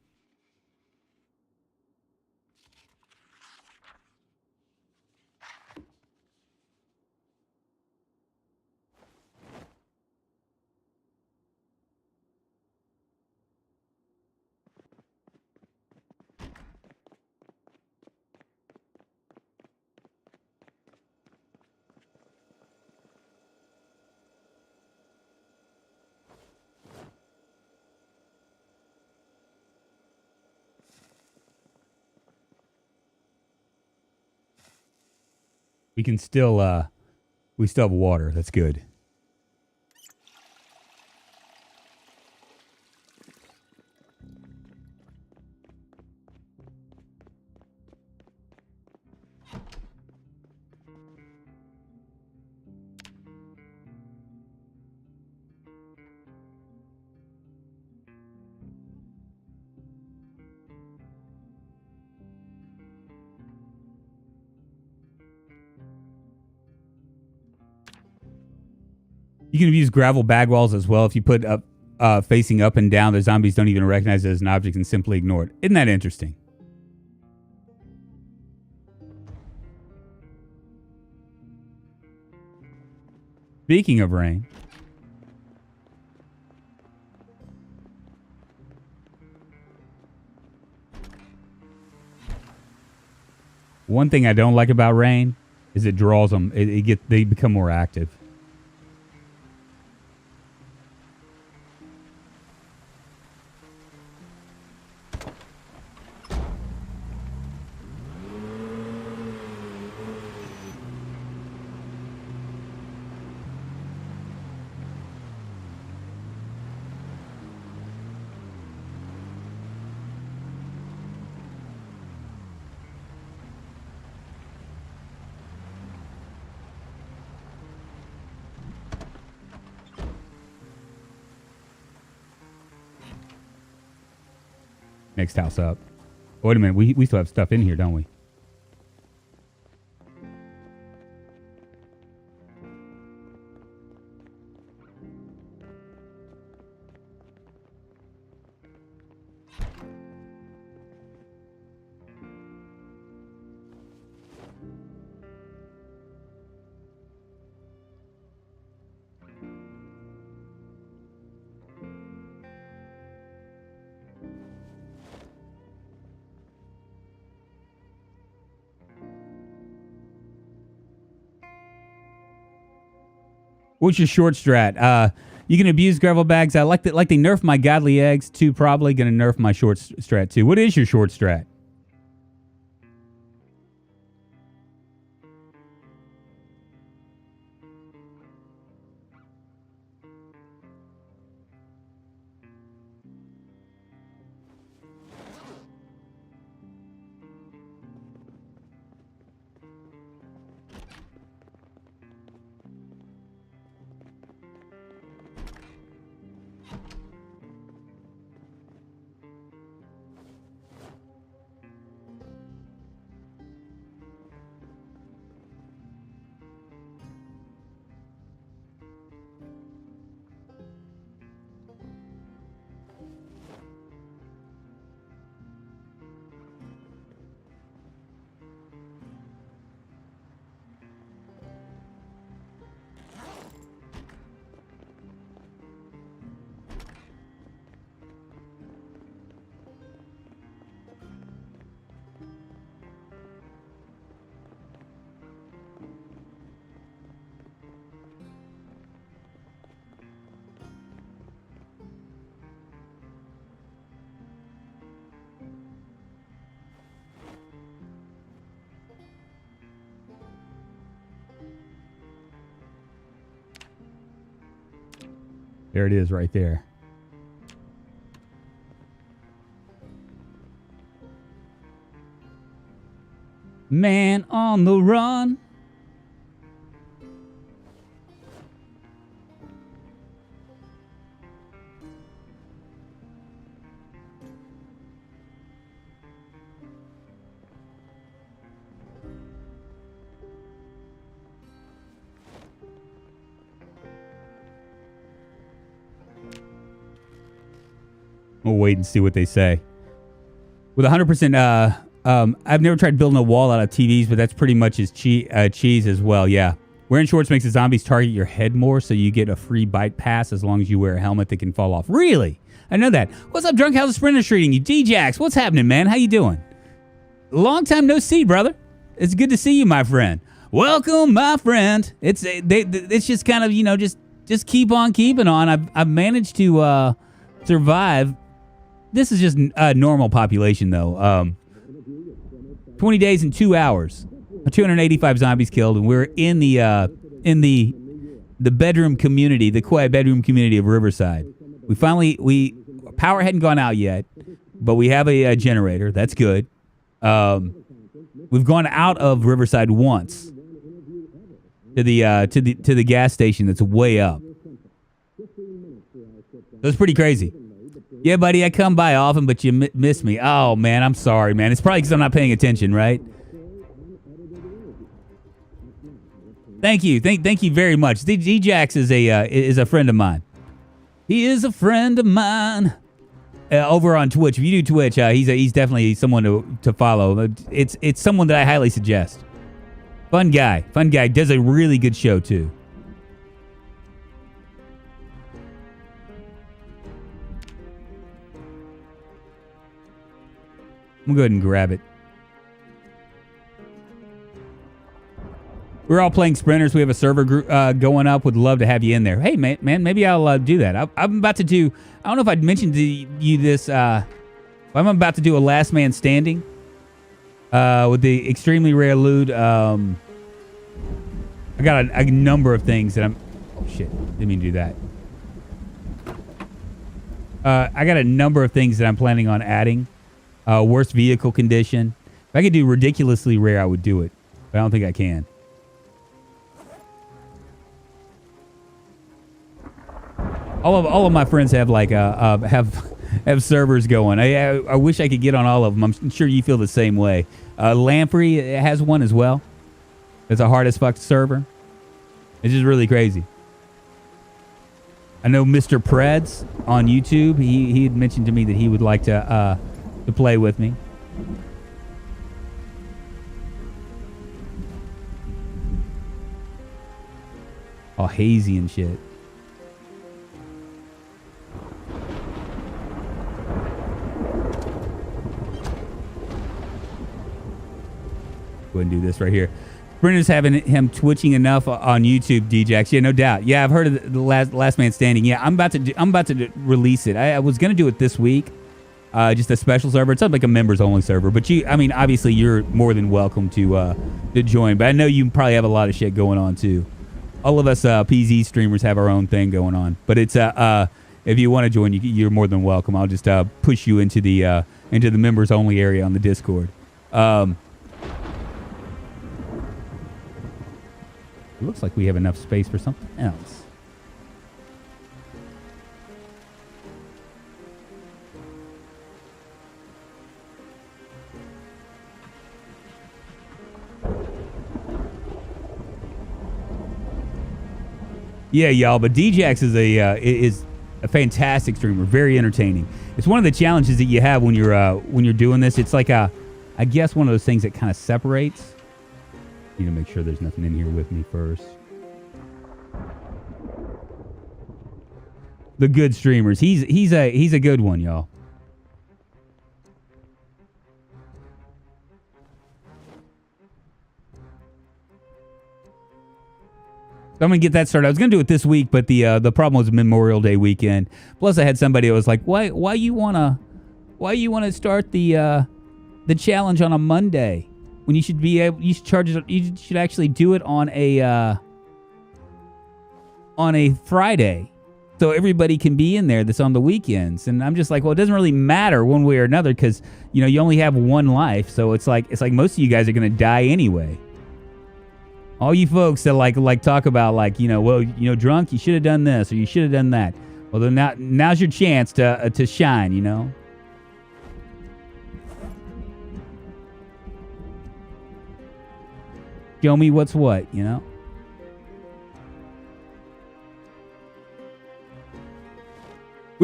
We can still, we still have water. That's good. You can use gravel bag walls as well. If you put up facing up and down, the zombies don't even recognize it as an object and simply ignore it. Isn't that interesting? Speaking of rain, one thing I don't like about rain is it draws them. They become more active. Next house up. Wait a minute. We still have stuff in here, don't we? What's your short strat? You can abuse gravel bags. I like that. Like they nerf my godly eggs too. Probably gonna nerf my short strat too. What is your short strat? There it is right there. Man on the run. We'll wait and see what they say. With 100%, I've never tried building a wall out of TVs, but that's pretty much as cheese as well, yeah. Wearing shorts makes the zombies target your head more, so you get a free bite pass as long as you wear a helmet that can fall off. Really? I know that. What's up, Drunk? How's the Sprinter treating you? D-Jax, what's happening, man? How you doing? Long time no see, brother. It's good to see you, my friend. Welcome, my friend. It's just kind of, you know, just keep on keeping on. I've managed to survive. This is just a normal population, though. 20 days and 2 hours. 285 zombies killed, and we're in the bedroom community, the quiet bedroom community of Riverside. Power hadn't gone out yet, but we have a generator. That's good. We've gone out of Riverside once to the gas station that's way up. That's pretty crazy. Yeah, buddy, I come by often, but you miss me. Oh, man, I'm sorry, man. It's probably because I'm not paying attention, right? Thank you. Thank you very much. D-Jax is a friend of mine. He is a friend of mine. Over on Twitch. If you do Twitch, he's definitely someone to follow. It's someone that I highly suggest. Fun guy. Does a really good show, too. I'm going to go ahead and grab it. We're all playing Sprinters. We have a server group going up. Would love to have you in there. Hey, man, maybe I'll do that. I'm about to do... I don't know if I'd mentioned to you this. I'm about to do a last man standing with the extremely rare loot. I got a number of things that I'm... Oh, shit. Didn't mean to do that. I got a number of things that I'm planning on adding. Worst vehicle condition. If I could do ridiculously rare, I would do it. But I don't think I can. All of my friends have like have servers going. I wish I could get on all of them. I'm sure you feel the same way. Lamprey has one as well. It's a hard as fuck server. It's just really crazy. I know Mr. Preds on YouTube. He had mentioned to me that he would like to play with me. All hazy and shit. Go ahead and do this right here. Brenda's having him twitching enough on YouTube, DJX. Yeah, no doubt. Yeah, I've heard of the last Man Standing. Yeah, I'm about to release it. I was gonna do it this week, just a special server. It's not like a members only server, but obviously you're more than welcome to join. But I know you probably have a lot of shit going on too. All of us PZ streamers have our own thing going on. But it's if you want to join, you're more than welcome. I'll just push you into the members only area on the Discord. It looks like we have enough space for something else. Yeah, y'all, but DJX is a fantastic streamer, very entertaining. It's one of the challenges that you have when you're doing this. It's like I guess one of those things that kind of separates. Need to make sure there's nothing in here with me first. The good streamers. He's a good one, y'all. So I'm gonna get that started. I was gonna do it this week, but the problem was Memorial Day weekend. Plus, I had somebody that was like, "Why you wanna start the challenge on a Monday when you should be able? You should charge it. You should actually do it on a Friday, so everybody can be in there that's on the weekends." And I'm just like, well, it doesn't really matter one way or another because you only have one life. So it's like most of you guys are gonna die anyway. All you folks that like talk about drunk, you should have done this or you should have done that. Well, then now's your chance to shine, Show me what's what, We're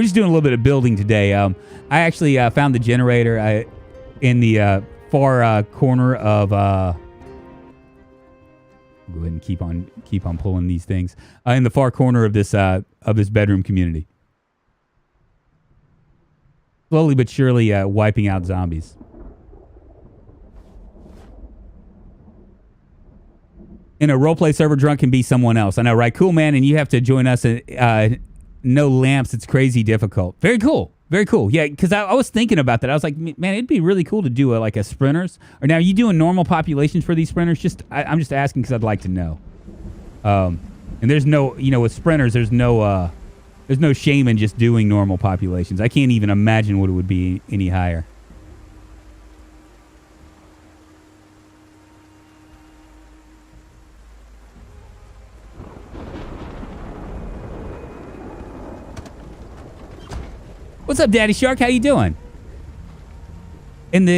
just doing a little bit of building today. I actually found the generator in the far corner of. Go ahead and keep on pulling these things in the far corner of this bedroom community. Slowly but surely wiping out zombies. In a roleplay server, drunk can be someone else. I know, right? Cool, man. And you have to join us. No lamps. It's crazy difficult. Very cool. Very cool. Yeah, because I was thinking about that. I was like, man, it'd be really cool to do a sprinters. Or now, are you doing normal populations for these sprinters? I'm just asking because I'd like to know. And there's no, with sprinters, there's no shame in just doing normal populations. I can't even imagine what it would be any higher. What's up, Daddy Shark? How you doing? And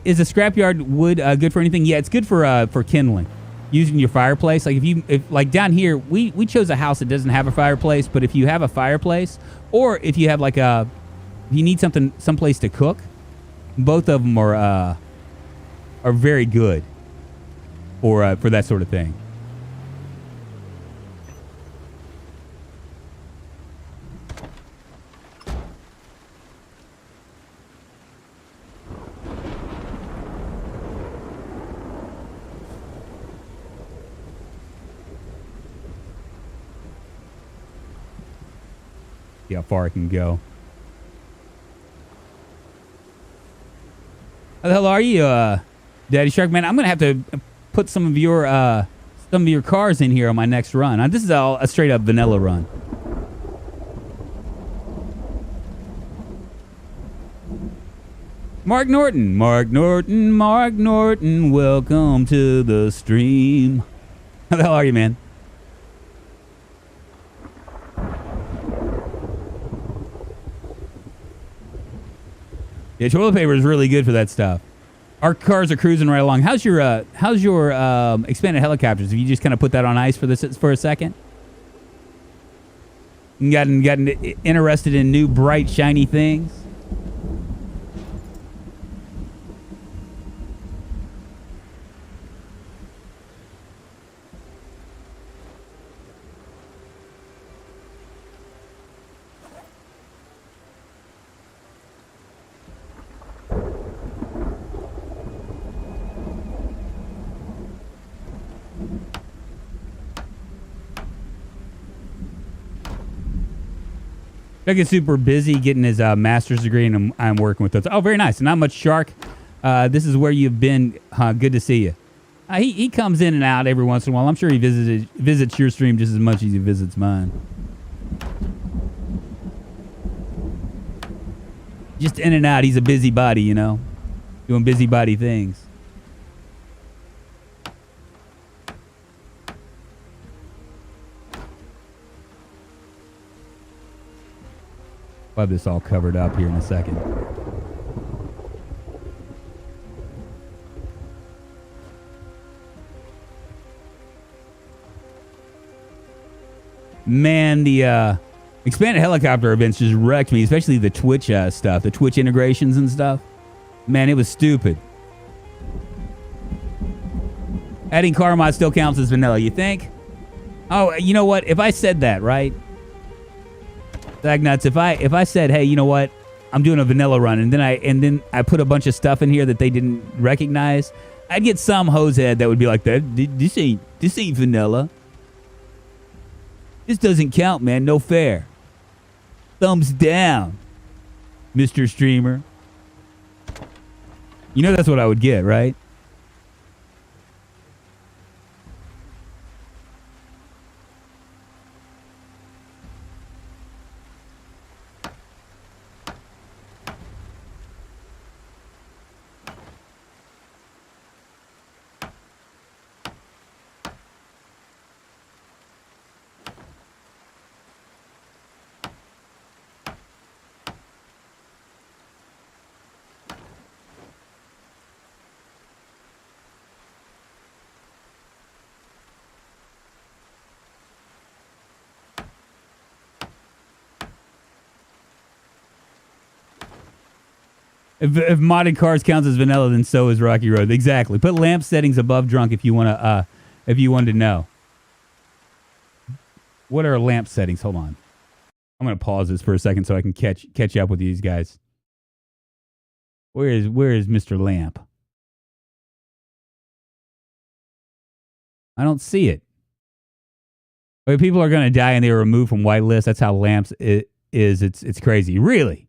is the scrapyard wood good for anything? Yeah, it's good for kindling, using your fireplace. Like if down here, we chose a house that doesn't have a fireplace, but if you have a fireplace, or if you have if you need someplace to cook, both of them are very good for that sort of thing. See how far I can go. How the hell are you, Daddy Shark? Man, I'm gonna have to put some of your cars in here on my next run. This is all a straight up vanilla run. Mark Norton, welcome to the stream. How the hell are you, man? Yeah, toilet paper is really good for that stuff. Our cars are cruising right along. How's your expanded helicopters? Have you just kind of put that on ice for a second? And gotten interested in new bright shiny things? Doug is super busy getting his master's degree, and I'm working with those. Oh, very nice. Not much Shark. This is where you've been. Good to see you. He comes in and out every once in a while. I'm sure he visits your stream just as much as he visits mine. Just in and out. He's a busybody, you know, doing busybody things. We'll have this all covered up here in a second. Man, the expanded helicopter events just wrecked me, especially the Twitch stuff, the Twitch integrations and stuff. Man, it was stupid. Adding car mod still counts as vanilla, you think? Oh, you know what? If I said that, right? Nuts. If I said, hey, you know what, I'm doing a vanilla run, and then I put a bunch of stuff in here that they didn't recognize, I'd get some hosehead that would be like, this ain't vanilla. This doesn't count, man. No fair. Thumbs down, Mr. Streamer. You know that's what I would get, right? If modded cars counts as vanilla, then so is Rocky Road. Exactly. Put lamp settings above drunk if you wanted to know. What are lamp settings? Hold on. I'm gonna pause this for a second so I can catch up with these guys. Where is Mr. Lamp? I don't see it. Wait, people are gonna die and they were removed from whitelist. That's how lamps is. It's crazy. Really?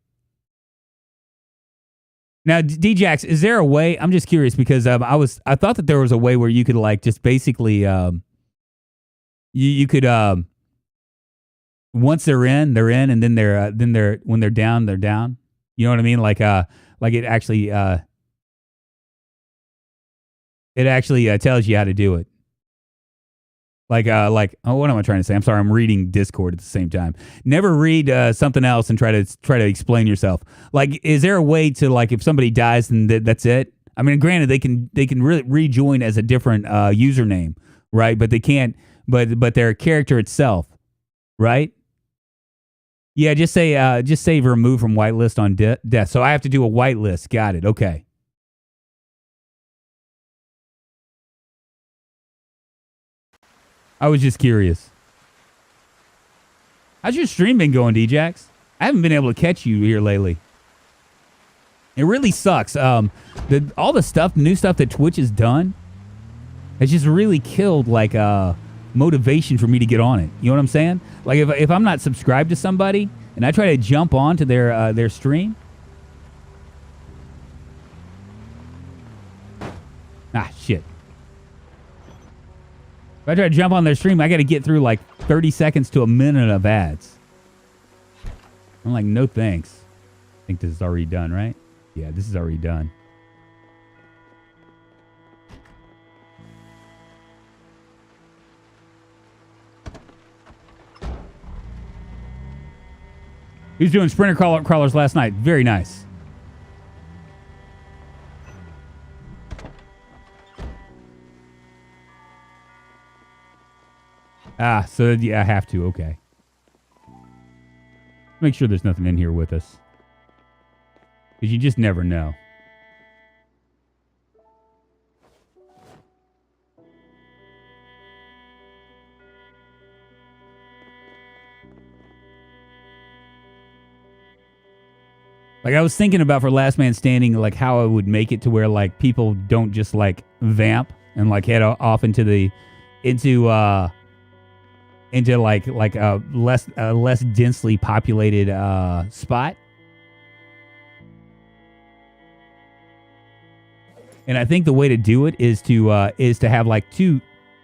Now, DJax, is there a way? I'm just curious because I thought that there was a way where you could like just basically you could once they're in, and then they're when they're down, they're down. You know what I mean? Like it actually tells you how to do it. Like what am I trying to say? I'm sorry, I'm reading Discord at the same time. Never read something else and try to explain yourself. Like, is there a way to, like, if somebody dies and that's it? I mean, granted, they can really rejoin as a different username, right? But they can't. But their character itself, right? Yeah, just say remove from whitelist on death. So I have to do a whitelist. Got it. Okay. I was just curious. How's your stream been going, DJax? I haven't been able to catch you here lately. It really sucks. All the new stuff that Twitch has done has just really killed like motivation for me to get on it. You know what I'm saying? Like if I'm not subscribed to somebody and I try to jump on to their stream. Ah, shit. If I try to jump on their stream, I got to get through like 30 seconds to a minute of ads. I'm like, no thanks. I think this is already done, right? Yeah, this is already done. He was doing sprinter crawlers last night. Very nice. Ah, so yeah, I have to. Okay. Make sure there's nothing in here with us. Because you just never know. Like, I was thinking about for Last Man Standing, like, how I would make it to where, like, people don't just, like, vamp and, like, head off into into like a less densely populated spot. And I think the way to do it is to have like two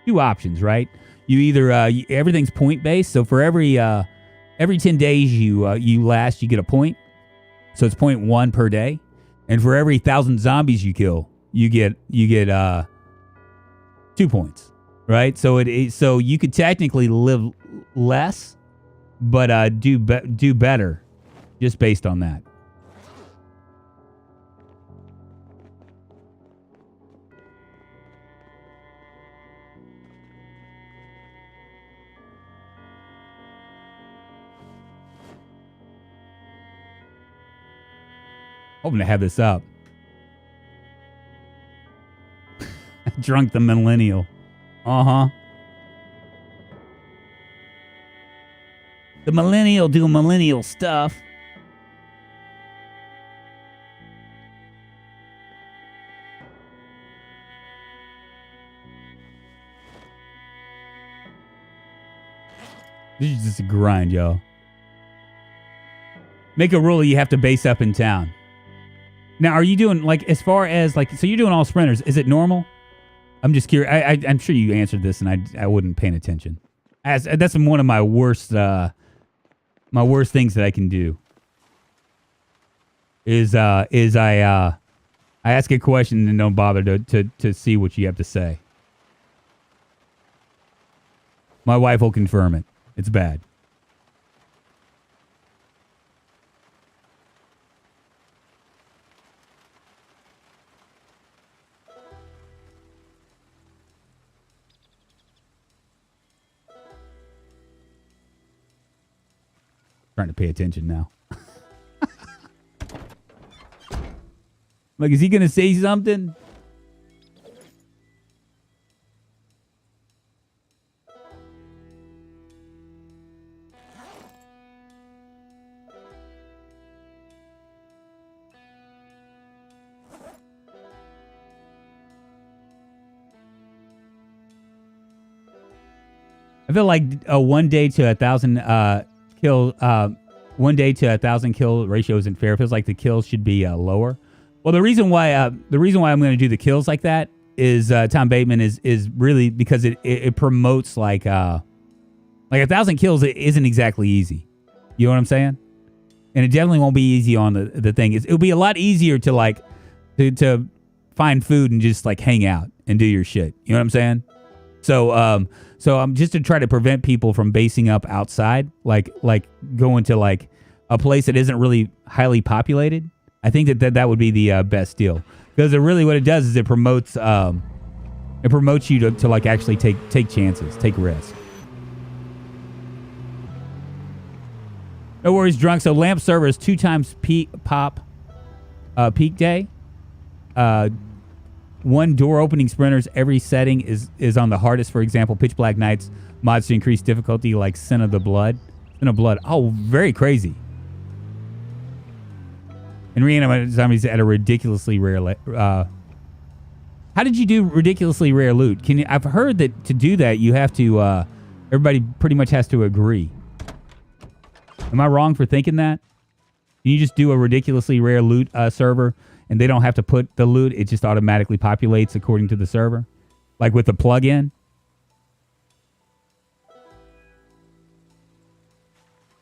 options, right? You either everything's point based, so for every 10 days you last, you get a point. So it's 0.1 per day, and for every 1,000 zombies you kill, you get 2 points, right? So so you could technically live less, but do better, just based on that. Hoping to have this up. Drunk the millennial. Uh-huh. The millennial doing millennial stuff. This is just a grind, y'all. Make a rule you have to base up in town. Now, are you doing, like, as far as, like, so you're doing all sprinters. Is it normal? I'm just curious. I'm sure you answered this, and I wasn't paying attention. That's one of my worst things that I can do. Is I ask a question and don't bother to see what you have to say. My wife will confirm it. It's bad. Trying to pay attention now. Like, is he going to say something? I feel like a 1 day to 1,000 kill 1 day to 1,000 kill ratio isn't fair. It feels like the kills should be lower. Well, the reason why I'm going to do the kills like that is Tom Bateman is really because it promotes like 1,000 kills isn't exactly easy. You know what I'm saying? And it definitely won't be easy on the thing. It'll be a lot easier to like to find food and just like hang out and do your shit. You know what I'm saying? So I'm just to try to prevent people from basing up outside, like going to like a place that isn't really highly populated. I think that would be the best deal, because really what it does is it promotes you to like actually take chances, take risks. No worries, Drunk. So Lamp server is 2 times peak day. 1 door opening sprinters. Every setting is on the hardest. For example, Pitch Black Nights mods to increase difficulty, like Sin of Blood. Oh, very crazy. And Reanimated Zombies at a ridiculously rare. How did you do ridiculously rare loot? I've heard that to do that you have to. Everybody pretty much has to agree. Am I wrong for thinking that? Can you just do a ridiculously rare loot server, and they don't have to put the loot? It just automatically populates according to the server, like with the plugin.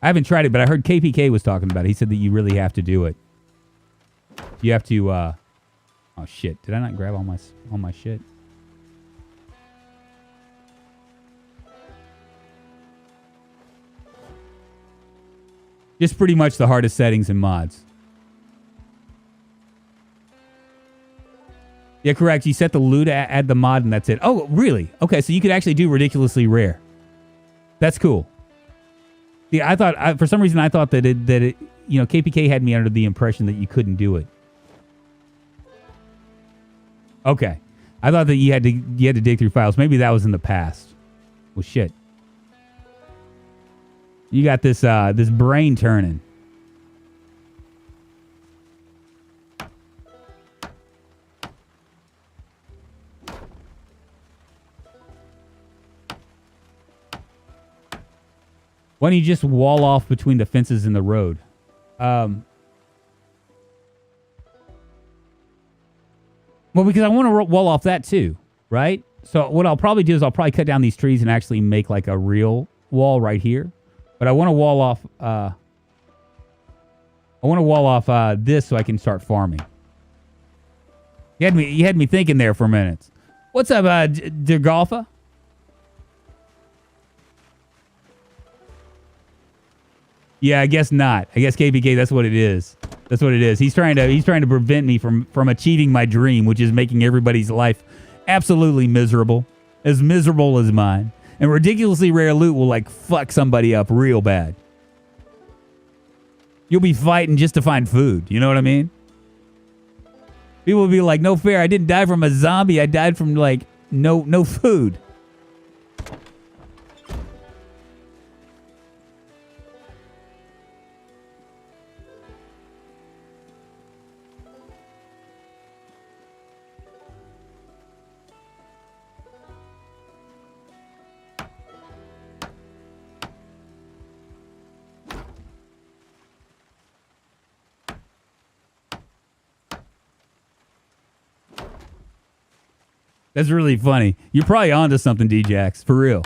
I haven't tried it, but I heard KPK was talking about it. He said that you really have to do it. You have to. Oh shit! Did I not grab all my shit? Just pretty much the hardest settings and mods. Yeah, correct. You set the loot, add the mod, and that's it. Oh, really? Okay, so you could actually do ridiculously rare. That's cool. Yeah, I thought for some reason I thought that it KPK had me under the impression that you couldn't do it. Okay, I thought that you had to dig through files. Maybe that was in the past. Well, shit. You got this brain turning. Why don't you just wall off between the fences and the road? Well, because I want to wall off that too, right? So what I'll probably do is I'll probably cut down these trees and actually make like a real wall right here. But I want to wall off. This so I can start farming. You had me thinking there for a minute. What's up, Dergolfa? Yeah, I guess not. I guess KPK. That's what it is. That's what it is. He's trying to prevent me from achieving my dream, which is making everybody's life absolutely miserable as mine. And ridiculously rare loot will like fuck somebody up real bad. You'll be fighting just to find food. You know what I mean? People will be like, no fair. I didn't die from a zombie. I died from like no food. That's really funny. You're probably onto something, D-Jax. For real.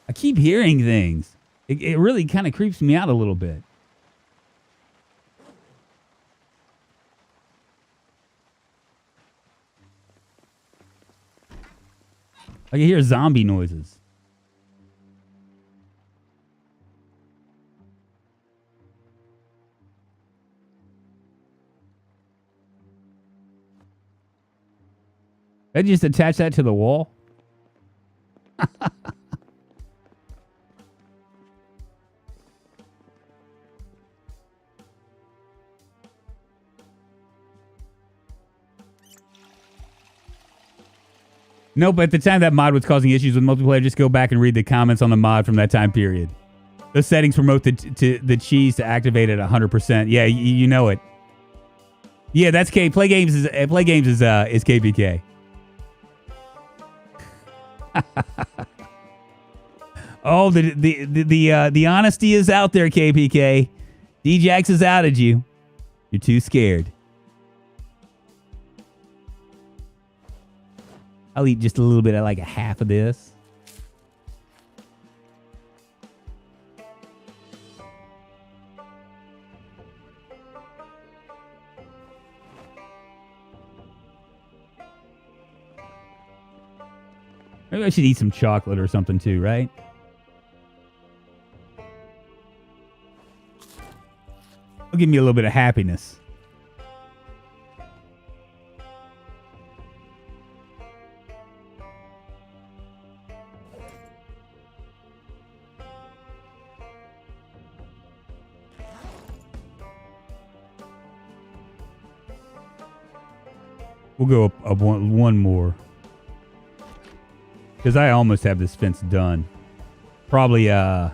I keep hearing things. It really kind of creeps me out a little bit. I can hear zombie noises. I just attach that to the wall. Nope, at the time that mod was causing issues with multiplayer, just go back and read the comments on the mod from that time period. The settings promote the cheese to activate at 100%. Yeah, you know it. Yeah, that's K. Play games is KPK. Oh, the honesty is out there, KPK. D-Jax has outed you. You're too scared. I'll eat just a little bit of like a half of this. Maybe I should eat some chocolate or something too, right? It'll give me a little bit of happiness. We'll go up one more. Because I almost have this fence done. Probably, And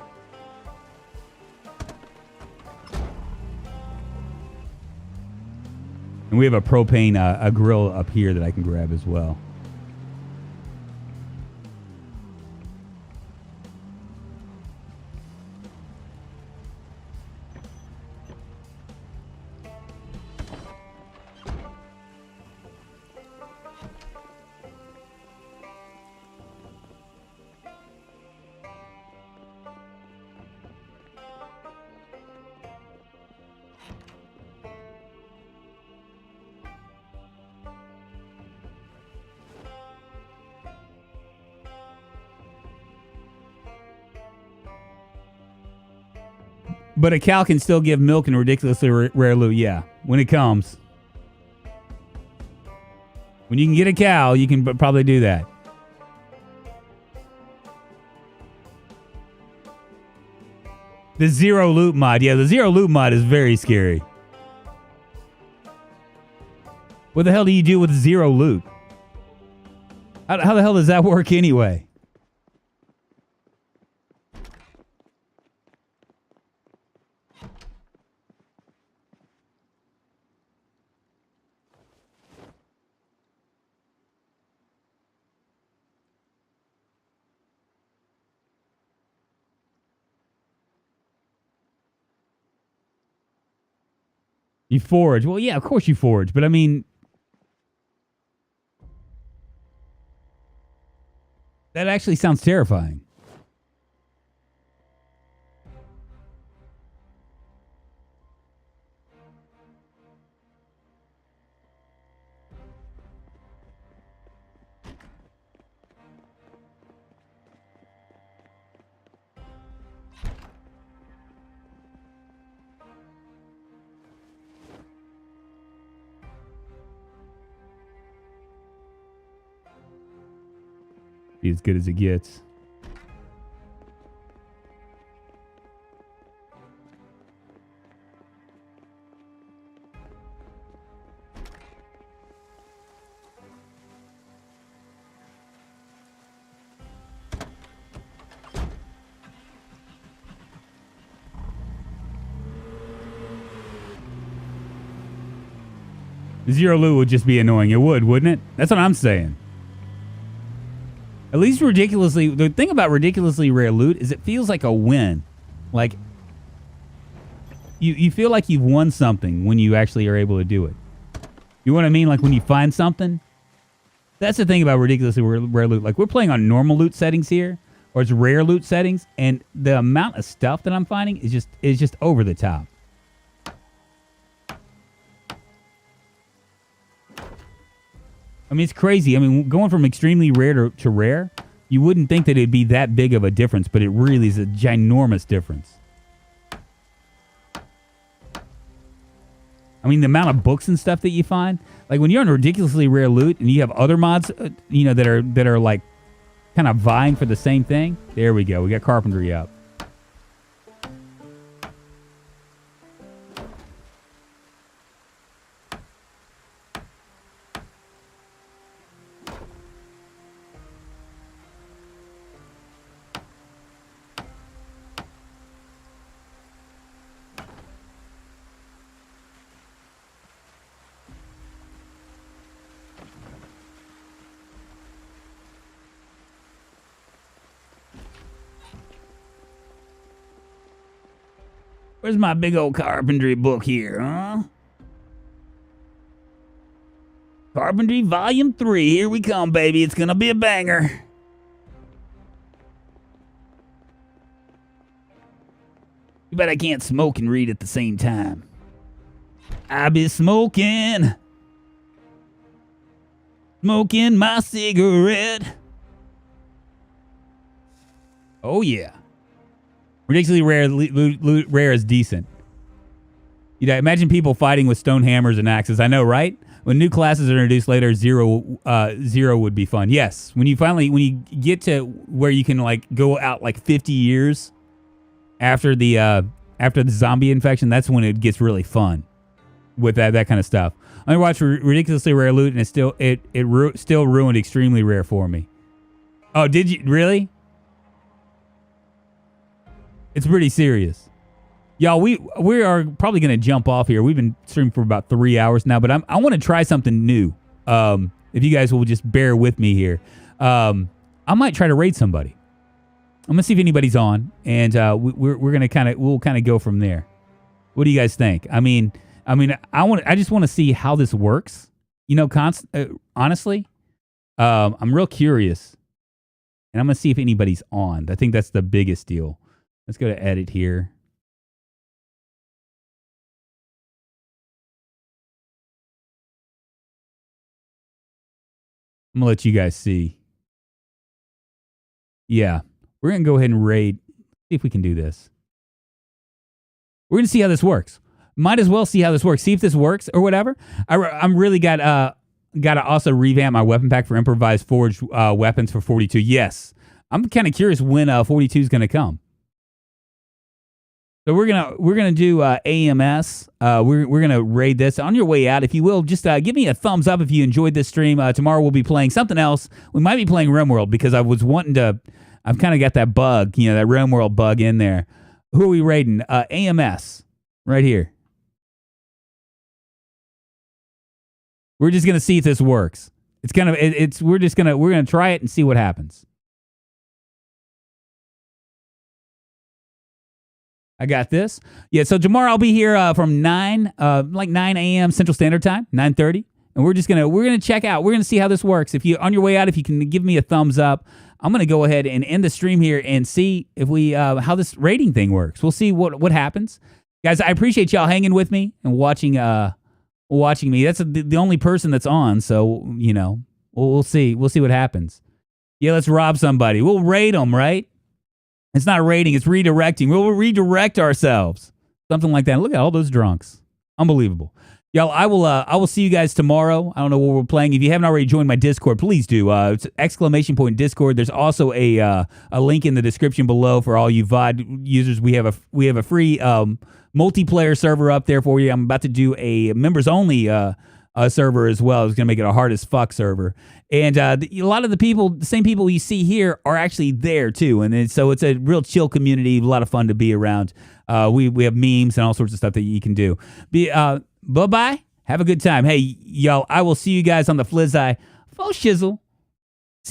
we have a propane a grill up here that I can grab as well. But a cow can still give milk and ridiculously rare loot. Yeah, when it comes. When you can get a cow, you can probably do that. The zero loot mod. Yeah, the zero loot mod is very scary. What the hell do you do with zero loot? How the hell does that work anyway? You forage. Well, yeah, of course you forage, but I mean, that actually sounds terrifying. Be as good as it gets. Zero loot would just be annoying. It would, wouldn't it? That's what I'm saying. At least the thing about ridiculously rare loot is it feels like a win. Like, you feel like you've won something when you actually are able to do it. You know what I mean? Like when you find something. That's the thing about ridiculously rare loot. Like we're playing on normal loot settings here, or it's rare loot settings, and the amount of stuff that I'm finding is just over the top. I mean, it's crazy. I mean, going from extremely rare to rare, you wouldn't think that it'd be that big of a difference, but it really is a ginormous difference. I mean, the amount of books and stuff that you find, like when you're on ridiculously rare loot and you have other mods, that are like kind of vying for the same thing. There we go. We got carpentry up. Where's my big old carpentry book here, huh? Carpentry Volume 3. Here we come, baby. It's gonna be a banger. You bet I can't smoke and read at the same time. I be smoking. Smoking my cigarette. Oh, yeah. Ridiculously rare is decent. You know, imagine people fighting with stone hammers and axes. I know, right? When new classes are introduced later, zero would be fun. Yes, when you get to where you can like go out like 50 years after the zombie infection, that's when it gets really fun with that kind of stuff. I watched ridiculously rare loot, and it still ruined extremely rare for me. Oh, did you really? It's pretty serious. Y'all, we are probably going to jump off here. We've been streaming for about 3 hours now, but I want to try something new. If you guys will just bear with me here. I might try to raid somebody. I'm going to see if anybody's on, and we're going to we'll kind of go from there. What do you guys think? I just want to see how this works. You know, honestly, I'm real curious, and I'm going to see if anybody's on. I think that's the biggest deal. Let's go to edit here. I'm going to let you guys see. Yeah. We're going to go ahead and raid. See if we can do this. We're going to see how this works. Might as well see how this works. See if this works or whatever. I'm really got to also revamp my weapon pack for improvised forged weapons for 42. Yes. I'm kind of curious when 42 is going to come. So we're gonna do AMS. We're gonna raid this. On your way out, if you will, just give me a thumbs up if you enjoyed this stream. Tomorrow we'll be playing something else. We might be playing RimWorld because I was wanting to. I've kind of got that bug, that RimWorld bug in there. Who are we raiding? AMS, right here. We're just gonna see if this works. We're gonna try it and see what happens. I got this. Yeah, so tomorrow I'll be here from 9 a.m. Central Standard Time, 9:30. And we're gonna check out. We're gonna see how this works. If you on your way out, if you can give me a thumbs up, I'm gonna go ahead and end the stream here and see if we how this rating thing works. We'll see what happens, guys. I appreciate y'all hanging with me and watching me. That's the only person that's on, so we'll see what happens. Yeah, let's rob somebody. We'll raid them, right? It's not raiding, it's redirecting. We'll redirect ourselves, something like that. Look at all those drunks, unbelievable. Y'all, I will see you guys tomorrow. I don't know what we're playing. If you haven't already joined my Discord, please do. It's !Discord. There's also a link in the description below for all you VOD users. We have a free multiplayer server up there for you. I'm about to do a members only server as well. It's gonna make it a hard as fuck server. And a lot of the same people you see here are actually there too. And so it's a real chill community, a lot of fun to be around. We have memes and all sorts of stuff that you can do. Bye-bye. Have a good time. Hey, y'all, I will see you guys on the Flizzai. Faux shizzle.